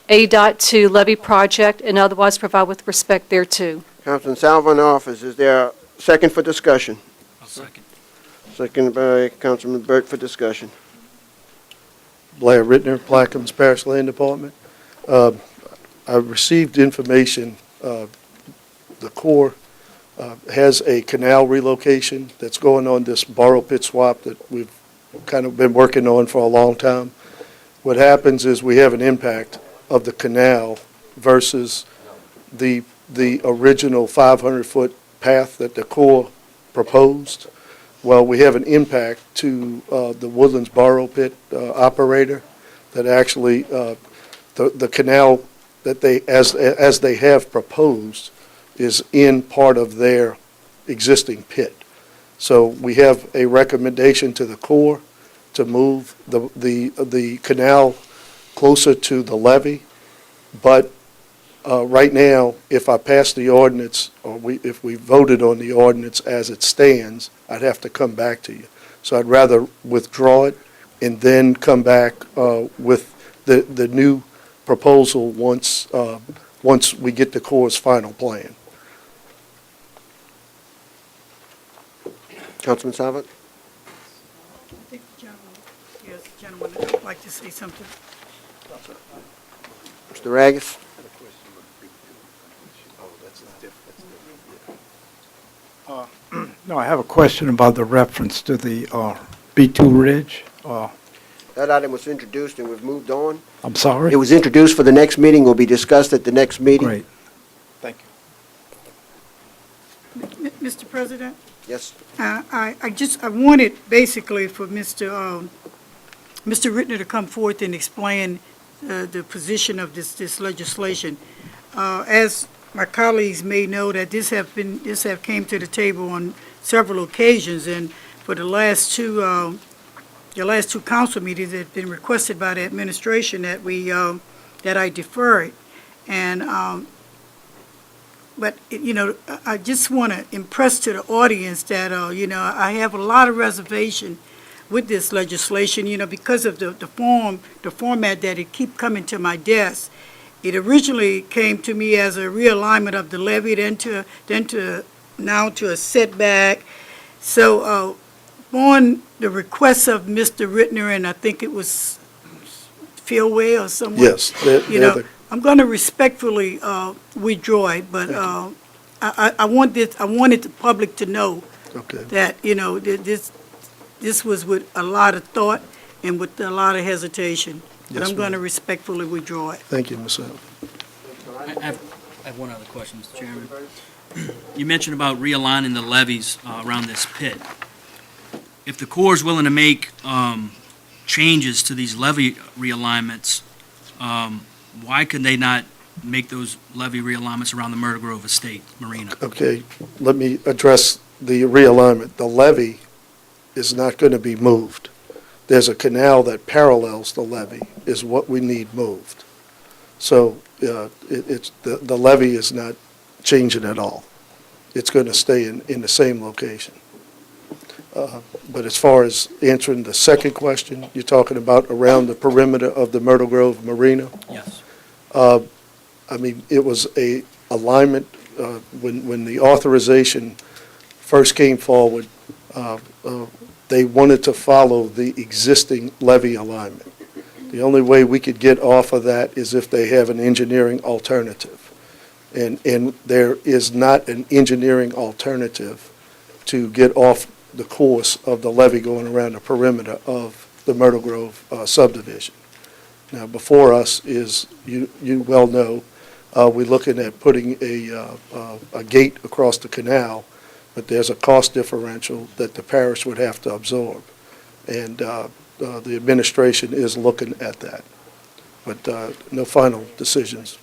A.2 levy project and otherwise provide with respect thereto. Councilman Salvon offers. Is there a second for discussion? I'll second. Second by Councilman Burt for discussion. Blair Rittner, Plaquemines Parish Land Department. I received information, the Corps has a canal relocation that's going on, this borrow pit swap that we've kind of been working on for a long time. What happens is we have an impact of the canal versus the original 500-foot path that the Corps proposed. Well, we have an impact to the Woodlands borrow pit operator that actually the canal that they, as they have proposed, is in part of their existing pit. So we have a recommendation to the Corps to move the canal closer to the levee, but right now, if I pass the ordinance, or if we voted on the ordinance as it stands, I'd have to come back to you. So I'd rather withdraw it and then come back with the new proposal once we get the Corps' final plan. Councilman Savat? I think the gentleman would like to say something. Mr. Ragus? No, I have a question about the reference to the B2 Ridge. That item was introduced and we've moved on. I'm sorry? It was introduced for the next meeting, will be discussed at the next meeting. Great. Thank you. Mr. President? Yes. I wanted basically for Mr. Rittner to come forth and explain the position of this legislation. As my colleagues may know, that this have came to the table on several occasions, and for the last two council meetings, it had been requested by the administration that that I defer it. And but I just want to impress to the audience that I have a lot of reservation with this legislation, because of the format that it keep coming to my desk. It originally came to me as a realignment of the levy, now to a setback. So on the request of Mr. Rittner, and I think it was Philway or someone. Yes. I'm going to respectfully withdraw it, but I wanted the public to know that this was with a lot of thought and with a lot of hesitation. But Yes, I'm going to ma'am. respectfully withdraw it. Thank you, Ms. Hill. I have one other question, Mr. Chairman. You mentioned about realigning the levees around this pit. If the Corps is willing to make changes to these levee realignments, why could they not make those levee realignments around the Myrtle Grove Estate Marina? Okay, let me address the realignment. The levee is not going to be moved. There's a canal that parallels the levee is what we need moved. So the levee is not changing at all. It's going to stay in the same location. But as far as answering the second question, you're talking about around the perimeter of the Myrtle Grove Marina? Yes. I mean, it was a alignment, when the authorization first came forward, they wanted to follow the existing levee alignment. The only way we could get off of that is if they have an engineering alternative. And there is not an engineering alternative to get off the course of the levee going around the perimeter of the Myrtle Grove subdivision. Now, before us is, you well know, we're looking at putting a gate across the canal, but there's a cost differential that the parish would have to absorb. And the administration is looking at that. But no final decisions.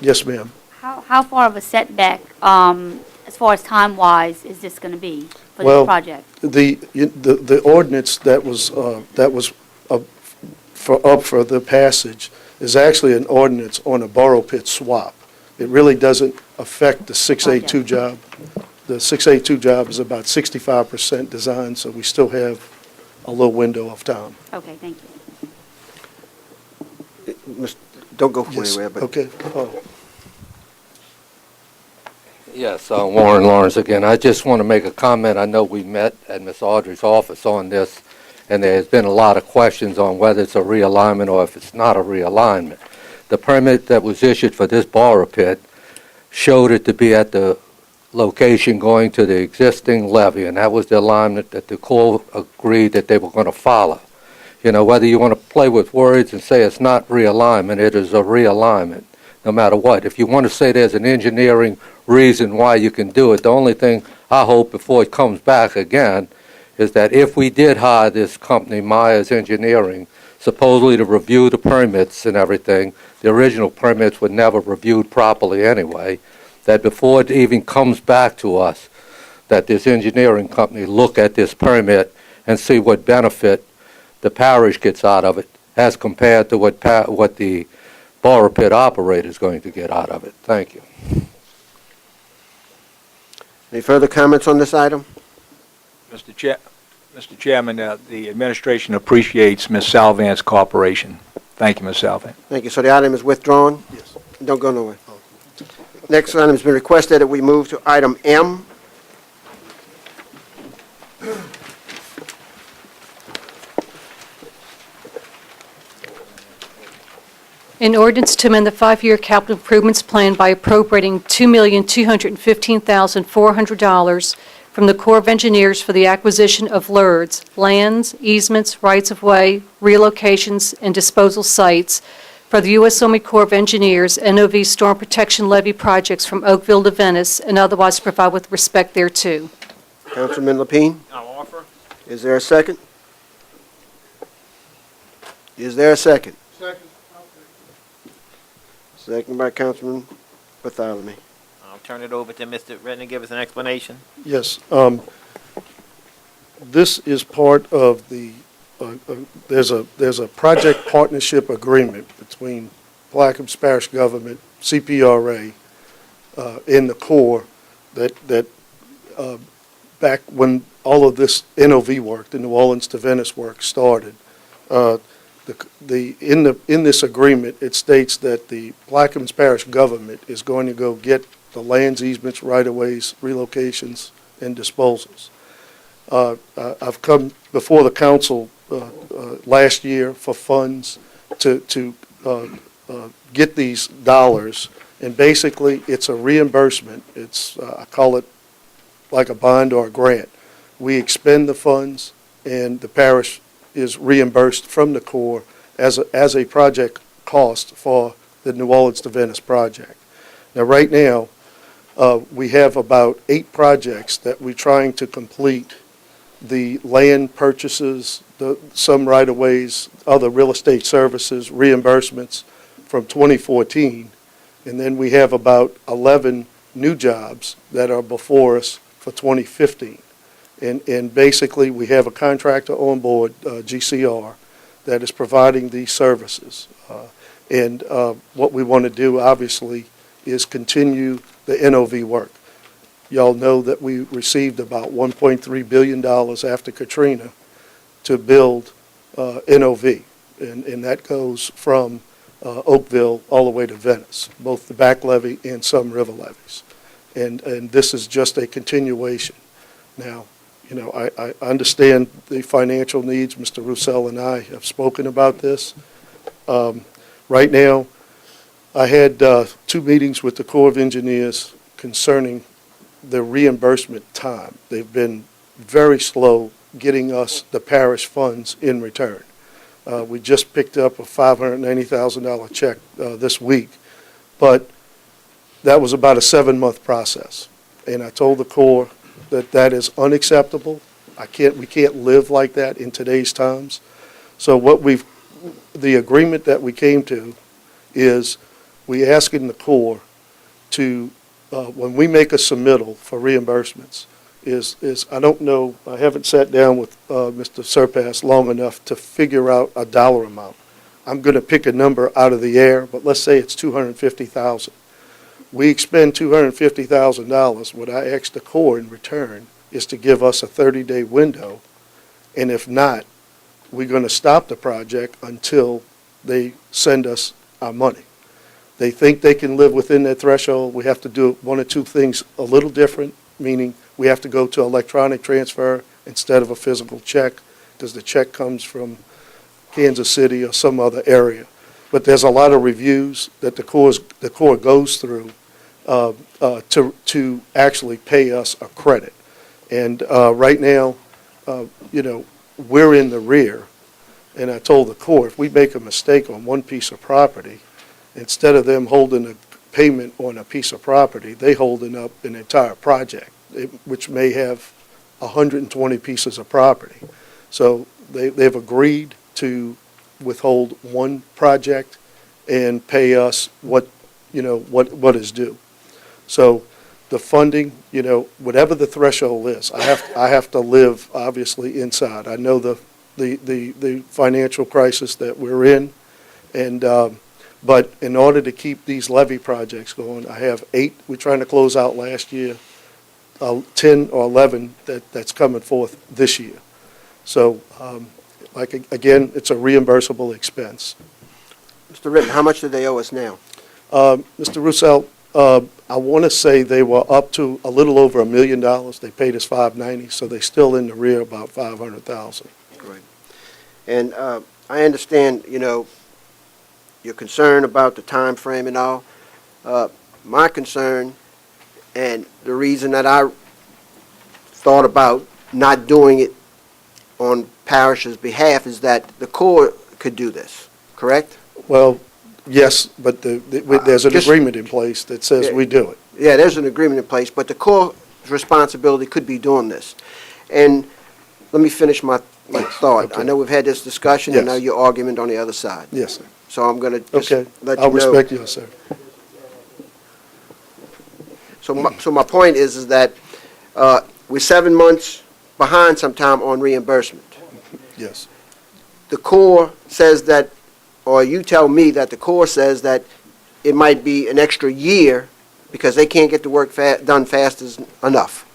Yes, ma'am. How far of a setback, as far as time-wise, is this going to be for this project? The ordinance that was up for the passage is actually an ordinance on a borrow pit swap. It really doesn't affect the 682 job. The 682 job is about 65% design, so we still have a little window of time. Okay, thank you. Don't go Yes, anywhere, but okay. Yes, Warren Lawrence again. I just want to make a comment. I know we met at Ms. Audrey's office on this, and there's been a lot of questions on whether it's a realignment or if it's not a realignment. The permit that was issued for this borrow pit showed it to be at the location going to the existing levee, and that was the alignment that the Corps agreed that they were going to follow. You know, whether you want to play with words and say it's not realignment, it is a realignment, no matter what. If you want to say there's an engineering reason why you can do it, the only thing I hope before it comes back again is that if we did hire this company, Myers Engineering, supposedly to review the permits and everything, the original permits were never reviewed properly anyway, that before it even comes back to us, that this engineering company look at this permit and see what benefit the parish gets out of it as compared to what the borrow pit operator is going to get out of it. Thank you. Any further comments on this item? Mr. Chairman, the administration appreciates Ms. Salvan's cooperation. Thank you, Ms. Salvan. Thank you. So the item is withdrawn? Yes. Don't go nowhere. Next item has been requested that we move to item M. An ordinance to amend the 5-year capital improvements plan by appropriating $2,215,400 from the Corps of Engineers for the acquisition of LERDs, lands, easements, rights-of-way, relocations, and disposal sites for the U.S. Army Corps of Engineers NOV storm protection levee projects from Oakville to Venice, and otherwise provide with respect thereto. Councilman Lapine? I'll offer. Is there a second? Is there a second? Second. Second by Councilman Bartholomew. I'll turn it over to Mr. Redden to give us an explanation. Yes. This is part of the, there's a project partnership agreement between Plaquemines Parish government, CPRA, and the Corps that back when all of this NOV work, the New Orleans to Venice work started, in this agreement, it states that the Plaquemines Parish government is going to go get the lands, easements, right-of-ways, relocations, and disposals. I've come before the council last year for funds to get these dollars, and basically it's a reimbursement. It's I call it like a bond or a grant. We expend the funds, and the parish is reimbursed from the Corps as a project cost for the New Orleans to Venice project. Now, right now, we have about 8 projects that we're trying to complete. The land purchases, some right-of-ways, other real estate services, reimbursements from 2014, and then we have about 11 new jobs that are before us for 2015. And basically, we have a contractor on board, GCR, that is providing these services. And what we want to do, obviously, is continue the NOV work. Y'all know that we received about $1.3 billion after Katrina to build NOV, and that goes from Oakville all the way to Venice, both the back levee and some river levees. And this is just a continuation. Now, you know, I understand the financial needs. Mr. Roussel and I have spoken about this. Right now, I had 2 meetings with the Corps of Engineers concerning the reimbursement time. They've been very slow getting us the parish funds in return. We just picked up a $590,000 check this week, but that was about a 7-month process. And I told the Corps that is unacceptable. We can't live like that in today's times. So the agreement that we came to is we asking the Corps to, when we make a submittal for reimbursements, is I don't know, I haven't sat down with Mr. Surpass long enough to figure out a dollar amount. I'm going to pick a number out of the air, but let's say it's $250,000. We expend $250,000. What I asked the Corps in return is to give us a 30-day window, and if not, we're going to stop the project until they send us our money. They think they can live within that threshold. We have to do 1 or 2 things a little different, meaning we have to go to electronic transfer instead of a physical check, because the check comes from Kansas City or some other area. But there's a lot of reviews that the Corps goes through to actually pay us a credit. And right now, we're in the rear. And I told the court, if we make a mistake on one piece of property, instead of them holding a payment on a piece of property, they holding up an entire project, which may have 120 pieces of property. So they've agreed to withhold one project and pay us what is due. So the funding, whatever the threshold is, I have to live obviously inside. I know the financial crisis that we're in, and but in order to keep these levee projects going, I have 8 we're trying to close out last year, 10 or 11 that's coming forth this year. So again, it's a reimbursable expense. Mr. Ritten, how much do they owe us now? Mr. Roussel, I want to say they were up to a little over $1 million. They paid us $590, so they're still in the rear about $500,000. Right. And I understand, your concern about the time frame and all. My concern and the reason that I thought about not doing it on Parish's behalf is that the Corps could do this, correct? Well, yes, but there's an agreement in place that says we do it. Yeah, there's an agreement in place, but the Corps' responsibility could be doing this. And let me finish my thought. Okay. I know we've had this discussion, Yes. and now your argument on the other side. Yes, sir. So I'm going to just Okay, let you I'll know. respect you, sir. So my point is that we're 7 months behind sometime on reimbursement. Yes. The Corps says that, or you tell me that the Corps says that it might be an extra year because they can't get the work done fast enough.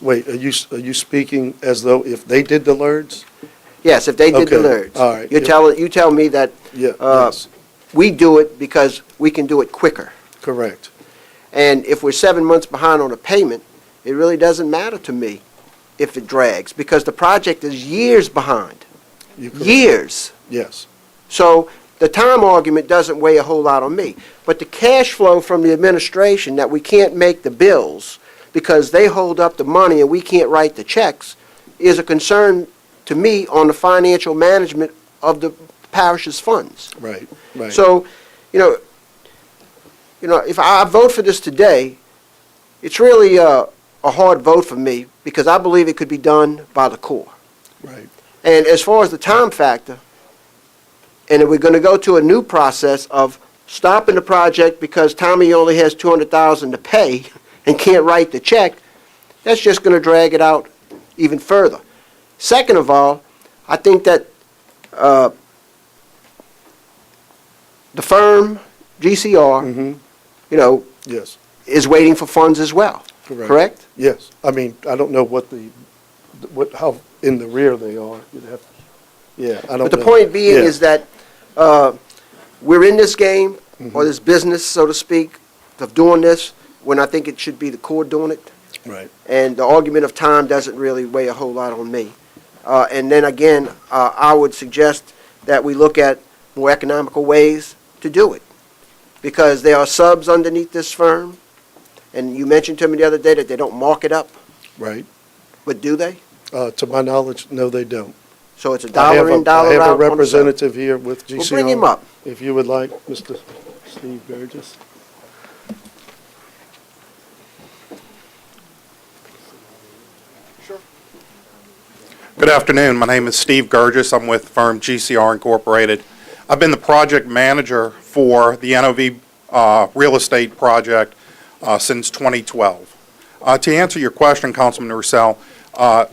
Wait, are you speaking as though if they did the LERDs? Yes, if they did the Okay, LERDs. all right. You tell me that Yes, we do it because we can do it quicker. correct. And if we're 7 months behind on a payment, it really doesn't matter to me if it drags, because the project is years behind. You're correct. Years. Yes, So the time argument doesn't weigh a whole lot on me. But the cash flow from the administration, that we can't make the bills because they hold up the money and we can't write the checks, is a concern to me on the financial management of the parish's funds. right, right. So, if I vote for this today, it's really a hard vote for me because I believe it could be done by the Corps. Right. And as far as the time factor, and if we're going to go to a new process of stopping the project because Tommy only has $200,000 to pay and can't write the check, that's just going to drag it out even further. Second of all, I think that the firm, GCR, Yes, is waiting for funds as well, correct? yes. I mean, I don't know how in the rear they are. You'd have, yeah, I don't know. But the point being Yeah. is that we're in this game, or this business, so to speak, of doing this, when I think it should be the Corps doing it. Right. And the argument of time doesn't really weigh a whole lot on me. And then again, I would suggest that we look at more economical ways to do it. Because there are subs underneath this firm, and you mentioned to me the other day that they don't mark it up, Right. but do they? To my knowledge, no, they don't. So it's a dollar in, dollar I have out a on the sub. representative here with GCR. Well, bring him up. If you would like, Mr. Steve Burgess. Good afternoon. My name is Steve Burgess. I'm with the firm GCR Incorporated. I've been the project manager for the NOV real estate project since 2012. To answer your question, Councilman Roussel,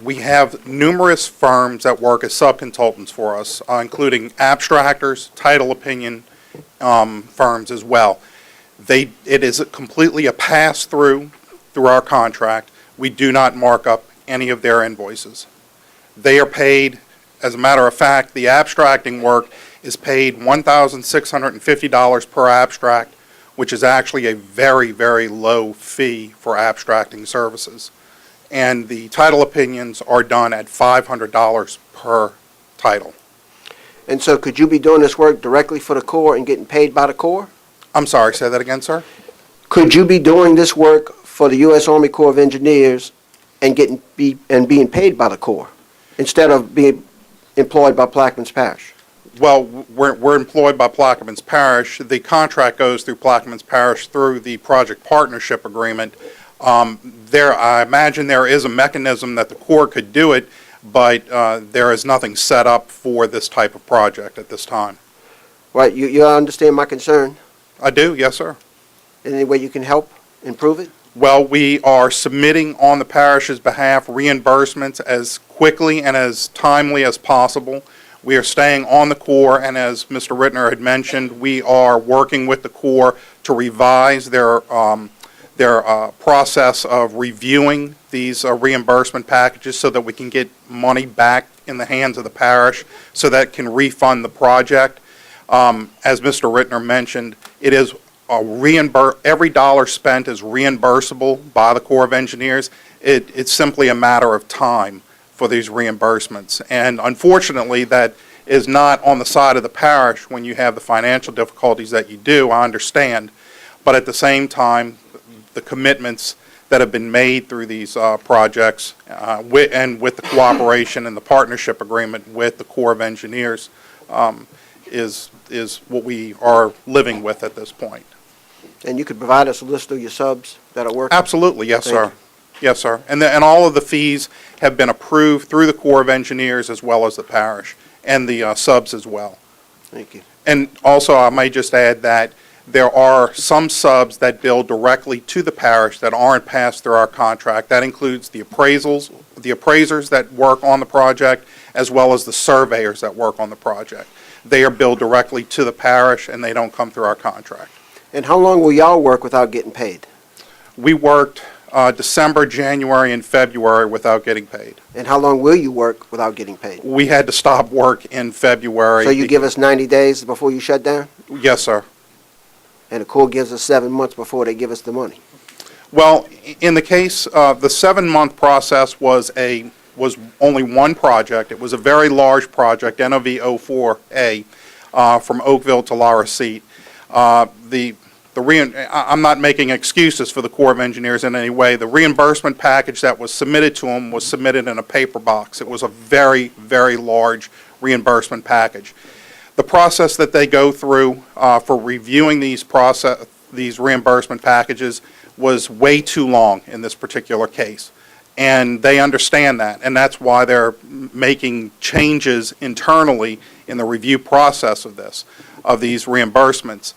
we have numerous firms that work as subconsultants for us, including abstractors, title opinion firms as well. It is completely a pass-through through our contract. We do not mark up any of their invoices. They are paid, as a matter of fact, the abstracting work is paid $1,650 per abstract, which is actually a very, very low fee for abstracting services. And the title opinions are done at $500 per title. And so could you be doing this work directly for the Corps and getting paid by the Corps? I'm sorry, say that again, sir? Could you be doing this work for the U.S. Army Corps of Engineers and being paid by the Corps instead of being employed by Plaquemines Parish? Well, we're employed by Plaquemines Parish. The contract goes through Plaquemines Parish through the project partnership agreement. I imagine there is a mechanism that the Corps could do it, but there is nothing set up for this type of project at this time. Right, you understand my concern? I do, yes, sir. Any way you can help improve it? Well, we are submitting on the parish's behalf reimbursements as quickly and as timely as possible. We are staying on the Corps, and as Mr. Rittner had mentioned, we are working with the Corps to revise their process of reviewing these reimbursement packages so that we can get money back in the hands of the parish so that it can refund the project. As Mr. Rittner mentioned, it is every dollar spent is reimbursable by the Corps of Engineers. It's simply a matter of time for these reimbursements. And unfortunately, that is not on the side of the parish when you have the financial difficulties that you do, I understand. But at the same time, the commitments that have been made through these projects and with the cooperation and the partnership agreement with the Corps of Engineers is what we are living with at this point. And you could provide us a list of your subs that are working? Absolutely, yes, Thank sir. you. Yes, sir. And all of the fees have been approved through the Corps of Engineers as well as the parish, and the subs as well. Thank you. And also, I may just add that there are some subs that bill directly to the parish that aren't passed through our contract. That includes the appraisers that work on the project, as well as the surveyors that work on the project. They are billed directly to the parish, and they don't come through our contract. And how long will y'all work without getting paid? We worked December, January, and February without getting paid. And how long will you work without getting paid? We had to stop work in February. So you give us 90 days before you shut down? Yes, sir. And the Corps gives us 7 months before they give us the money? Well, in the case, the 7-month process was only one project. It was a very large project, NOV 04A, from Oakville to La Recite. I'm not making excuses for the Corps of Engineers in any way. The reimbursement package that was submitted to them was submitted in a paper box. It was a very, very large reimbursement package. The process that they go through for reviewing these reimbursement packages was way too long in this particular case. And they understand that, and that's why they're making changes internally in the review process of these reimbursements.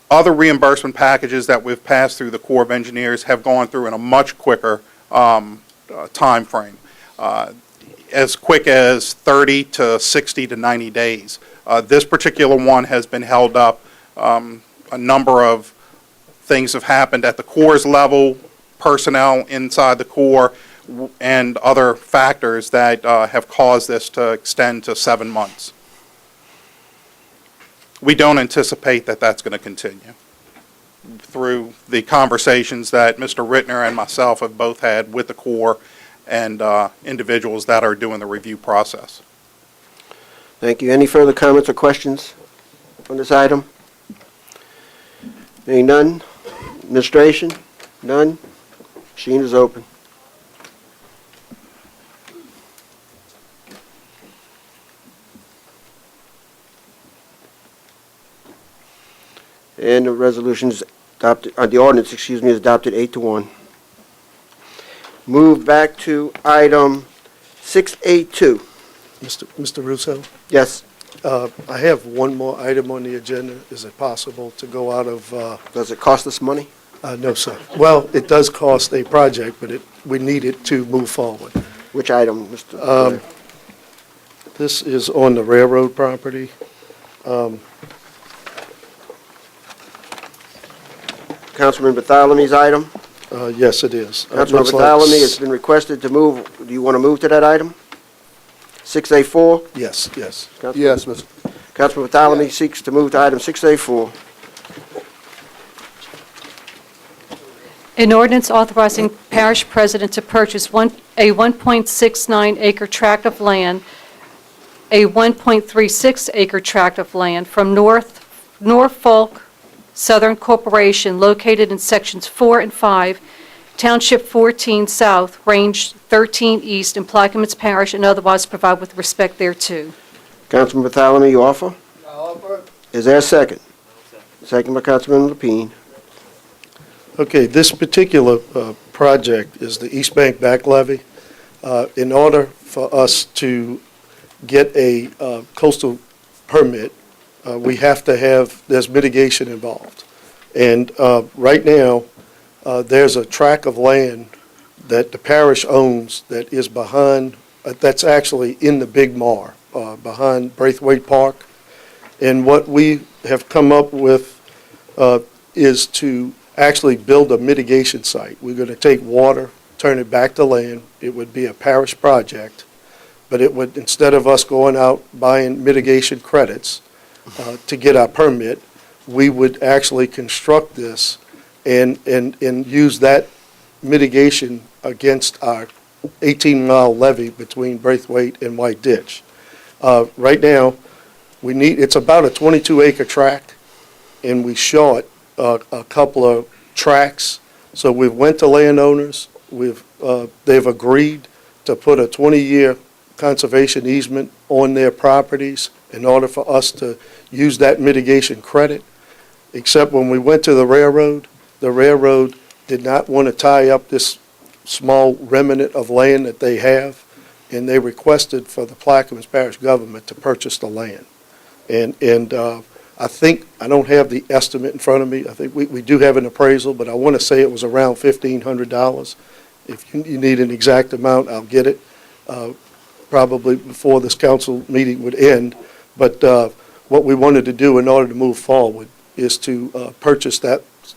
Other reimbursement packages that we've passed through the Corps of Engineers have gone through in a much quicker time frame, as quick as 30 to 60 to 90 days. This particular one has been held up. A number of things have happened at the Corps' level, personnel inside the Corps, and other factors that have caused this to extend to 7 months. We don't anticipate that that's going to continue through the conversations that Mr. Rittner and myself have both had with the Corps and individuals that are doing the review process. Thank you. Any further comments or questions on this item? Being none? Administration? None? Machine is open. And the resolution is adopted, the ordinance, excuse me, is adopted 8-1. Move back to item 682. Mr. Russo? Yes. I have one more item on the agenda. Is it possible to go out of? Does it cost us money? No, sir. Well, it does cost a project, but we need it to move forward. Which item, Mr.? This is on the railroad property. Councilman Bartholomew's item? Yes, it is. Councilman Bartholomew, it's been requested to move. Do you want to move to that item? 684? Yes, yes. Yes, Mr. Councilman Bartholomew seeks to move to item 684. An ordinance authorizing parish president to purchase a 1.69 acre tract of land, a 1.36 acre tract of land from Norfolk Southern Corporation, located in Sections 4 and 5, Township 14 South, Range 13 East, in Plaquemines Parish, and otherwise provide with respect thereto. Councilman Bartholomew, you offer? Is there a second? Second by Councilman Lapine. Okay, this particular project is the East Bank back levee. In order for us to get a coastal permit, we have to have, there's mitigation involved. And right now, there's a tract of land that the parish owns that is behind, that's actually in the Big Mar, behind Braithwaite Park. And what we have come up with is to actually build a mitigation site. We're going to take water, turn it back to land. It would be a parish project, but it would, instead of us going out buying mitigation credits to get our permit, we would actually construct this and use that mitigation against our 18-mile levee between Braithwaite and White Ditch. Right now, it's about a 22-acre tract, and we short a couple of tracts. So we've went to landowners. They've agreed to put a 20-year conservation easement on their properties in order for us to use that mitigation credit. Except when we went to the railroad did not want to tie up this small remnant of land that they have, and they requested for the Plaquemines Parish government to purchase the land. And I think, I don't have the estimate in front of me. I think we do have an appraisal, but I want to say it was around $1,500. If you need an exact amount, I'll get it, probably before this council meeting would end. But what we wanted to do in order to move forward is to purchase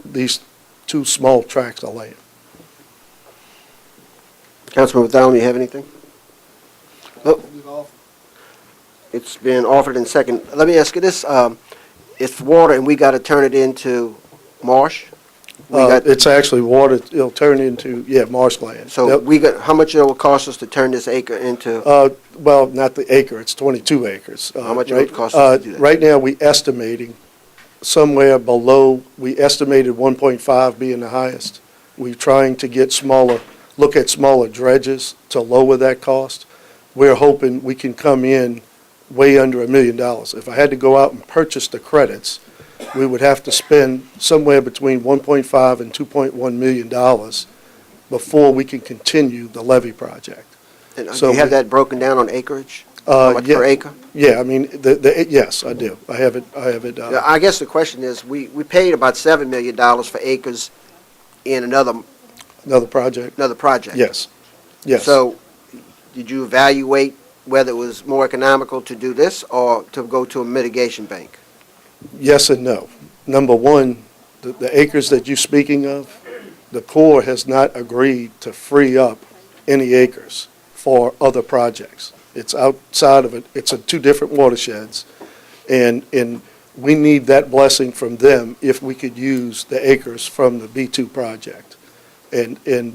these two small tracts of land. Councilman Bartholomew, you have anything? Oh, it's been offered in second. Let me ask you this. It's water and we got to turn it into marsh? It's actually water. It'll turn into, marshland. So how much it will cost us to turn this acre into? Well, not the acre, it's 22 acres. How much it would cost us to do that? Right now, we estimating somewhere below, we estimated 1.5 being the highest. We're trying to get look at smaller dredges to lower that cost. We're hoping we can come in way under $1 million. If I had to go out and purchase the credits, we would have to spend somewhere between $1.5 and $2.1 million before we can continue the levee project. And do you have that broken down on acreage? How much per acre? Yeah, I mean, yes, I do. I have it. I guess the question is, we paid about $7 million for acres in another project. Another project. Yes. So, did you evaluate whether it was more economical to do this or to go to a mitigation bank? Yes and no. Number one, the acres that you're speaking of, the Corps has not agreed to free up any acres for other projects. It's outside of it. It's two different watersheds, and we need that blessing from them if we could use the acres from the B2 project. And you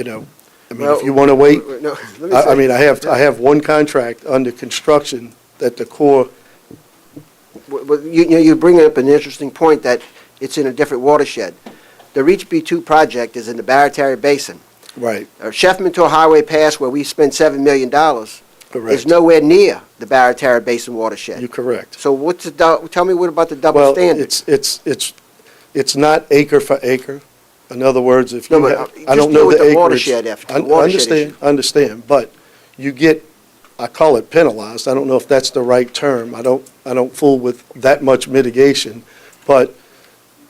know, I mean, if you want to wait, I have one contract under construction that the Corps. Well, you bring up an interesting point that it's in a different watershed. The Reach B2 project is in the Barataria Basin. Right. Sheffmanville Highway Pass, where we spent $7 million, is nowhere near the Barataria Basin watershed. You're correct. So tell me what about the double standard? It's not acre for acre. In other words, if you I don't just know deal with the the acreage. watershed after the watershed issue. Understand, but you get, I call it penalized. I don't know if that's the right term. I don't fool with that much mitigation, but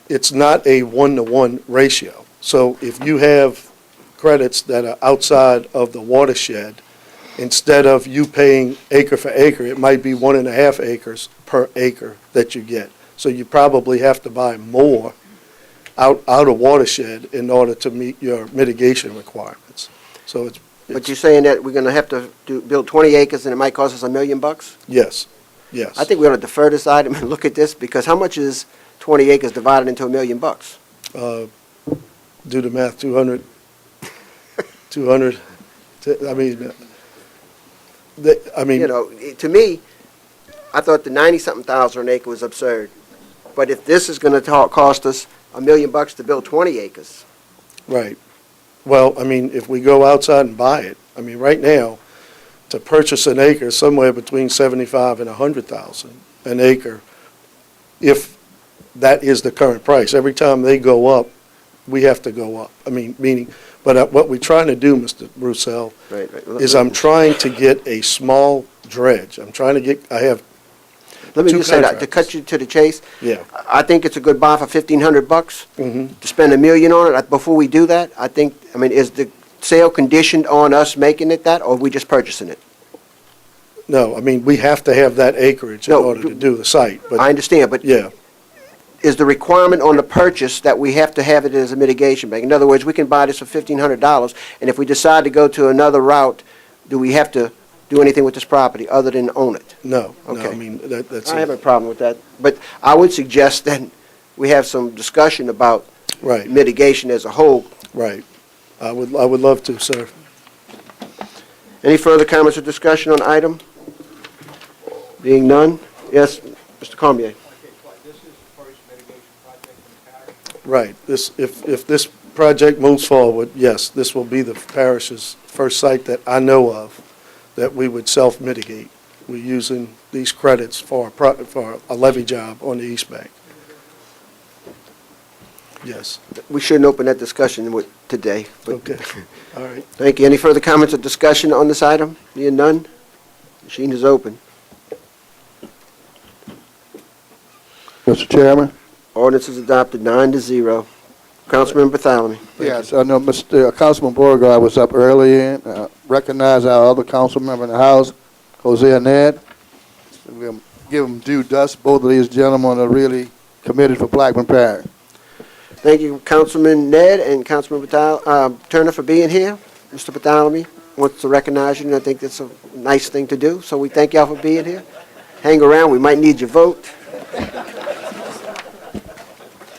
it's not a 1-to-1 ratio. So if you have credits that are outside of the watershed, instead of you paying acre for acre, it might be 1.5 acres per acre that you get. So you probably have to buy more out of watershed in order to meet your mitigation requirements. So But you're saying that we're going to have to build 20 acres and it might cost us $1 million? Yes. I think we ought to defer this item and look at this, because how much is 20 acres divided into $1 million? Do the math, 200, you know, to me, I thought the 90-something thousand an acre was absurd. But if this is going to cost us $1 million to build 20 acres, Right. Well, I mean, if we go outside and buy it, I mean, right now, to purchase an acre, somewhere between 75 and 100,000 an acre, if that is the current price. Every time they go up, we have to go up. I mean, meaning, but what we're trying to do, Mr. Roussel, right. is I'm trying to get a small dredge. I'm trying to get, I have Let me two just say that, to contractors. cut you to the chase, Yeah. I think it's a good buy for $1,500 Mhm. to spend $1 million on it. Before we do that, I think, I mean, is the sale conditioned on us making it that, or are we just purchasing it? No, I mean, we have to have that acreage in No, order to do the site, but. I understand, but Yeah. is the requirement on the purchase that we have to have it as a mitigation bank? In other words, we can buy this for $1,500, and if we decide to go to another route, do we have to do anything with this property other than own it? No, no, Okay. I mean, that's I it. have a problem with that, but I would suggest that we have some discussion about Right, mitigation as a whole. right. I would love to, sir. Any further comments or discussion on item? Being none? Yes, Mr. Cormier. Right. This, if this project moves forward, yes, this will be the parish's first site that I know of that we would self-mitigate. We're using these credits for a levy job on the East Bank. Yes. We shouldn't open that discussion today. But Okay. All right. thank you. Any further comments or discussion on this item? Being none? Machine is open. Mr. Chairman? Ordinance is adopted 9-0. Councilman Bartholomew. Yes, I know Councilman Beauregard was up early and recognize our other council member in the House, Hosea Ned. We'll give them due dust. Both of these gentlemen are really committed for Plaquemines Parish. Thank you, Councilman Ned and Councilman Turner for being here. Mr. Bartholomew wants to recognize you, and I think that's a nice thing to do, so we thank y'all for being here. Hang around, we might need your vote.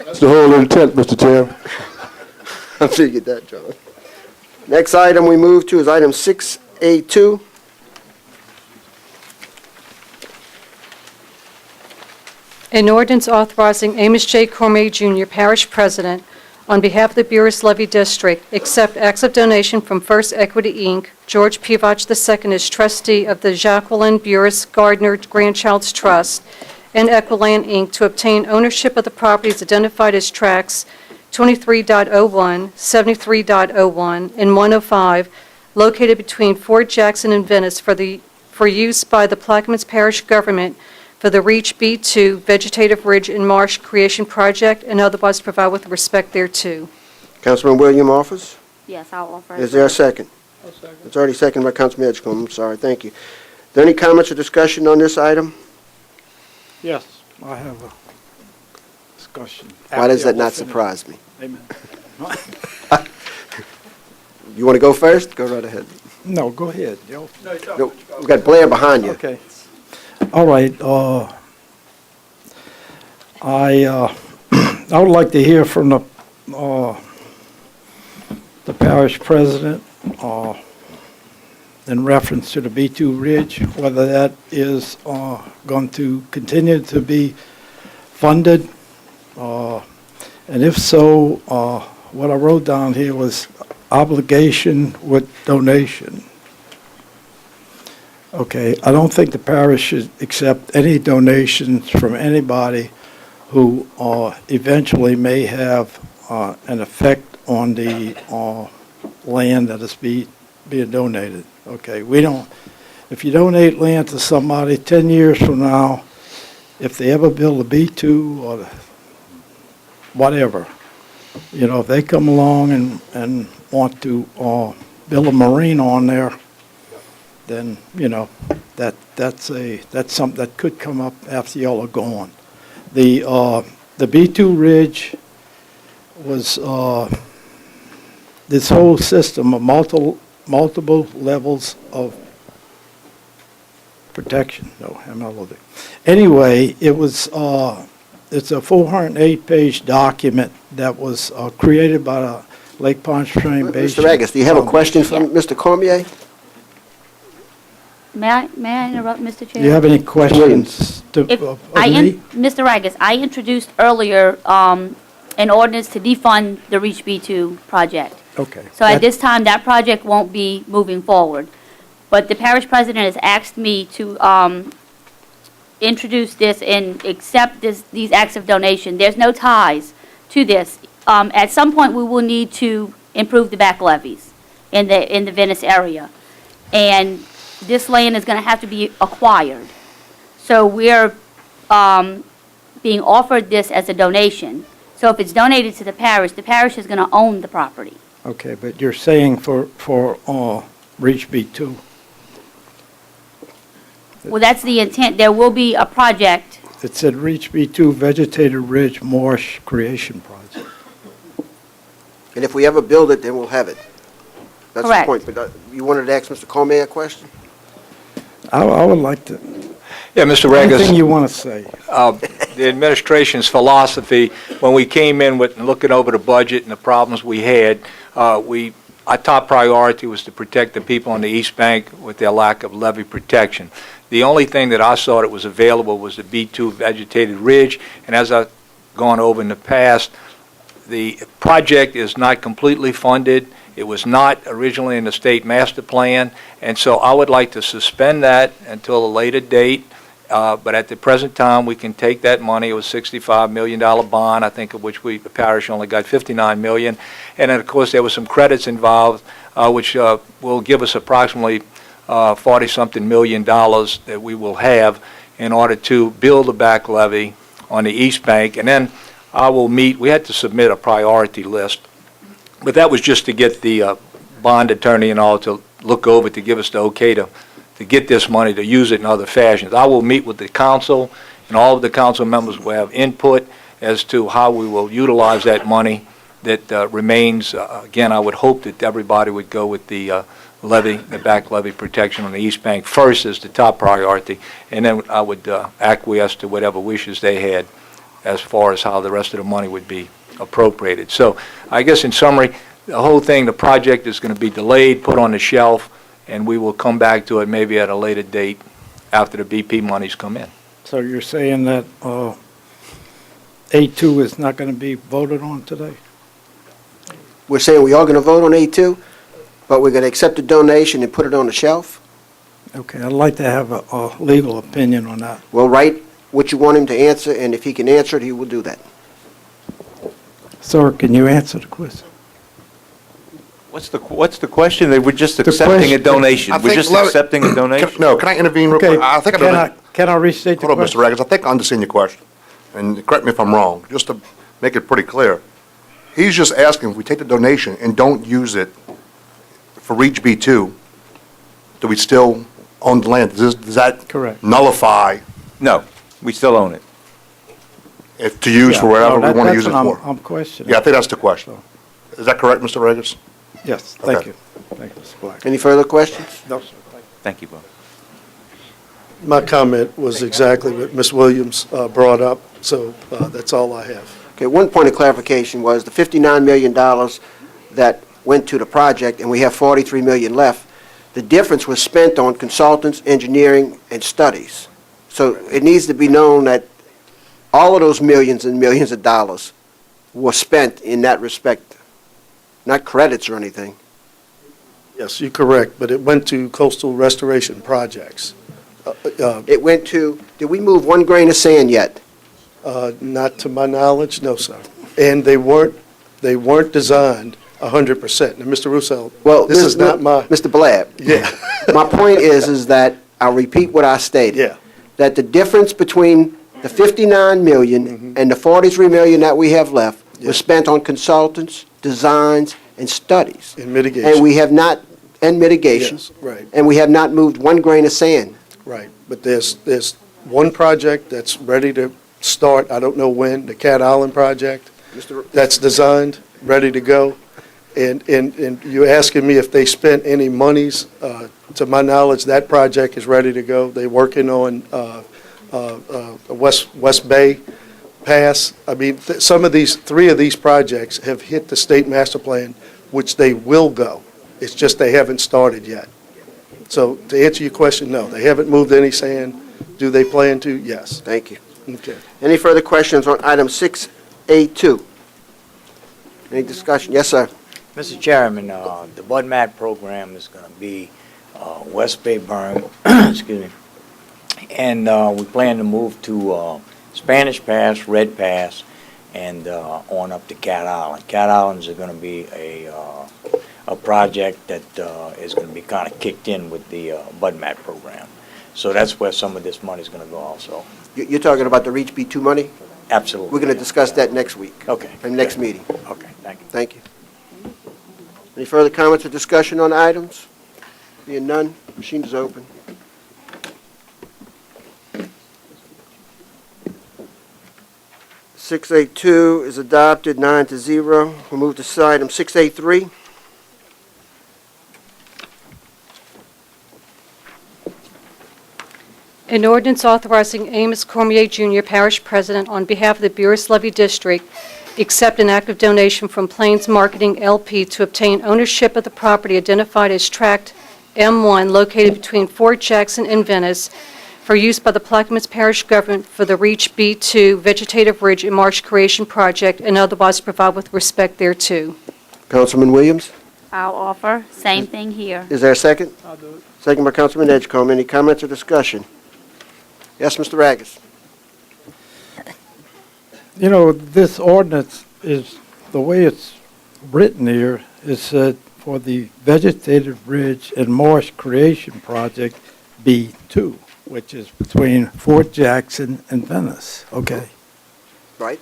That's the whole intent, Mr. Chairman. I figured that, John. Next item we move to is item 6A2. An ordinance authorizing Amos J. Cormier Jr., Parish President, on behalf of the Buras Levy District, accept acts of donation from First Equity, Inc., George Pivach II is trustee of the Jacqueline Buras Gardner Grandchild's Trust, and Equiland, Inc., to obtain ownership of the properties identified as tracts 23.01, 73.01, and 105, located between Fort Jackson and Venice for use by the Plaquemines Parish government for the REACH B2 Vegetative Ridge and Marsh Creation Project, and otherwise provide with respect thereto. Councilman William offers. Yes, I'll offer. Is there a second? It's already seconded by Councilman Edgecombe. I'm sorry, thank you. Is there any comments or discussion on this item? Yes, I have a discussion. Why does that not surprise me? You want to go first? Go right ahead. No, go ahead, Joe. No, we've got Blair behind you. Okay. All right, I would like to hear from the parish president in reference to the B2 Ridge, whether that is going to continue to be funded, and if so, what I wrote down here was obligation with donation. Okay, I don't think the parish should accept any donations from anybody who eventually may have an effect on the land that is being donated. Okay, we don't, if you donate land to somebody 10 years from now, if they ever build a B2 or whatever, you know, if they come along and want to build a marina on there, then, you know, that's something that could come up after y'all are gone. The B2 Ridge was this whole system of multiple levels of protection. No, I'm not looking. Anyway, it was it's a 408-page document that was created by the Lake Pontchartrain Basin. Mr. Agus, do you have a question from Mr. Cormier? May I interrupt, Mr. Chair? Do you have any questions Mr. Ragus, I introduced earlier an ordinance to defund the Reach B2 project. Okay. So at this time, that project won't be moving forward. But the parish president has asked me to introduce this and accept these acts of donation. There's no ties to this. At some point, we will need to improve the back levees in the Venice area. And this land is going to have to be acquired. So we're being offered this as a donation. So if it's donated to the parish is going to own the property. Okay, but you're saying for Reach B2. Well, that's the intent. There will be a project. It said Reach B2 Vegetated Ridge Marsh Creation Project. And if we ever build it, then we'll have it. That's the Correct. point. But you wanted to ask Mr. Comey a question? I would like to, Yeah, Mr. Ragus. anything you want to say. The administration's philosophy, when we came in with looking over the budget and the problems we had, our top priority was to protect the people on the East Bank with their lack of levee protection. The only thing that I saw that was available was the B2 Vegetated Ridge, and as I've gone over in the past, the project is not completely funded. It was not originally in the state master plan, and so I would like to suspend that until a later date. But at the present time, we can take that money. It was a $65 million bond, I think, of which the parish only got $59 million. And then, of course, there were some credits involved, which will give us approximately $40-something million that we will have in order to build a back levee on the East Bank. And then I will meet, we had to submit a priority list. But that was just to get the bond attorney and all to look over to give us the okay to get this money, to use it in other fashions. I will meet with the council, and all of the council members will have input as to how we will utilize that money that remains. Again, I would hope that everybody would go with the levee, the back levee protection on the East Bank first as the top priority, and then I would acquiesce to whatever wishes they had as far as how the rest of the money would be appropriated. So I guess in summary, the whole thing, the project is going to be delayed, put on the shelf, and we will come back to it maybe at a later date after the BP monies come in. So you're saying that A2 is not going to be voted on today? We're saying we are going to vote on A2, but we're going to accept the donation and put it on the shelf? Okay, I'd like to have a legal opinion on that. Well, write what you want him to answer, and if he can answer it, he will do that. Sir, can you answer the question? What's the question? They were just The accepting a question- donation. I We're think just let- accepting a donation? Can I intervene real Okay, quick? I think I can I restate the Hold on, question? Mr. Raggers. I think I understand your question, and correct me if I'm wrong, just to make it pretty clear. He's just asking if we take the donation and don't use it for Reach B2, do we still own the land? Does that Correct. nullify No, we still own it. if to use for whatever we want to use it That's for? what I'm questioning. Yeah, I think that's the question. Is that correct, Mr. Raggers? Yes, thank Okay. you. Thank you, Mr. Black. Any further questions? No, sir. Thank you, Bob. My comment was exactly what Ms. Williams brought up, so that's all I have. Okay, one point of clarification was the $59 million that went to the project, and we have $43 million left. The difference was spent on consultants, engineering, and studies. So it needs to be known that all of those millions and millions of dollars were spent in that respect, not credits or anything. Yes, you're correct, but it went to coastal restoration projects. It went to, did we move one grain of sand yet? Not to my knowledge, no, sir. And they weren't designed 100%. Now, Mr. Russo, Well, this is not my, Mr. Blab. yeah, My point is that, I'll repeat what I stated. yeah, That the difference between the $59 million and the $43 million that we have left Yeah. was spent on consultants, designs, and studies. in mitigation. And we have not, and mitigations. Yes, right, And we have not moved one grain of sand. right. But there's one project that's ready to start, I don't know when, the Cat Island project, that's designed, ready to go. And you're asking me if they spent any monies. To my knowledge, that project is ready to go. They're working on West Bay Pass. I mean, three of these projects have hit the state master plan, which they will go. It's just they haven't started yet. So to answer your question, no, they haven't moved any sand. Do they plan to? Yes. Thank you. Okay. Any further questions on item 6A2? Any discussion? Yes, sir. Mr. Chairman, the Bud Mat program is going to be West Bay Burn, excuse me, and we plan to move to Spanish Pass, Red Pass, and on up to Cat Island. Cat Islands are going to be a project that is going to be kind of kicked in with the Bud Mat program. So that's where some of this money is going to go also. You're talking about the Reach B2 money? Absolutely. We're going to discuss that next week. Okay. In the next meeting. Okay, thank you. Thank you. Any further comments or discussion on the items? Being none, machine is open. (6A2) is adopted, 9-0. We'll move to item 6A3. An ordinance authorizing Amos Cormier Jr., Parish President, on behalf of the Buras Levy District, accept an act of donation from Plains Marketing LP to obtain ownership of the property identified as Tract M1 located between Fort Jackson and Venice for use by the Plaquemines Parish government for the Reach B2 Vegetative Ridge and Marsh Creation Project and otherwise provide with respect thereto. Councilman Williams, I'll offer. Same thing here. is there a second? I'll do it. Second by Councilman Edgecombe. Any comments or discussion? Yes, Mr. Raggers. You know, this ordinance is, the way it's written here, is said for the Vegetative Ridge and Marsh Creation Project B2, which is between Fort Jackson and Venice, okay? Right.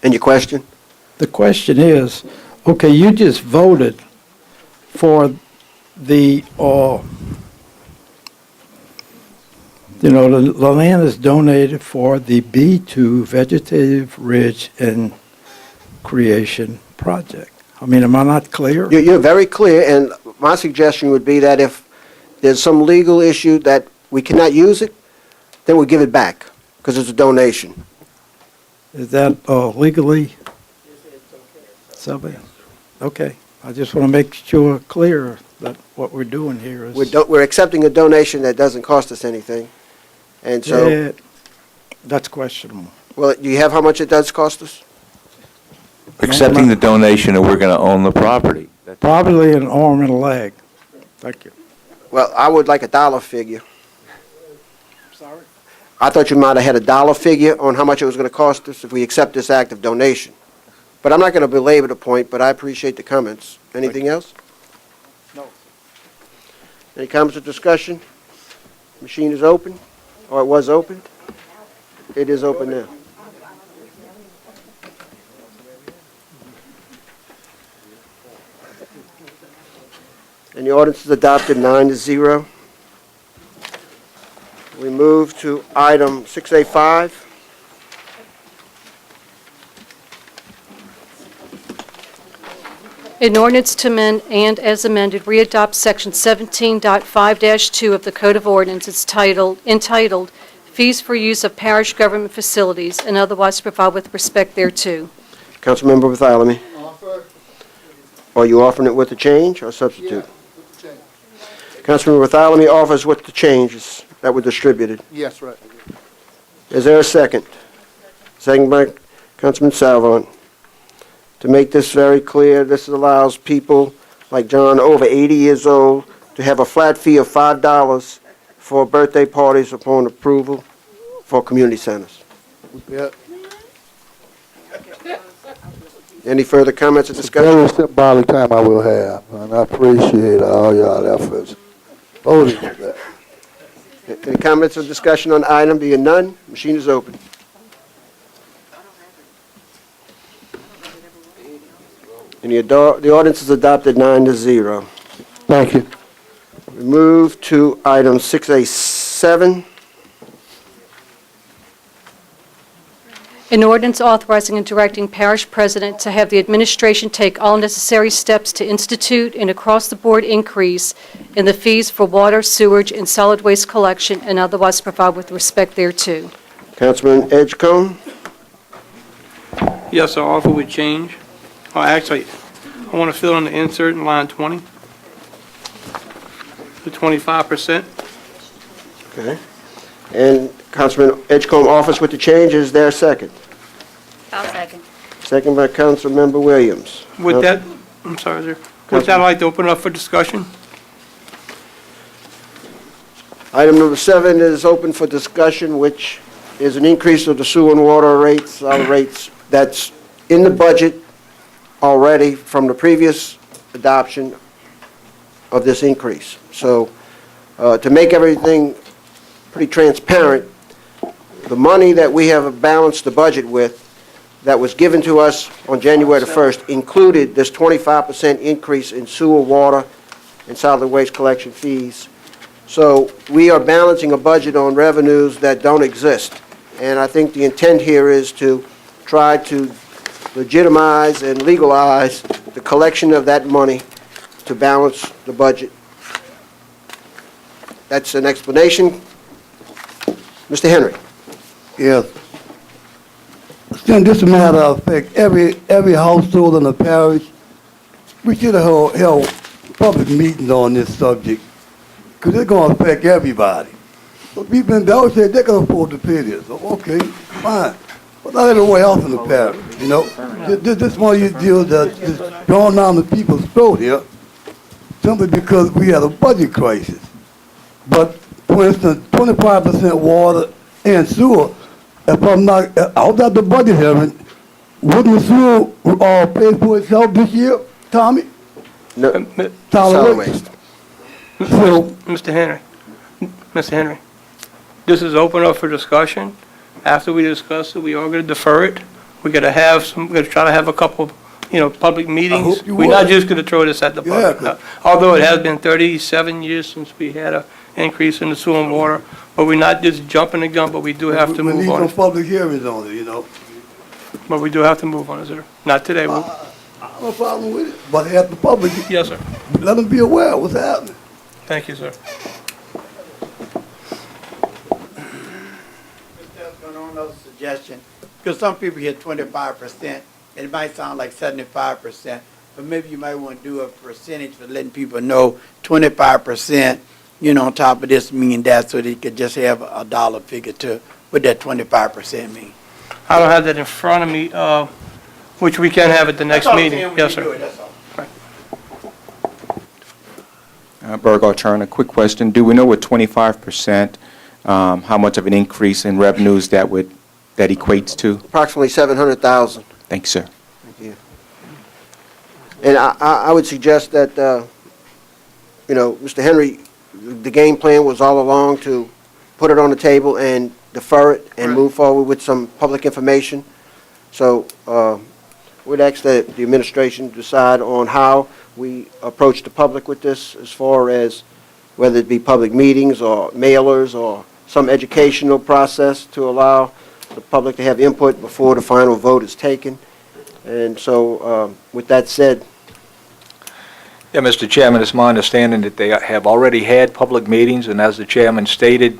And your question? The question is, okay, you just voted for the, the land is donated for the B2 Vegetative Ridge and Creation Project. I mean, am I not clear? You're very clear, and my suggestion would be that if there's some legal issue that we cannot use it, then we give it back, because it's a donation. Is that legally? Something? Okay. I just want to make sure clear that what we're doing here is... We're accepting a donation that doesn't cost us anything, and so... Yeah, that's questionable. Well, do you have how much it does cost us? Accepting the donation, and we're going to own the property. Probably an arm and a leg. Thank you. Well, I would like a dollar figure. Sorry? I thought you might have had a dollar figure on how much it was going to cost us if we accept this act of donation. But I'm not going to belabor the point, but I appreciate the comments. Anything else? No. Any comments or discussion? Machine is open, or it was open? It is open now. And the ordinance is adopted 9-0. We move to item 6A5. An ordinance to amend and, as amended, readopt Section 17.5-2 of the Code of Ordinances entitled Fees for Use of Parish Government Facilities and otherwise provide with respect thereto. Councilmember Bartholomew. Are you offering it with the change or substitute? With the change. Councilmember Bartholomew offers with the changes that were distributed. Yes, right. Is there a second? Second by Councilman Salvon. To make this very clear, this allows people like John over 80 years old to have a flat fee of $5 for birthday parties upon approval for community centers. Yep. Any further comments or Very discussion? symbolic time I will have, and I appreciate all y'all efforts voting for that. Any comments or discussion on the item? Being none, machine is open. And the ordinance is adopted 9-0. Thank you. We move to item 6A7. An ordinance authorizing and directing parish president to have the administration take all necessary steps to institute an across-the-board increase in the fees for water, sewage, and solid waste collection and otherwise provide with respect thereto. Councilman Edgecombe. Yes, I offer with change. Oh, actually, I want to fill in the insert in line 20, the 25%. Okay. And Councilman Edgecombe offers with the change. Is there a second? I'll second. Second by Councilmember Williams. With that, I'm sorry, sir. With that, I'd like to open up for discussion. Item number 7 is open for discussion, which is an increase of the sewer and water rates, solid rates, that's in the budget already from the previous adoption of this increase. So to make everything pretty transparent, the money that we have balanced the budget with that was given to us on January the 1st included this 25% increase in sewer, water, and solid waste collection fees. So we are balancing a budget on revenues that don't exist. And I think the intent here is to try to legitimize and legalize the collection of that money to balance the budget. That's an explanation. Mr. Henry. Yes. Since this matter affects every household in the parish, we should have held public meetings on this subject, because it's going to affect everybody. But people in Dallas said they can afford to pay this. So, okay, fine. But not everywhere else in the parish, you know. This one you deal that's drawn down the people's throat here, simply because we had a budget crisis. But, for instance, 25% water and sewer, if I'm not, out of the budget hearing, wouldn't the sewer pay for itself this year, Tommy? No, solid waste. So, Mr. Henry, this is open up for discussion. After we discuss it, we are going to defer it. We're going to try to have a couple, public meetings. We're not just going to throw this at the public. Yeah. Although it has been 37 years since we had an increase in the sewer and water, but we're not just jumping the gun, but we do have to move on We need it. some public hearings on it, you know. But we do have to move on it, sir. Not today. I have no problem with it, but have the public, Yes, sir. let them be aware of what's happening. Thank you, sir. Another suggestion, because some people hear 25%, and it might sound like 75%, but maybe you might want to do a percentage for letting people know 25%, on top of this mean that, so they could just have a dollar figure to what that 25% mean. I don't have that in front of me, which we can have at the next meeting. Yes, sir. Burgo Turner, quick question. Do we know what 25%, how much of an increase in revenues that equates to? Approximately 700,000. Thank you, sir. Thank you. And I would suggest that, Mr. Henry, the game plan was all along to put it on the table and defer it and move forward with some public information. So we'd ask that the administration decide on how we approach the public with this, as far as whether it be public meetings or mailers or some educational process to allow the public to have input before the final vote is taken. And so with that said, Yeah, Mr. Chairman, it's my understanding that they have already had public meetings, and as the chairman stated,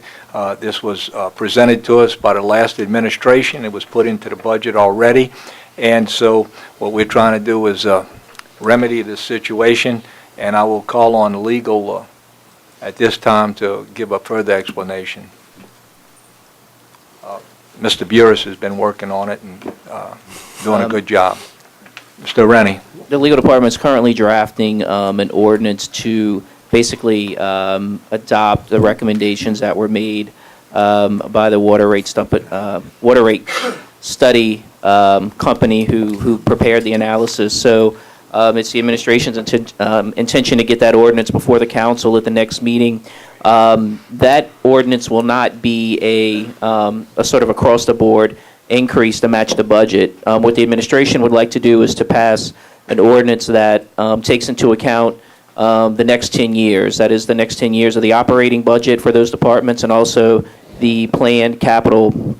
this was presented to us by the last administration. It was put into the budget already, and so what we're trying to do is remedy this situation, and I will call on legal at this time to give a further explanation. Mr. Burris has been working on it and doing a good job. Mr. Rennie. The legal department is currently drafting an ordinance to basically adopt the recommendations that were made by the water rate study company who prepared the analysis. So it's the administration's intention to get that ordinance before the council at the next meeting. That ordinance will not be a sort of across-the-board increase to match the budget. What the administration would like to do is to pass an ordinance that takes into account the next 10 years. That is the next 10 years of the operating budget for those departments and also the planned capital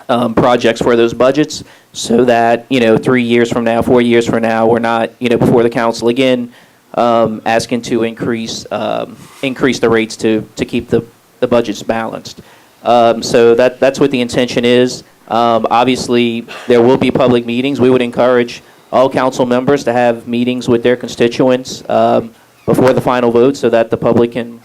projects for those budgets, so that 3 years from now, 4 years from now, we're not before the council again asking to increase the rates to keep the budgets balanced. So that's what the intention is. Obviously, there will be public meetings. We would encourage all council members to have meetings with their constituents before the final vote, so that the public can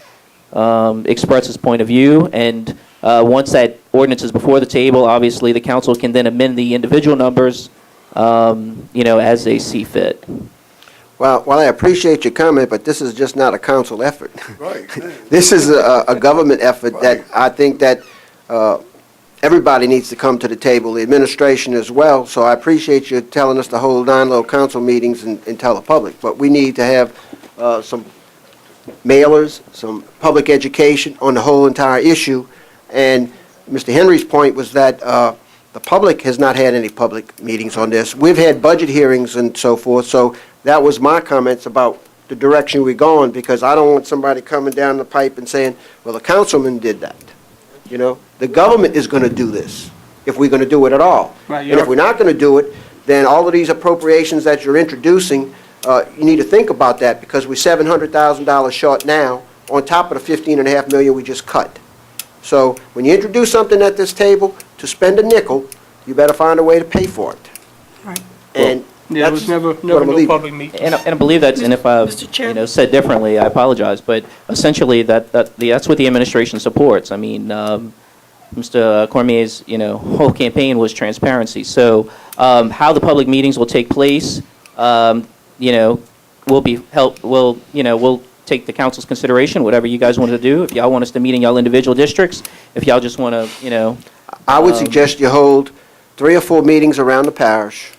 express its point of view. And Once that ordinance is before the table, obviously, the council can then amend the individual numbers, as they see fit. Well, I appreciate your comment, but this is just not a council effort. Right. This is a government effort that I think that everybody needs to come to the table, the administration as well. So I appreciate you telling us to hold 9 little council meetings and tell the public. But we need to have some mailers, some public education on the whole entire issue. And Mr. Henry's point was that the public has not had any public meetings on this. We've had budget hearings and so forth, so that was my comments about the direction we're going, because I don't want somebody coming down the pipe and saying, well, the councilman did that. You know, the government is going to do this, if we're going to do it at all. Right, And if we're not going to do it, then all of these appropriations that you're introducing, you need to think about that, because we're $700,000 short now, on top of the $15.5 million we just cut. So when you introduce something at this table to spend a nickel, you better find a way to pay for it. Right. And Yeah, it was never what I'm gonna no leave it. public meeting. And I believe that's, and if I've, Mr. Chairman? said differently, I apologize, but essentially that's what the administration supports. I mean, Mr. Cormier's, whole campaign was transparency. So, how the public meetings will take place, will be we'll take the council's consideration, whatever you guys want to do. If y'all want us to meet in y'all individual districts, if y'all just want to, I would suggest you hold 3 or 4 meetings around the parish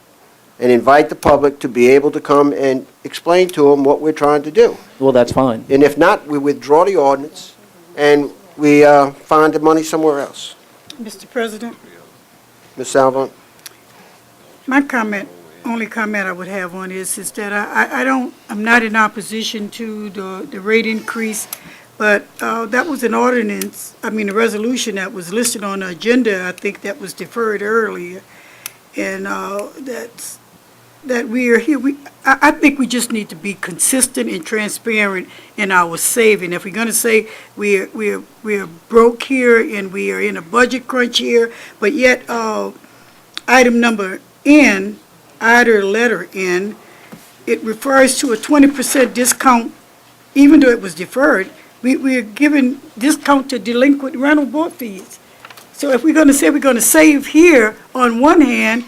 and invite the public to be able to come and explain to them what we're trying to do. well, that's fine. And if not, we withdraw the ordinance and we find the money somewhere else. Mr. President, Ms. Salvon? my only comment I would have on is that I'm not in opposition to the rate increase, but that was an ordinance, a resolution that was listed on the agenda, I think that was deferred earlier. And that we are here, I think we just need to be consistent and transparent in our saving. If we're going to say we're broke here and we are in a budget crunch here, but yet item number N, either letter N, it refers to a 20% discount, even though it was deferred. We are giving discount to delinquent rental board fees. So if we're going to say we're going to save here on one hand,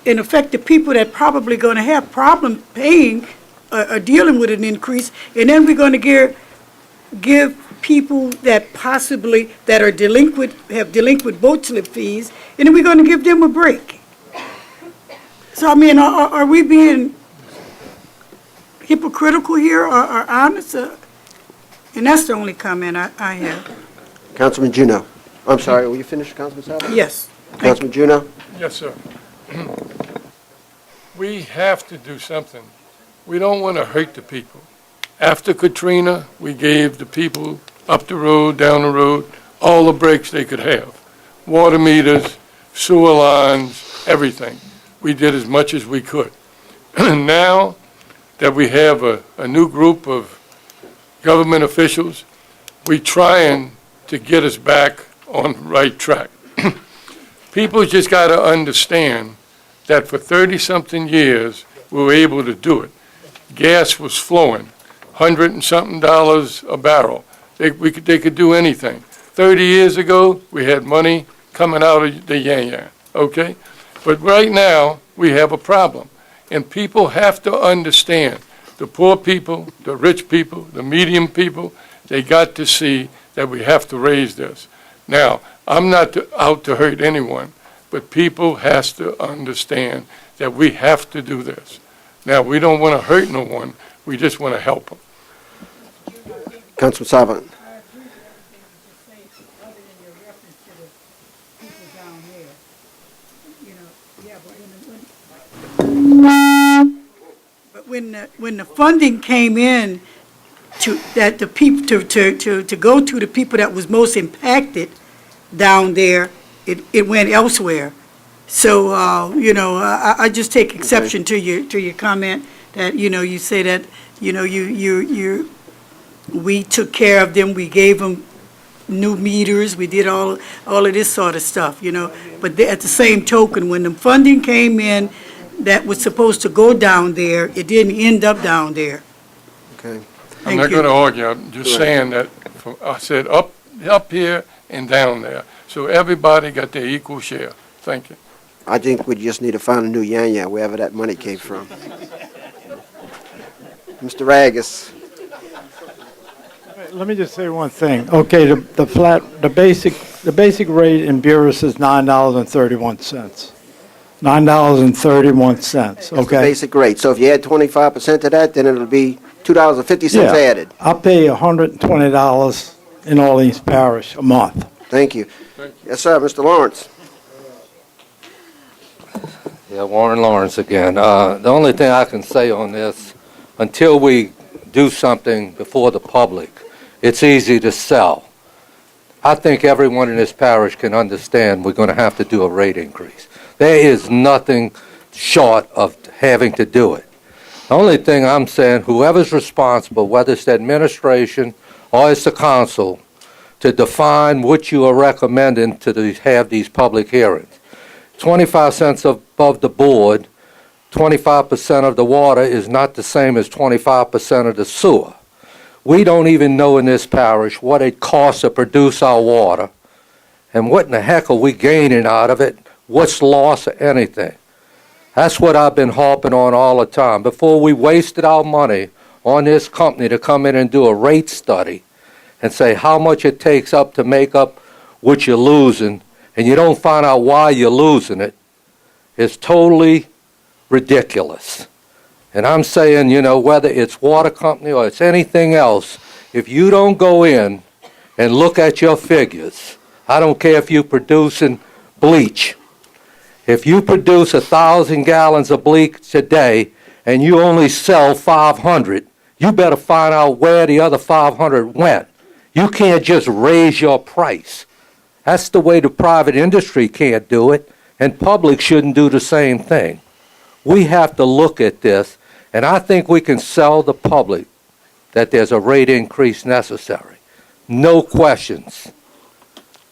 and affect the people that probably going to have problem paying or dealing with an increase, and then we're going to give people that possibly that are delinquent, have delinquent boat slip fees, and then we're going to give them a break. So are we being hypocritical here or honest? And that's the only comment I have. Councilman Juneau. I'm sorry, will you finish, Councilman Salvon? Yes. Councilman Juneau? Yes, sir. We have to do something. We don't want to hurt the people. After Katrina, we gave the people up the road, down the road, all the breaks they could have. Water meters, sewer lines, everything. We did as much as we could. Now that we have a new group of government officials, we're trying to get us back on the right track. People just got to understand that for 30-something years, we were able to do it. Gas was flowing, $100 and something a barrel. They could do anything. 30 years ago, we had money coming out of the yan-yan, okay? But right now, we have a problem. And people have to understand, the poor people, the rich people, the medium people, they got to see that we have to raise this. Now, I'm not out to hurt anyone, but people has to understand that we have to do this. Now, we don't want to hurt no one, we just want to help them. Councilman Salvon? But when the funding came in to go to the people that was most impacted down there, it went elsewhere. So I just take exception to your comment that you say that we took care of them, we gave them new meters, we did all of this sort of stuff, But at the same token, when the funding came in that was supposed to go down there, it didn't end up down there. Okay. I'm not going to argue, I'm just saying that, I said up here and down there. So everybody got their equal share. Thank you. I think we just need to find a new Yanya, wherever that money came from. Mr. Ragus. Let me just say one thing. Okay, the basic rate in Burris is $9.31. $9.31, That's the okay? basic rate. So if you add 25% to that, then it'll be $2.50 Yeah. added. I pay $120 in Orleans Parish a month. Thank you. Yes, sir, Mr. Lawrence. Yeah, Warren Lawrence again. The only thing I can say on this, until we do something before the public, it's easy to sell. I think everyone in this parish can understand we're going to have to do a rate increase. There is nothing short of having to do it. The only thing I'm saying, whoever's responsible, whether it's the administration or it's the council, to define what you are recommending to have these public hearings. 25 cents above the board, 25% of the water is not the same as 25% of the sewer. We don't even know in this parish what it costs to produce our water, and what in the heck are we gaining out of it, what's lost or anything. That's what I've been harping on all the time. Before we wasted our money on this company to come in and do a rate study and say how much it takes up to make up what you're losing, and you don't find out why you're losing it, it's totally ridiculous. And I'm saying, you know, whether it's water company or it's anything else, if you don't go in and look at your figures, I don't care if you're producing bleach. If you produce 1,000 gallons of bleach a day and you only sell 500, you better find out where the other 500 went. You can't just raise your price. That's the way the private industry can't do it, and public shouldn't do the same thing. We have to look at this, and I think we can sell the public that there's a rate increase necessary. No questions.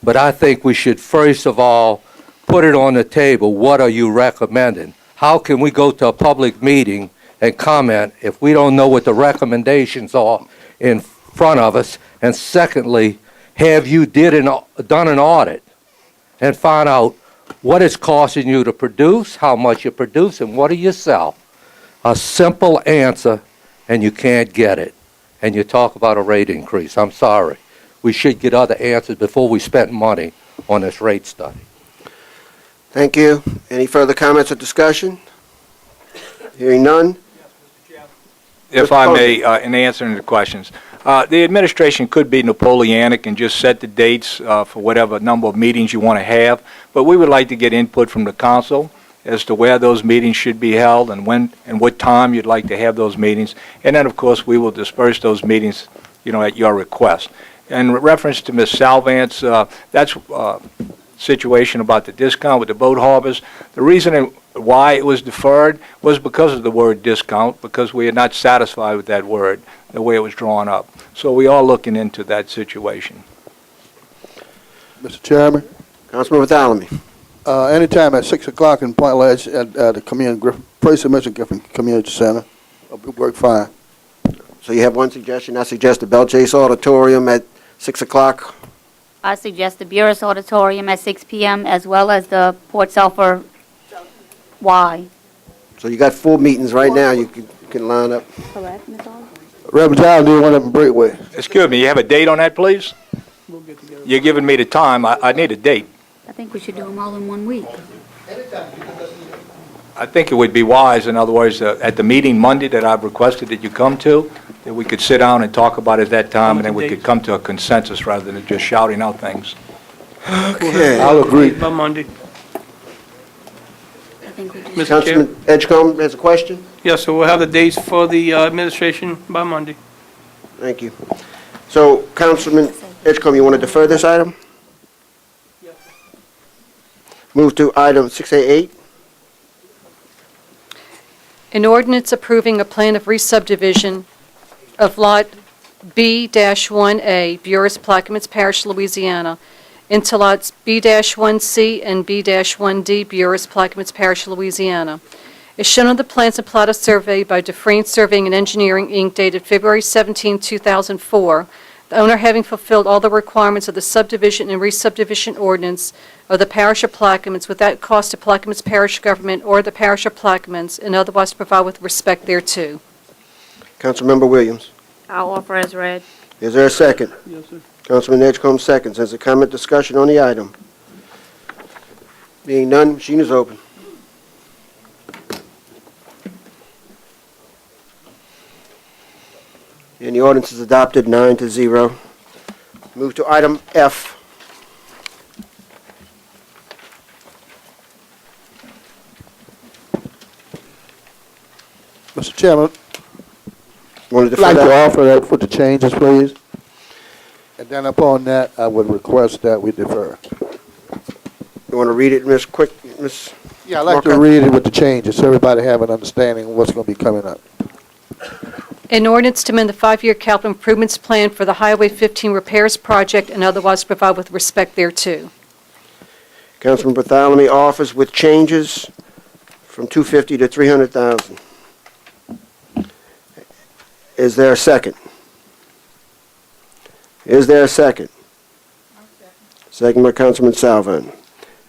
But I think we should first of all put it on the table. What are you recommending? How can we go to a public meeting and comment if we don't know what the recommendations are in front of us? And secondly, have you done an audit and find out what it's costing you to produce, how much you produce, and what do you sell? A simple answer, and you can't get it. And you talk about a rate increase. I'm sorry. We should get other answers before we spend money on this rate study. Thank you. Any further comments or discussion? Hearing none? If I may, in answering the questions, the administration could be Napoleonic and just set the dates for whatever number of meetings you want to have, but we would like to get input from the council as to where those meetings should be held and when and what time you'd like to have those meetings. And then, of course, we will disperse those meetings, you know, at your request. In reference to Ms. Salvant's, that's situation about the discount with the boat harbors. The reason why it was deferred was because of the word discount, because we are not satisfied with that word, the way it was drawn up. So we are looking into that situation. Mr. Chairman? Councilman Bartholomew. Anytime at 6 o'clock in Point Ledge at the Griffin Community Center, it'll work fine. So you have one suggestion. I suggest the Bell Chase Auditorium at 6 o'clock. I suggest the Burris Auditorium at 6 p.m. as well as the Port Sulphur Y. So you got 4 meetings right now you can line up. Correct, Ms. Alden? Reverend John did one of them Breakway. Excuse me, you have a date on that, please? You're giving me the time. I need a date. I think we should do them all in 1 week. I think it would be wise, in other words, at the meeting Monday that I've requested that you come to, that we could sit down and talk about it at that time, and then we could come to a consensus rather than just shouting out things. Okay. I'll agree. By Monday. I think we just... Mr. Chair? Councilman Edgecombe has a question? Yes, so we'll have the dates for the administration by Monday. Thank you. So, Councilman Edgecombe, you want to defer this item? Yes. Move to item 6A8. An ordinance approving a plan of re-subdivision of Lot B-1A, Burris, Plaquemines Parish, Louisiana, into lots B-1C and B-1D, Burris, Plaquemines Parish, Louisiana. As shown on the plans and plot of survey by Dufresne Surveying and Engineering, Inc., dated February 17, 2004, the owner having fulfilled all the requirements of the subdivision and re-subdivision ordinance of the parish of Plaquemines without cost to Plaquemines Parish government or the parish of Plaquemines, and otherwise provide with respect thereto. Councilmember Williams. I'll offer as read. Is there a second? Yes, sir. Councilman Edgecombe seconds. Is there comment, discussion on the item? Being none, machine is open. And the ordinance is adopted 9-0. Move to item F. Mr. Chairman, Want to I'd defer like to that? offer that for the changes, please. And then upon that, I would request that we defer. You want to read it, Ms. Quick, Ms.? Yeah, I'd like to Marquardt? read it with the changes, so everybody have an understanding of what's going to be coming up. An ordinance to amend the 5-year capital improvements plan for the Highway 15 repairs project and otherwise provide with respect thereto. Councilman Bartholomew offers with changes from $250,000 to $300,000. Is there a second? Is there a second? Second by Councilman Salvin.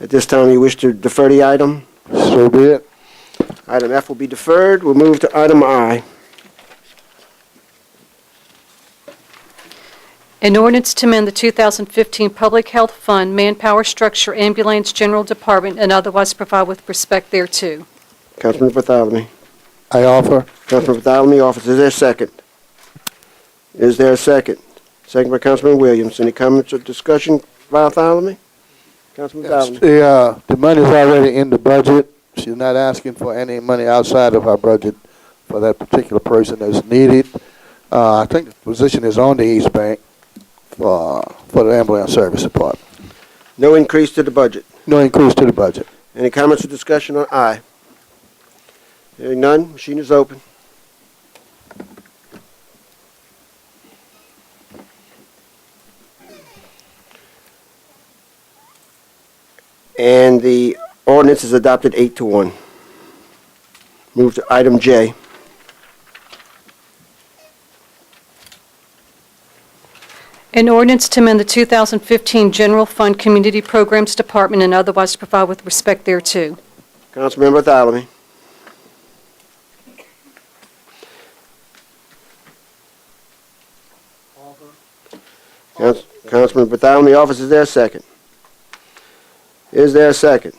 At this time, you wish to defer the item? So be it. Item F will be deferred. We'll move to item I. An ordinance to amend the 2015 Public Health Fund Manpower Structure Ambulance General Department and otherwise provide with respect thereto. Councilman Bartholomew. I offer. Councilman Bartholomew offers. Is there a second? Is there a second? Second by Councilman Williams. Any comments or discussion, Bartholomew? Councilman Bartholomew. The money's already in the budget. She's not asking for any money outside of her budget for that particular person that's needed. I think the position is on the East Bank for the ambulance service department. No increase to the budget. No increase to the budget. Any comments or discussion on I? Hearing none, machine is open. And the ordinance is adopted 8-1. Move to item J. An ordinance to amend the 2015 General Fund Community Programs Department and otherwise provide with respect thereto. Councilman Bartholomew. Councilman Bartholomew offers. Is there a second? Is there a second?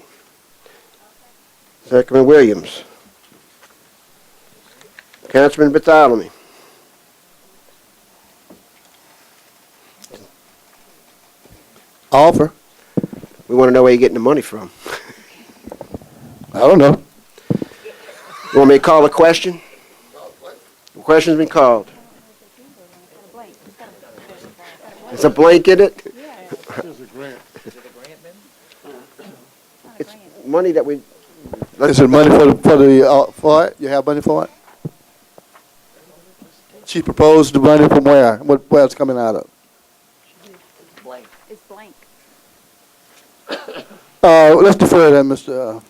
Secondman Williams. Councilman Bartholomew. Offer. We want to know where you're getting the money from. I don't know. You want me to call a question? The question's been called. It's a blank in it? It's money that we... Is it money for it? You have money for it? She proposed the money from where? Where it's coming out of? It's blank. Let's defer that, Mr.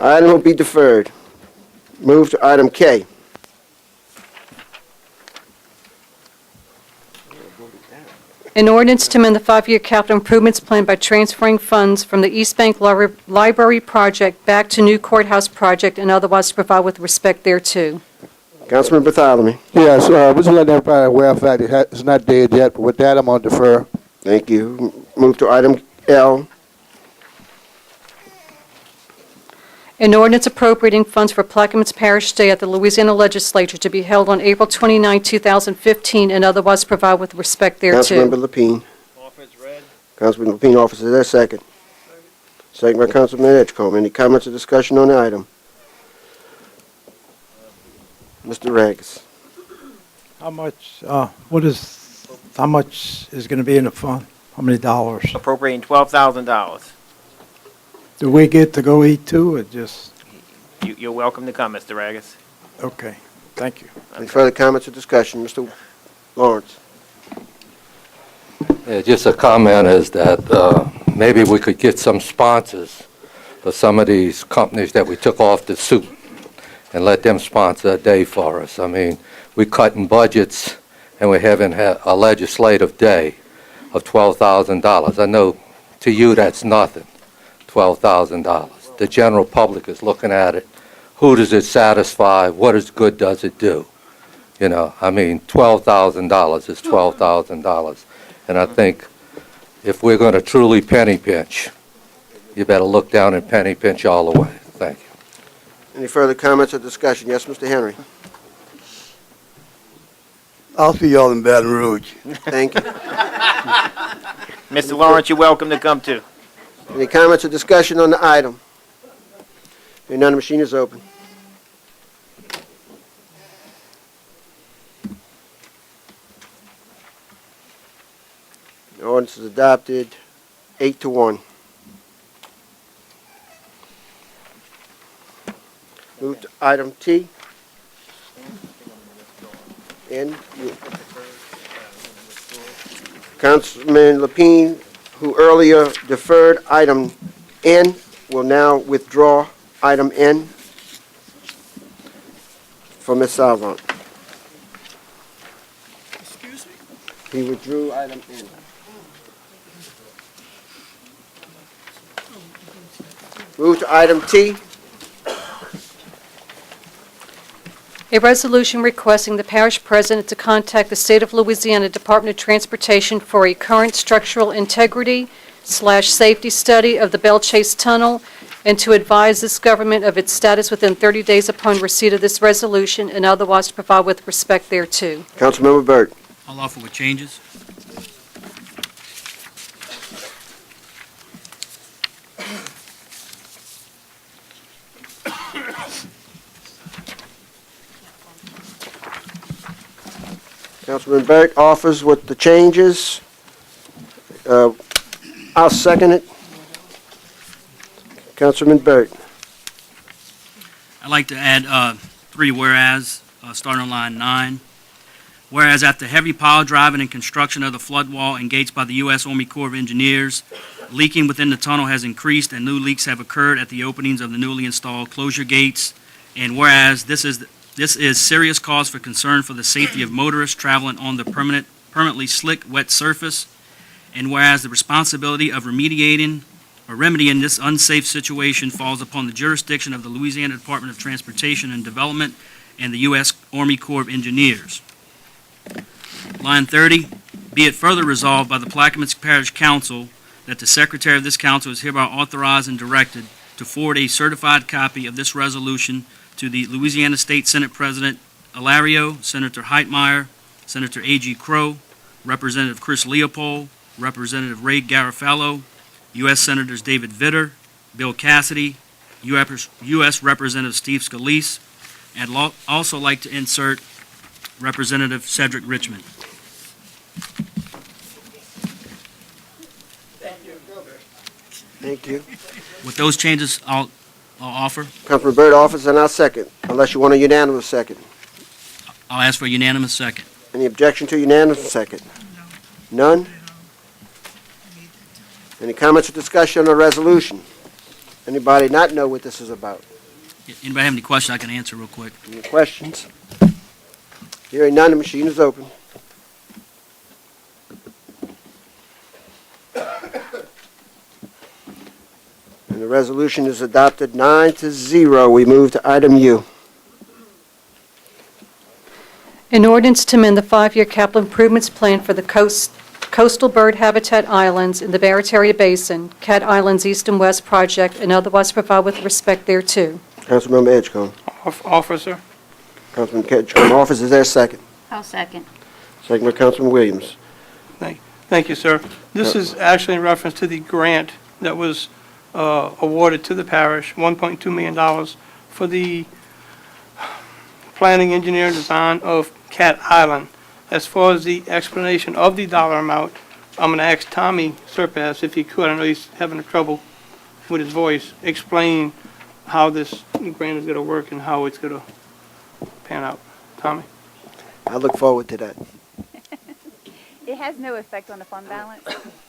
Item will be deferred. Move to item K. An ordinance to amend the 5-year capital improvements plan by transferring funds from the East Bank Library project back to new courthouse project and otherwise provide with respect thereto. Councilman Bartholomew. Yes, we're just letting everybody aware of the fact it's not dead yet, but with that, I'm going to defer. Thank you. Move to item L. An ordinance appropriating funds for Plaquemines Parish Day at the Louisiana Legislature to be held on April 29, 2015, and otherwise provide with respect thereto. Councilmember Lapine. Councilman Lapine offers. Is there a second? Second by Councilman Edgecombe. Any comments or discussion on the item? Mr. Rags. How much is going to be in the fund? How many dollars? Appropriating $12,000. Do we get to go eat too, or just, You're welcome to come, Mr. Ragus. okay, thank you. Any further comments or discussion? Mr. Lawrence. Yeah, just a comment is that maybe we could get some sponsors for some of these companies that we took off the soup and let them sponsor a day for us. I mean, we're cutting budgets, and we haven't had a legislative day of $12,000. I know to you that's nothing, $12,000. The general public is looking at it. Who does it satisfy? What is good does it do? You know, I mean, $12,000 is $12,000. And I think if we're going to truly penny pinch, you better look down and penny pinch all the way. Thank you. Any further comments or discussion? Yes, Mr. Henry. I'll see y'all in Baton Rouge. Thank you. Mr. Lawrence, you're welcome to come too. Any comments or discussion on the item? Hearing none, the machine is open. The ordinance is adopted 8-1. Move to item T. N. Councilman Lapine, who earlier deferred item N, will now withdraw item N for Ms. Salvant. Excuse me? He withdrew item N. Move to item T. A resolution requesting the parish president to contact the State of Louisiana Department of Transportation for a current structural integrity/safety study of the Belle Chase Tunnel and to advise this government of its status within 30 days upon receipt of this resolution and otherwise to provide with respect thereto. Councilmember Burt. I'll offer with changes. Councilman Burt offers with the changes. I'll second it. Councilman Burt. I'd like to add 3 whereas, starting on line 9. Whereas after heavy pile driving and construction of the flood wall and gates by the U.S. Army Corps of Engineers, leaking within the tunnel has increased and new leaks have occurred at the openings of the newly installed closure gates. And whereas this is serious cause for concern for the safety of motorists traveling on the permanently slick, wet surface. And whereas the responsibility of remedying this unsafe situation falls upon the jurisdiction of the Louisiana Department of Transportation and Development and the U.S. Army Corps of Engineers. Line 30, be it further resolved by the Plaquemines Parish Council that the Secretary of this council is hereby authorized and directed to forward a certified copy of this resolution to the Louisiana State Senate President Alario, Senator Heitmeyer, Senator A.G. Crow, Representative Chris Leopold, Representative Ray Garofalo, U.S. Senators David Vitter, Bill Cassidy, U.S. Representative Steve Scalise, and also like to insert Representative Cedric Richmond. Thank you. With those changes, I'll offer. Councilman Burt offers, and I'll second, unless you want a unanimous second. I'll ask for a unanimous second. Any objection to unanimous second? None? Any comments or discussion on the resolution? Anybody not know what this is about? Anybody have any questions I can answer real quick? Any questions? Hearing none, the machine is open. And the resolution is adopted 9-0. We move to item U. An ordinance to amend the 5-year capital improvements plan for the coastal bird habitat islands in the Barataria Basin, Cat Islands East and West Project, and otherwise provide with respect thereto. Councilmember Edgecombe. Officer. Councilman Edgecombe offers. Is there a second? I'll second. Second by Councilman Williams. Thank you, sir. This is actually in reference to the grant that was awarded to the parish, $1.2 million for the planning, engineering, design of Cat Island. As far as the explanation of the dollar amount, I'm going to ask Tommy Surpass if he could. I know he's having trouble with his voice. Explain how this grant is going to work and how it's going to pan out. Tommy? I look forward to that. It has no effect on the fund balance.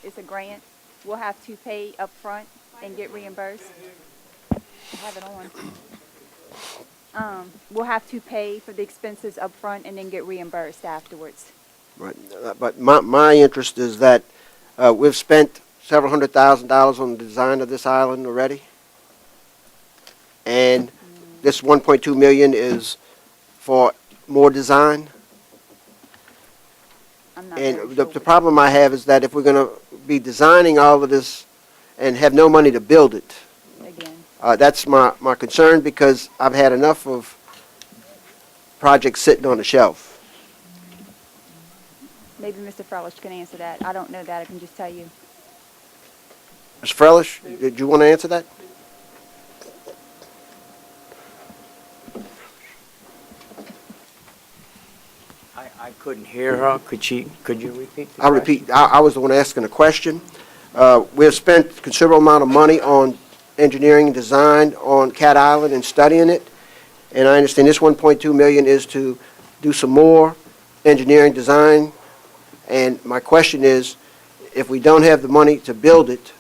It's a grant. We'll have to pay up front and get reimbursed. I have it on. We'll have to pay for the expenses up front and then get reimbursed afterwards. Right. But my interest is that we've spent several $100,000 on the design of this island already. And this 1.2 million is for more design. And the problem I have is that if we're going to be designing all of this and have no money to build it, that's my concern, because I've had enough of projects sitting on the shelf. Maybe Mr. Froelich can answer that. I don't know that. I can just tell you. Mr. Froelich, did you want to answer that? I couldn't hear her. Could you repeat the I'll question? repeat. I was the one asking the question. We've spent a considerable amount of money on engineering and design on Cat Island and studying it. And I understand this 1.2 million is to do some more engineering design. And my question is, if we don't have the money to build it,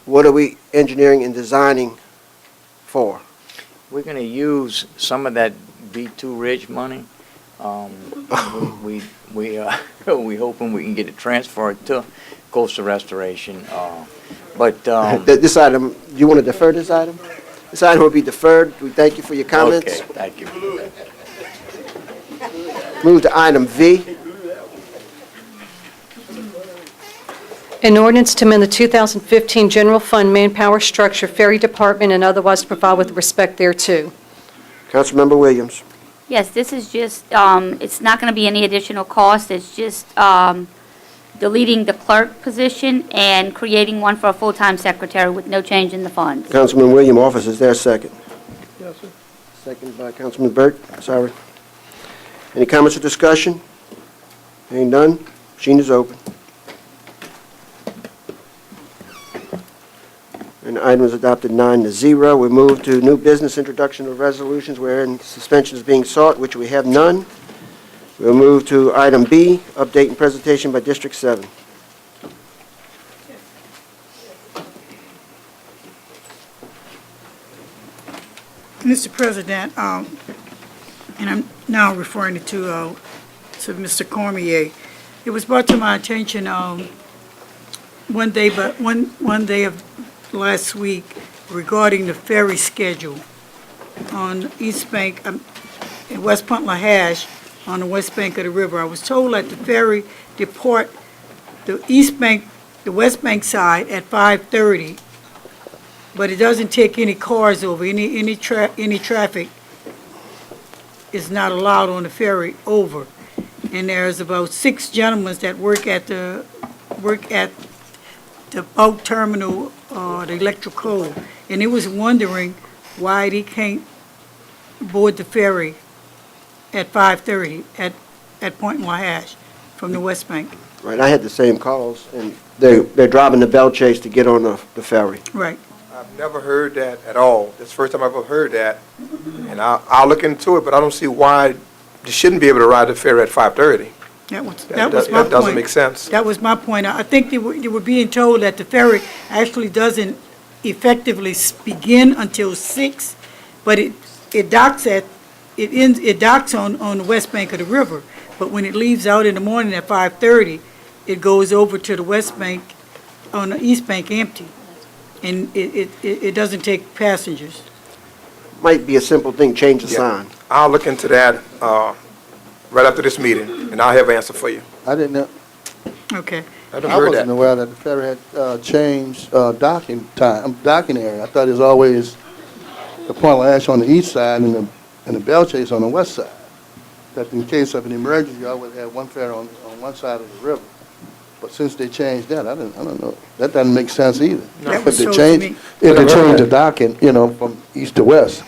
what are we engineering and designing for? We're going to use some of that B2 Ridge money. We hoping we can get it transferred to coastal restoration. This item, do you want to defer this item? This item will be deferred. We thank you for your comments. Okay, thank you. Move to item V. An ordinance to amend the 2015 general fund manpower structure, ferry department, and otherwise to provide with respect thereto. Councilmember Williams. Yes, this is just, it's not going to be any additional cost. It's just deleting the clerk position and creating one for a full-time secretary with no change in the funds. Councilman William Office, is there a second? Yes, sir. Second by Councilman Burt. Sorry. Any comments or discussion? Hearing none, machine is open. And the item is adopted 9-0. We move to new business, introduction of resolutions wherein suspension is being sought, which we have none. We'll move to item B, update and presentation by District 7. Mr. President, and I'm now referring to Mr. Cormier. It was brought to my attention one day of last week regarding the ferry schedule on East Bank, in West Point Lahash, on the west bank of the river. I was told that the ferry depart the West Bank side at 5:30, but it doesn't take any cars over. Any traffic is not allowed on the ferry over. And there's about 6 gentlemen that work at the boat terminal, the Electric Cove, and they was wondering why they can't board the ferry at 5:30 at Point Lahash from the West Bank. Right, I had the same calls, and they're driving the Bell Chase to get on the ferry. Right. I've never heard that at all. This is the first time I've ever heard that, and I'll look into it, but I don't see why you shouldn't be able to ride the ferry at 5:30. That was my That point. doesn't make sense. That was my point. I think they were being told that the ferry actually doesn't effectively begin until 6, but it docks on the west bank of the river. But when it leaves out in the morning at 5:30, it goes over to the west bank, on the east bank empty, and it doesn't take passengers. Might be a simple thing, change the sign. I'll look into that right after this meeting, and I'll have an answer for you. I didn't know. Okay. I never heard that. wasn't aware that the ferry had changed docking area. I thought it was always the Point Lash on the east side and the Bell Chase on the west side. That in case of an emergency, I would have one ferry on one side of the river. But since they changed that, I don't know. That doesn't make sense either. That If was they told change, to me. if they change the docking, from east to west.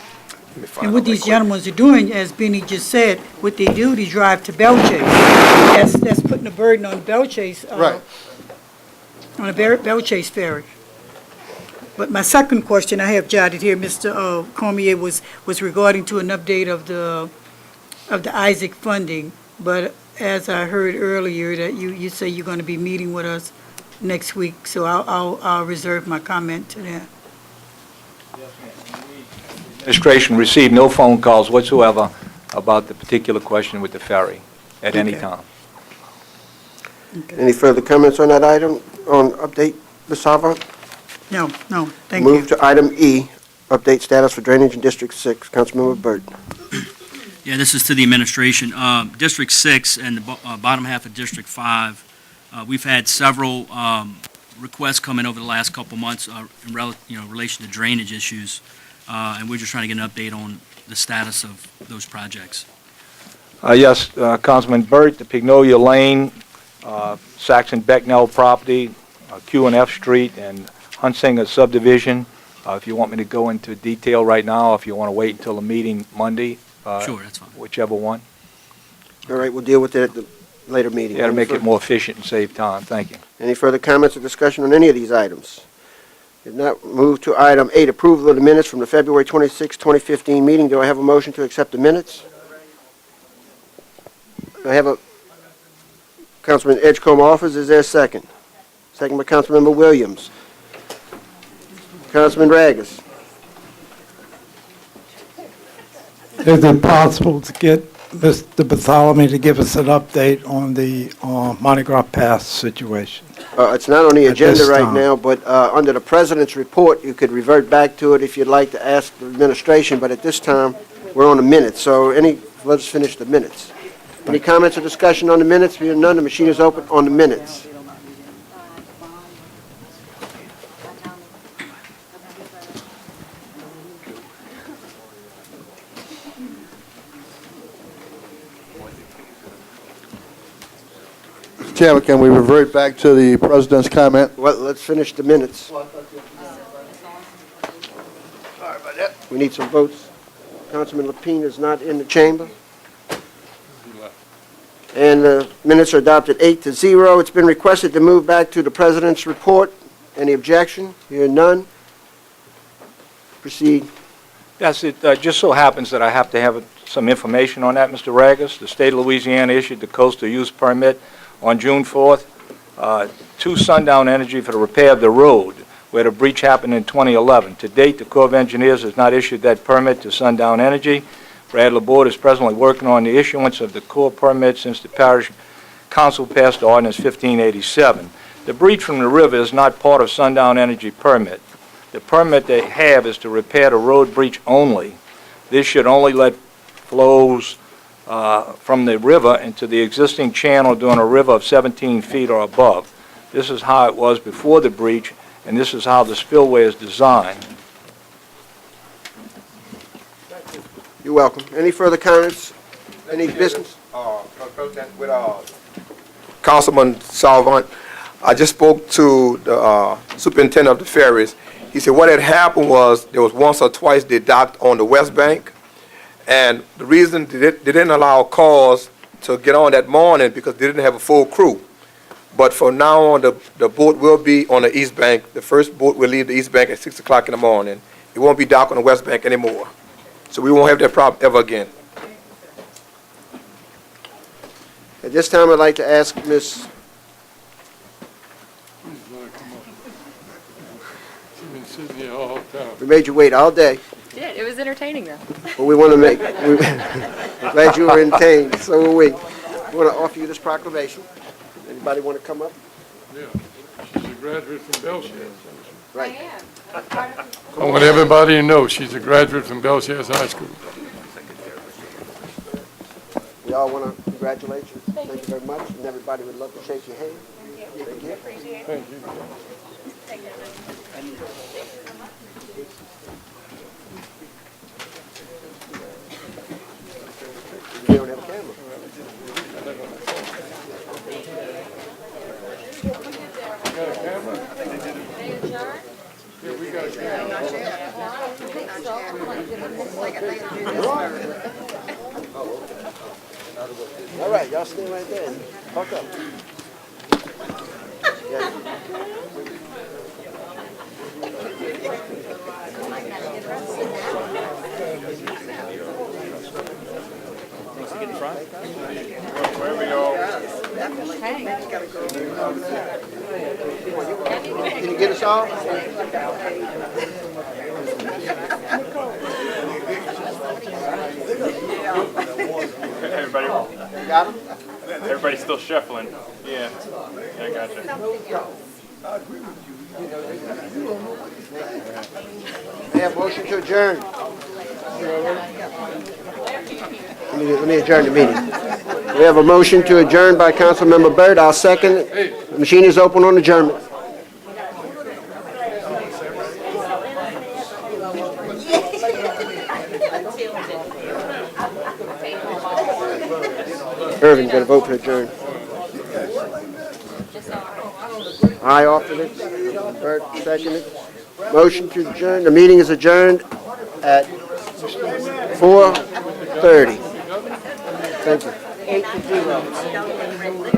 And what these gentlemen are doing, as Benny just said, what they do, they drive to Bell Chase. That's putting a burden on Bell Chase. Right. On a Bell Chase ferry. But my second question I have jotted here, Mr. Cormier, was regarding to an update of the Isaac funding. But as I heard earlier, that you say you're going to be meeting with us next week, so I'll reserve my comment to that. Administration received no phone calls whatsoever about the particular question with the ferry at any time. Any further comments on that item, on update, Ms. Savant? No, thank you. Move to item E, update status for drainage in District 6. Councilmember Burt. Yeah, this is to the administration. District 6 and the bottom half of District 5, we've had several requests come in over the last couple months in relation to drainage issues, and we're just trying to get an update on the status of those projects. Yes, Councilman Burt, the Pignolia Lane, Saxon Becknell property, Q and F Street, and Hunsinger subdivision. If you want me to go into detail right now, if you want to wait until the meeting Monday. Sure, that's fine. Whichever one. All right, we'll deal with it at the later meeting. Yeah, to make it more efficient and save time. Thank you. Any further comments or discussion on any of these items? If not, move to item 8, approval of the minutes from the February 26, 2015 meeting. Do I have a motion to accept the minutes? I have a Councilman Edgecombe offers. Is there a second? Second by Councilmember Williams. Councilman Ragus. Is it possible to get Mr. Bartholomew to give us an update on the Mardi Gras Pass situation? It's not on the At agenda this right time. now, but under the President's report, you could revert back to it if you'd like to ask the administration, but at this time, we're on the minutes. So let's finish the minutes. Any comments or discussion on the minutes? Being none, the machine is open on the minutes. Mr. Chairman, can we revert back to the president's comment? Well, let's finish the minutes. Sorry about that. We need some votes. Councilman Lapine is not in the chamber. And the minutes are adopted 8-0. It's been requested to move back to the President's report. Any objection? Hearing none. Proceed. Yes, it just so happens that I have to have some information on that, Mr. Ragus. The state of Louisiana issued the coastal use permit on June 4th to Sundown Energy for the repair of the road where the breach happened in 2011. To date, the Corps of Engineers has not issued that permit to Sundown Energy. Brad LaBorde is presently working on the issuance of the Corps permit since the Parish Council passed Ordinance 1587. The breach from the river is not part of Sundown Energy permit. The permit they have is to repair the road breach only. This should only let flows from the river into the existing channel during a river of 17 feet or above. This is how it was before the breach, and this is how the spillway is designed. You're welcome. Any further comments? Any business? President, with Councilman Salvant, I just spoke to the superintendent of the ferries. He said what had happened was there was once or twice they docked on the west bank, and the reason they didn't allow cars to get on that morning because they didn't have a full crew. But from now on, the boat will be on the east bank. The first boat will leave the east bank at 6 o'clock in the morning. It won't be docked on the west bank anymore. So we won't have that problem ever again. At this time, I'd like to ask Ms. She's been sitting here all the time. We made you wait all day, Did. It was entertaining, though. but we want to we're glad you were entertained, so are we. We want to offer you this proclamation. Anybody want to come up? Yeah, she's a graduate from Belchaz. Right. I want everybody to know she's a graduate from Belchaz High School. We all want to congratulate you. Thank you very much, and everybody would love to shake your hand. Thank you. Thank you. You don't have a camera. Got a camera? Yeah, we got a camera. All right, y'all stay right there. Talk up. Yeah. Can you get us all? Everybody. You got them? Everybody's still shuffling. Yeah. I gotcha. May I have a motion to adjourn? Let me adjourn the meeting. We have a motion to adjourn by Councilmember Byrd. I'll second it. The machine is open on adjournment. Irvin, you got to vote to adjourn. Aye, offered it. Byrd, seconded. Motion to adjourn. The meeting is adjourned at 4:30. Thank you. 8-0.